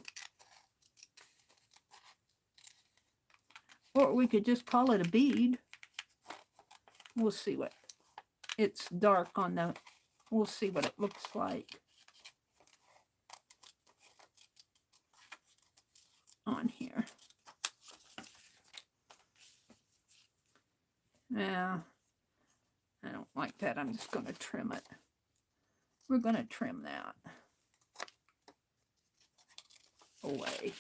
Or we could just call it a bead. We'll see what, it's dark on the, we'll see what it looks like on here. Yeah, I don't like that. I'm just going to trim it. We're going to trim that away.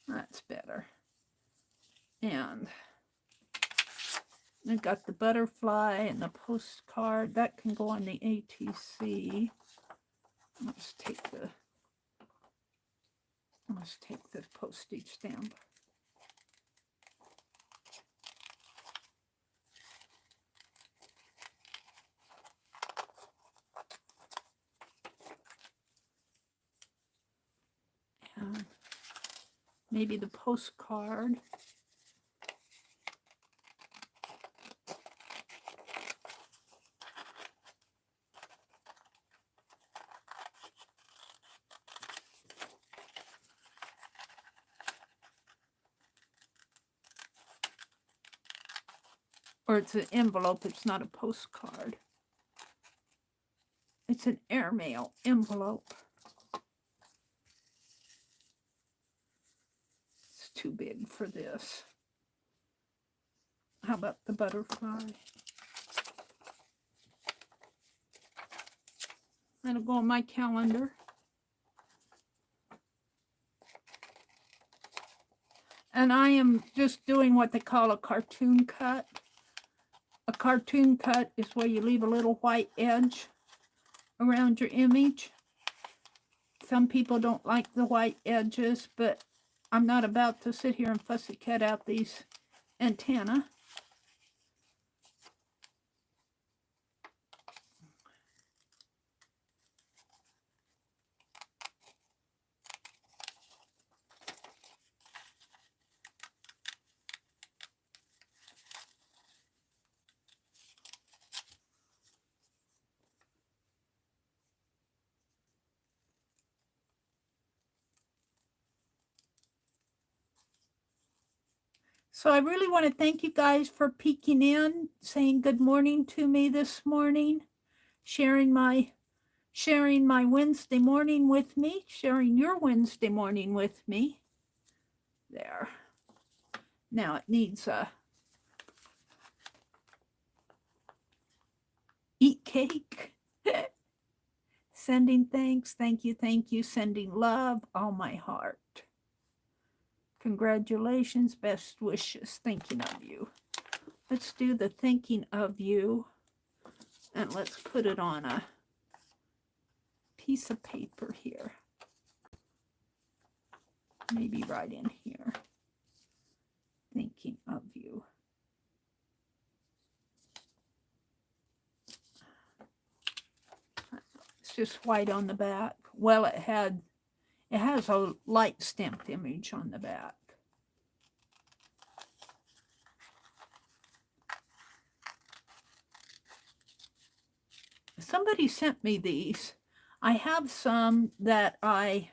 That's better. And I've got the butterfly and the postcard. That can go on the ATC. Let's take the postage stamp. And maybe the postcard. Or it's an envelope, it's not a postcard. It's an airmail envelope. It's too big for this. How about the butterfly? That'll go on my calendar. And I am just doing what they call a cartoon cut. A cartoon cut is where you leave a little white edge around your image. Some people don't like the white edges, but I'm not about to sit here and fussy cut out these antennae. So I really want to thank you guys for peeking in, saying good morning to me this morning, sharing my Wednesday morning with me, sharing your Wednesday morning with me. There. Now it needs a eat cake. Sending thanks, thank you, sending love, all my heart. Congratulations, best wishes, thinking of you. Let's do the thinking of you, and let's put it on a piece of paper here. Maybe right in here. Thinking of you. It's just white on the back. Well, it has a light stamped image on the back. Somebody sent me these. I have some that I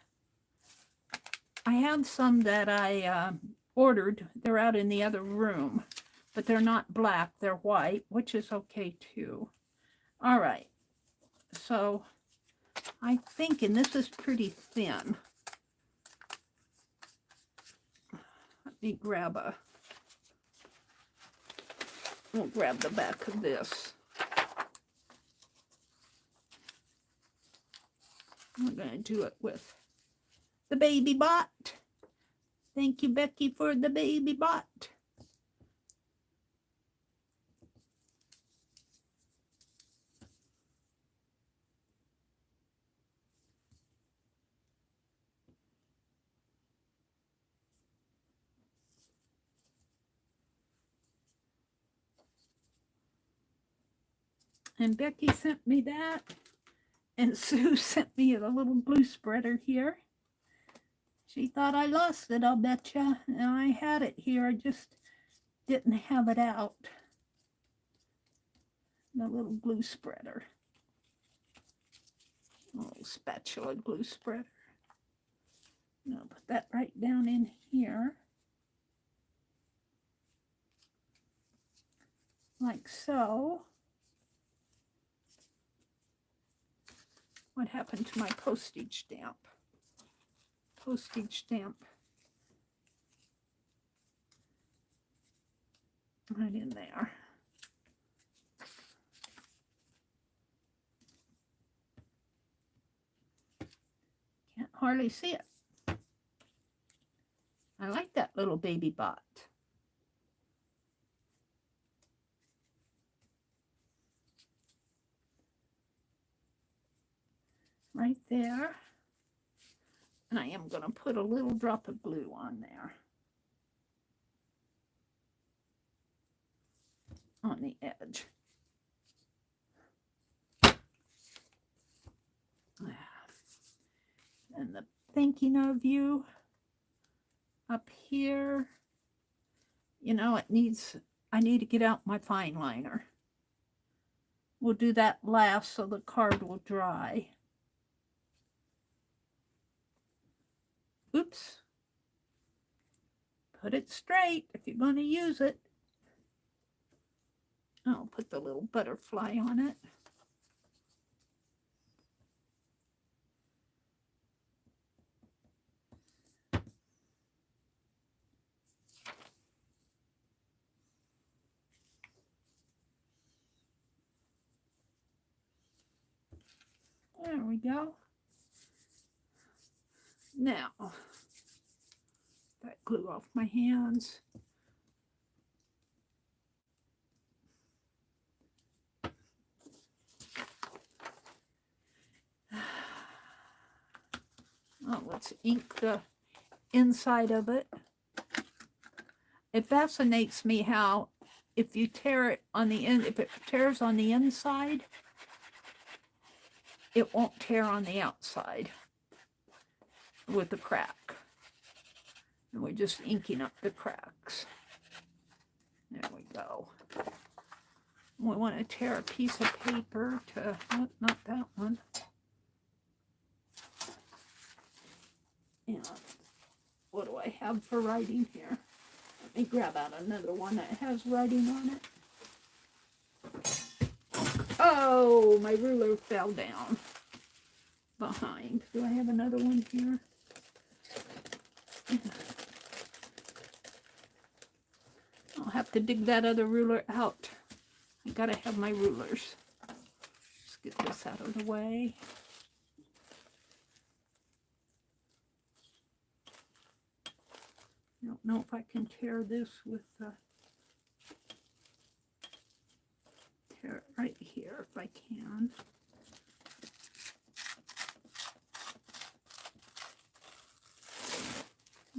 ordered. They're out in the other room, but they're not black. They're white, which is okay too. All right. So I'm thinking this is pretty thin. Let me we'll grab the back of this. We're going to do it with the baby bot. Thank you, Becky, for the baby bot. And Becky sent me that. And Sue sent me a little glue spreader here. She thought I lost it, I'll betcha. And I had it here, I just didn't have it out. The little glue spreader. A little spatula glue spreader. I'll put that right down in here. Like so. What happened to my postage stamp? Postage stamp. Right in there. Can't hardly see it. I like that little baby bot. Right there. And I am going to put a little drop of glue on there. On the edge. And the thinking of you up here. You know, I need to get out my fine liner. We'll do that last so the card will dry. Oops. Put it straight if you're going to use it. I'll put the little butterfly on it. There we go. Now, that glue off my hands. Oh, let's ink the inside of it. It fascinates me how if you tear it on the end, if it tears on the inside, it won't tear on the outside with the crack. And we're just inking up the cracks. There we go. We want to tear a piece of paper to, oh, not that one. And what do I have for writing here? Let me grab out another one that has writing on it. Oh, my ruler fell down behind. Do I have another one here? I'll have to dig that other ruler out. I gotta have my rulers. Let's get this out of the way. I don't know if I can tear this with the... Tear it right here if I can.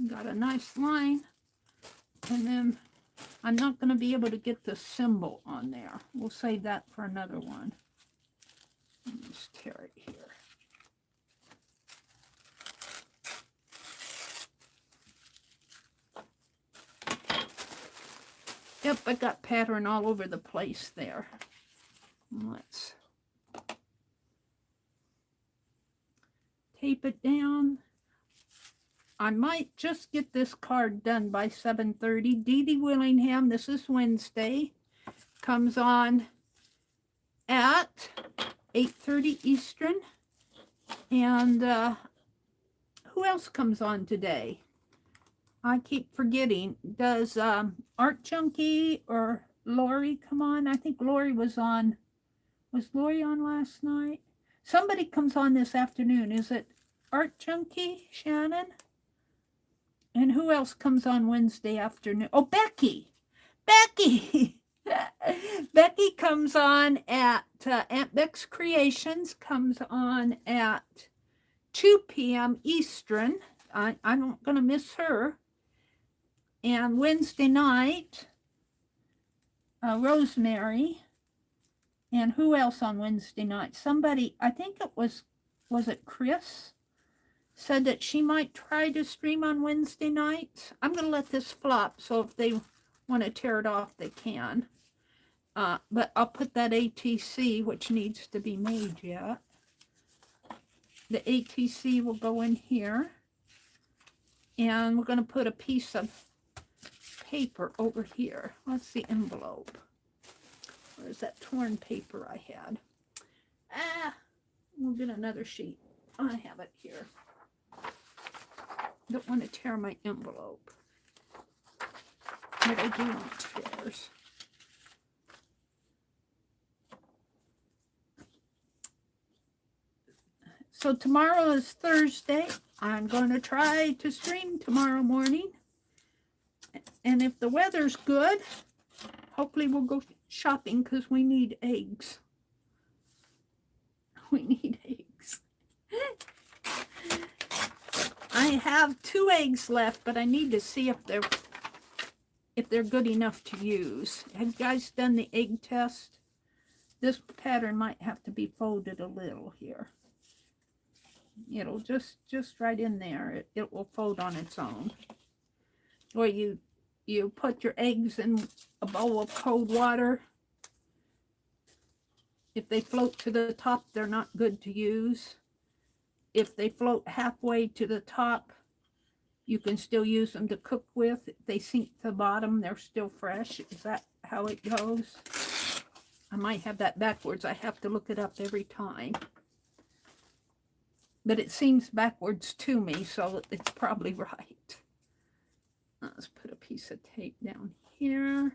Got a nice line. And then I'm not going to be able to get the symbol on there. We'll save that for another one. Let's tear it here. Yep, I got pattern all over the place there. Let's tape it down. I might just get this card done by 7:30. Dee Dee Willingham, this is Wednesday, comes on at 8:30 Eastern. And who else comes on today? I keep forgetting. Does Art Junkie or Lori come on? I think Lori was on. Was Lori on last night? Somebody comes on this afternoon. Is it Art Junkie, Shannon? And who else comes on Wednesday afternoon? Oh, Becky. Becky. Becky comes on at Aunt Beck's Creations, comes on at 2 p.m. Eastern. I'm not going to miss her. And Wednesday night, Rosemary. And who else on Wednesday night? Somebody, I think it was it Chris? Said that she might try to stream on Wednesday nights. I'm going to let this flop, so if they want to tear it off, they can. But I'll put that ATC, which needs to be made yet. The ATC will go in here. And we're going to put a piece of paper over here. What's the envelope? Where's that torn paper I had? We'll get another sheet. I have it here. Don't want to tear my envelope. But I do want tears. So tomorrow is Thursday. I'm going to try to stream tomorrow morning. And if the weather's good, hopefully we'll go shopping because we need eggs. We need eggs. I have 2 eggs left, but I need to see if they're good enough to use. Have you guys done the egg test? This pattern might have to be folded a little here. It'll just right in there. It will fold on its own. Or you put your eggs in a bowl of cold water. If they float to the top, they're not good to use. If they float halfway to the top, you can still use them to cook with. If they sink to the bottom, they're still fresh. Is that how it goes? I might have that backwards. I have to look it up every time. But it seems backwards to me, so it's probably right. Let's put a piece of tape down here.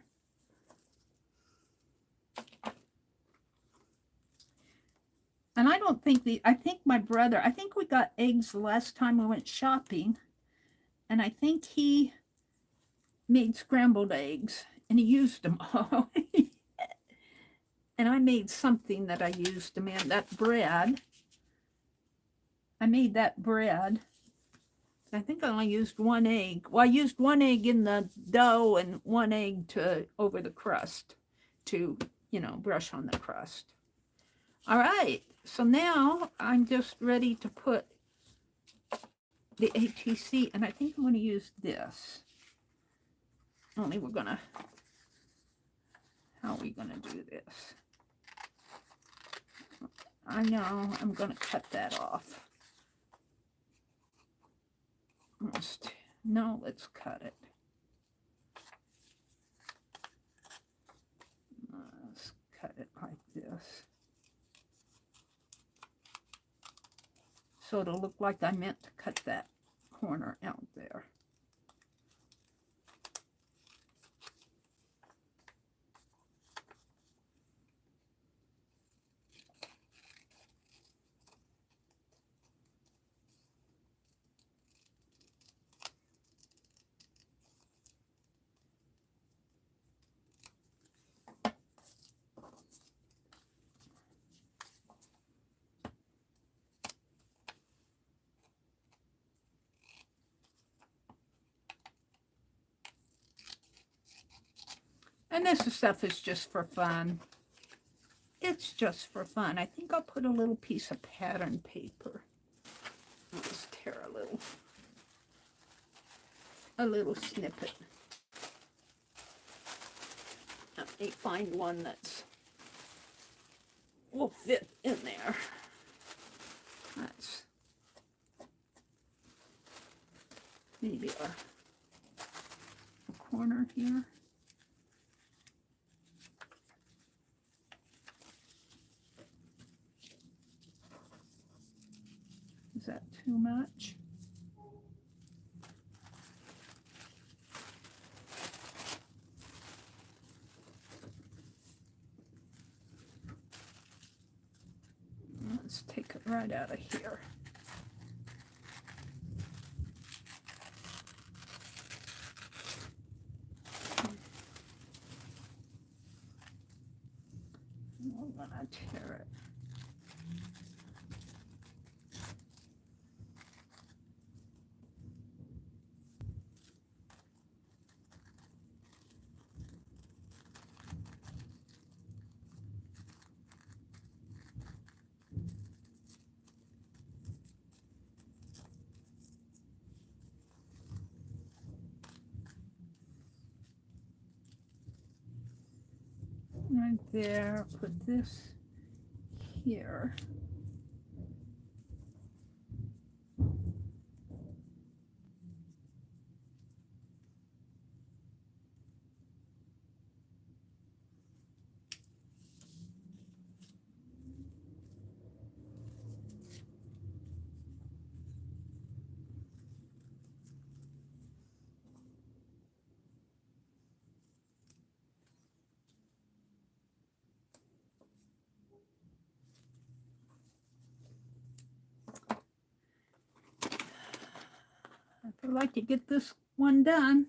And I don't think I think my brother, I think we got eggs the last time we went shopping. And I think he made scrambled eggs and he used them all. And I made something that I used them in, that bread. I made that bread. I think I only used 1 egg. Well, I used 1 egg in the dough and 1 egg over the crust to, brush on the crust. All right. So now I'm just ready to put the ATC, and I think I'm going to use this. Only we're going to, how are we going to do this? I know I'm going to cut that off. Let's cut it. cut it like this. So it'll look like I meant to cut that corner out there. And this stuff is just for fun. It's just for fun. I think I'll put a little piece of pattern paper. Let's tear a little snippet. Let me find one that's will fit in there. That's maybe a corner here. Is that too much? Let's take it right out of here. I'm gonna tear it. Right there, put this here. I'd like to get this one done.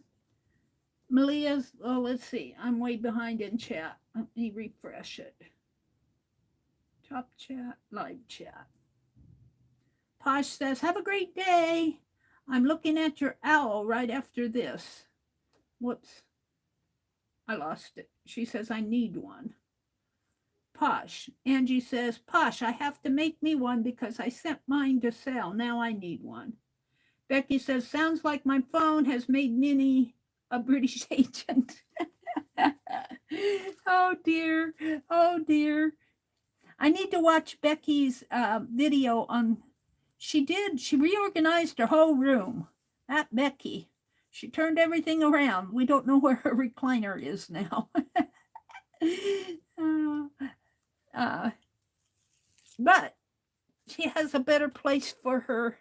Malia's, oh, let's see. I'm way behind in chat. Let me refresh it. Top chat, live chat. Posh says, have a great day. I'm looking at your owl right after this. Whoops. I lost it. She says, I need one. Posh. Angie says, Posh, I have to make me one because I sent mine to sell. Now I need one. Becky says, sounds like my phone has made Minnie a British agent. Oh, dear. Oh, dear. I need to watch Becky's video on, she reorganized her whole room. That Becky. She turned everything around. We don't know where her recliner is now. But she has a better place for her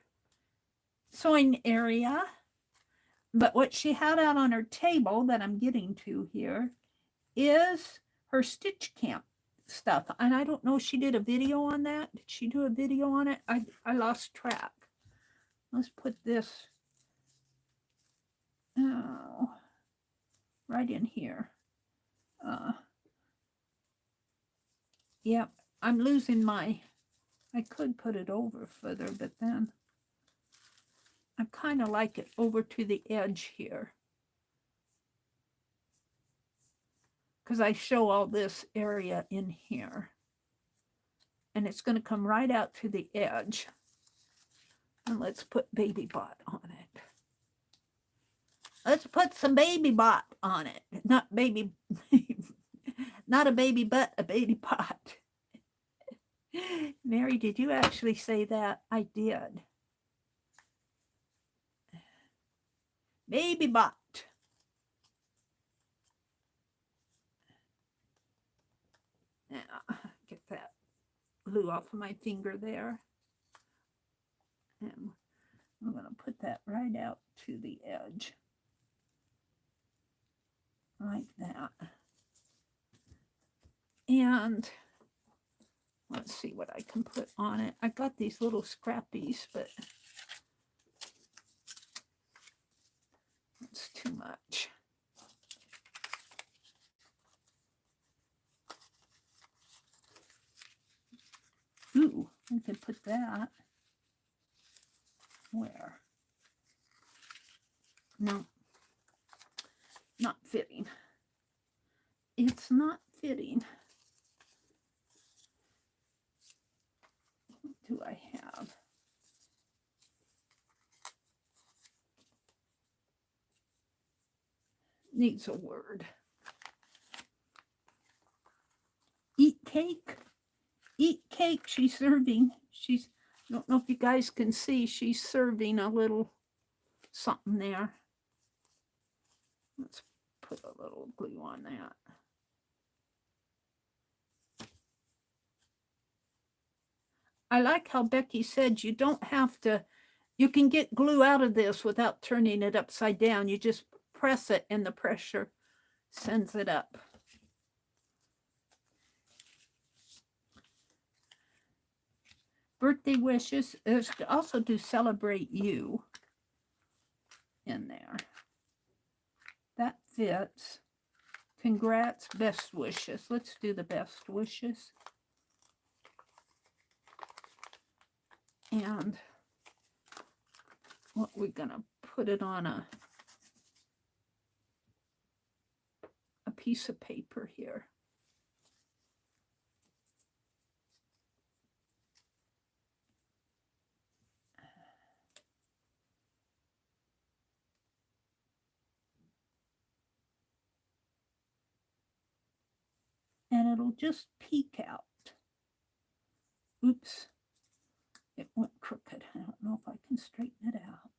sewing area. But what she had out on her table that I'm getting to here is her Stitch Camp stuff. And I don't know if she did a video on that. Did she do a video on it? I lost track. Let's put this right in here. Yep, I'm losing my, I could put it over further, but then I kind of like it over to the edge here. Because I show all this area in here. And it's going to come right out to the edge. And let's put Baby Bot on it. Let's put some Baby Bot on it. Not baby, not a baby butt, a baby bot. Mary, did you actually say that? I did. Baby Bot. Now, get that glue off of my finger there. And I'm going to put that right out to the edge. Like that. And let's see what I can put on it. I got these little scrappies, but it's too much. Ooh, I could put that. Where? No, not fitting. It's not fitting. What do I have? Needs a word. Eat cake. Eat cake. She's serving. She's, I don't know if you guys can see, she's serving a little something there. Let's put a little glue on that. I like how Becky said you don't have to, you can get glue out of this without turning it upside down. You just press it and the pressure sends it up. Birthday wishes is to also do celebrate you in there. That fits. Congrats, best wishes. Let's do the best wishes. And what we're going to put it on a piece of paper here. And it'll just peek out. Oops, it went crooked. I don't know if I can straighten it out.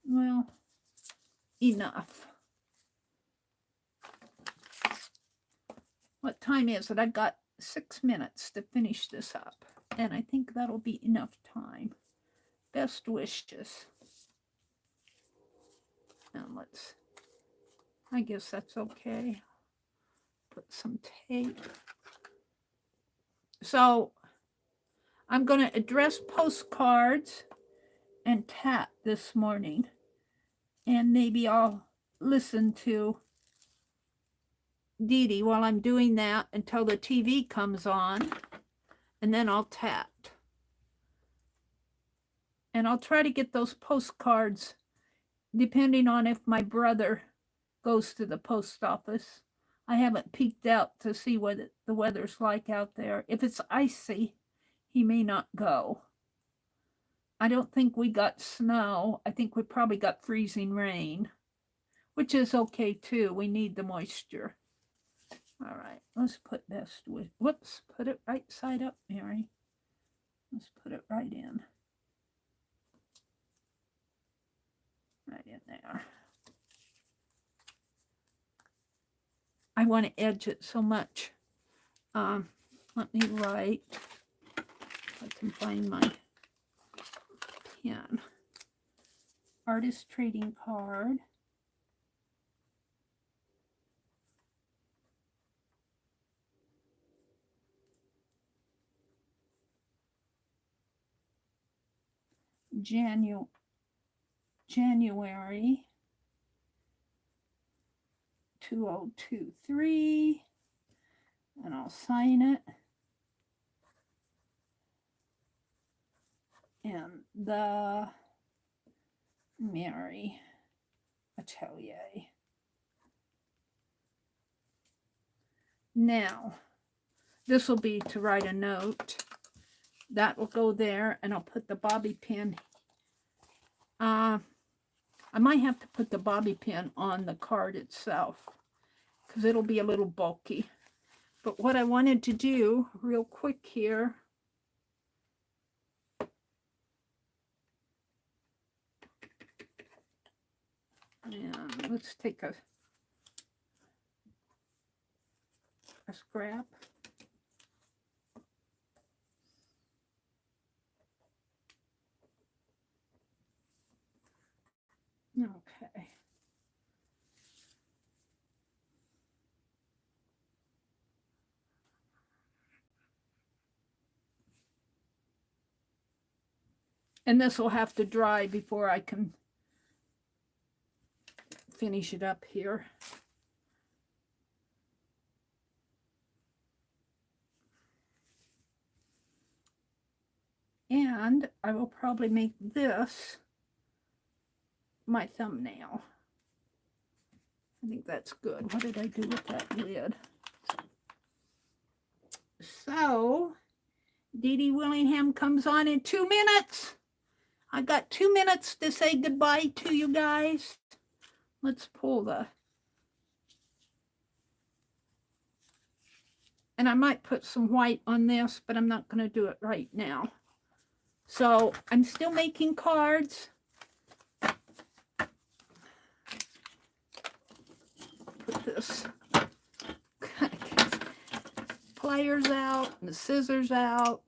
Well, enough. What time is it? I've got 6 minutes to finish this up, and I think that'll be enough time. Best wishes. And let's, I guess that's okay. Put some tape. So I'm going to address postcards and tat this morning, and maybe I'll listen to Dee Dee while I'm doing that until the TV comes on, and then I'll tat. And I'll try to get those postcards depending on if my brother goes to the post office. I haven't peeked out to see what the weather's like out there. If it's icy, he may not go. I don't think we got snow. I think we probably got freezing rain, which is okay too. We need the moisture. All right, let's put best with, whoops, put it right side up, Mary. Let's put it right in. Right in there. I want to edge it so much. Let me write. If I can find my pen. Artist trading card. January 2023, and I'll sign it. And the Meri Atelier. Now, this will be to write a note. That will go there, and I'll put the bobby pin. I might have to put the bobby pin on the card itself because it'll be a little bulky. But what I wanted to do real quick here And let's take a scrap. Okay. And this will have to dry before I can finish it up here. And I will probably make this my thumbnail. I think that's good. What did I do with that lid? So, Dee Dee Willingham comes on in 2 minutes. I got 2 minutes to say goodbye to you guys. Let's pull the... And I might put some white on this, but I'm not going to do it right now. So, I'm still making cards. Put this pliers out and the scissors out.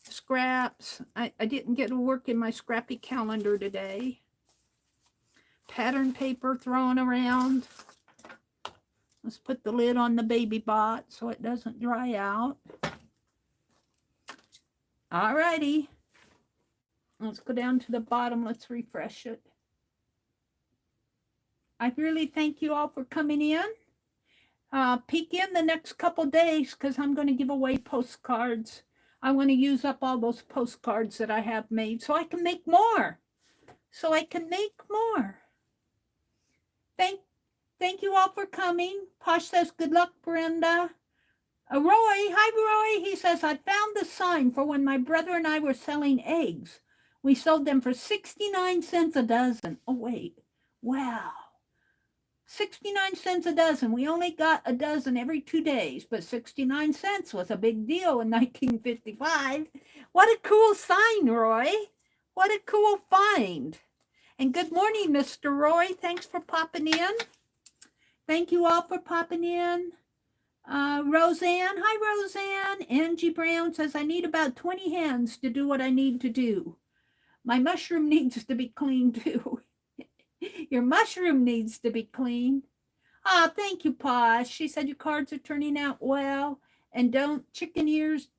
Scraps. I didn't get to work in my scrappy calendar today. Pattern paper thrown around. Let's put the lid on the baby bot so it doesn't dry out. Alrighty. Let's go down to the bottom. Let's refresh it. I really thank you all for coming in. Peek in the next couple days because I'm going to give away postcards. I want to use up all those postcards that I have made so I can make more. Thank you all for coming. Posh says, good luck, Brenda. Roy, hi, Roy. He says, I found the sign for when my brother and I were selling eggs. We sold them for 69 cents a dozen. Oh, wait. Wow. 69 cents a dozen. We only got a dozen every 2 days, but 69 cents was a big deal in 1955. What a cool sign, Roy. What a cool find. And good morning, Mr. Roy. Thanks for popping in. Thank you all for popping in. Roseanne. Hi, Roseanne. Angie Brown says, I need about 20 hands to do what I need to do. My mushroom needs to be cleaned too. Your mushroom needs to be clean. Ah, thank you, Posh. She said your cards are turning out well. And don't chicken ears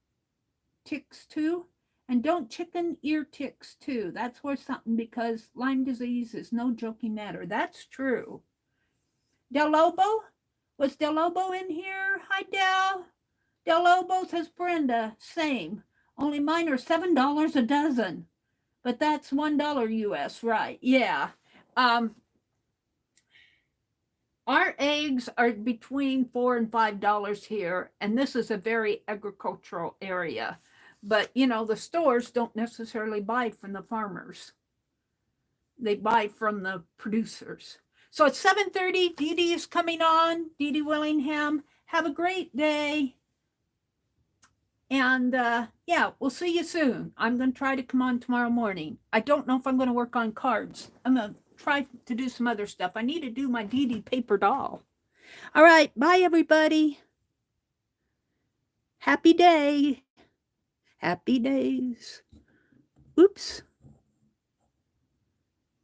ticks too. And don't chicken ear ticks too. That's worth something because Lyme disease is no joking matter. That's true. Del Lobo? Was Del Lobo in here? Hi, Del. Del Lobo says, Brenda, same. Only mine are $7 a dozen. But that's $1 US, right? Yeah. Our eggs are between $4 and $5 here, and this is a very agricultural area. But, you know, the stores don't necessarily buy from the farmers. They buy from the producers. So it's 7:30. Dee Dee is coming on. Dee Dee Willingham. Have a great day. And, yeah, we'll see you soon. I'm going to try to come on tomorrow morning. I don't know if I'm going to work on cards. I'm going to try to do some other stuff. I need to do my Dee Dee paper doll. All right. Bye, everybody. Happy day. Happy days. Oops.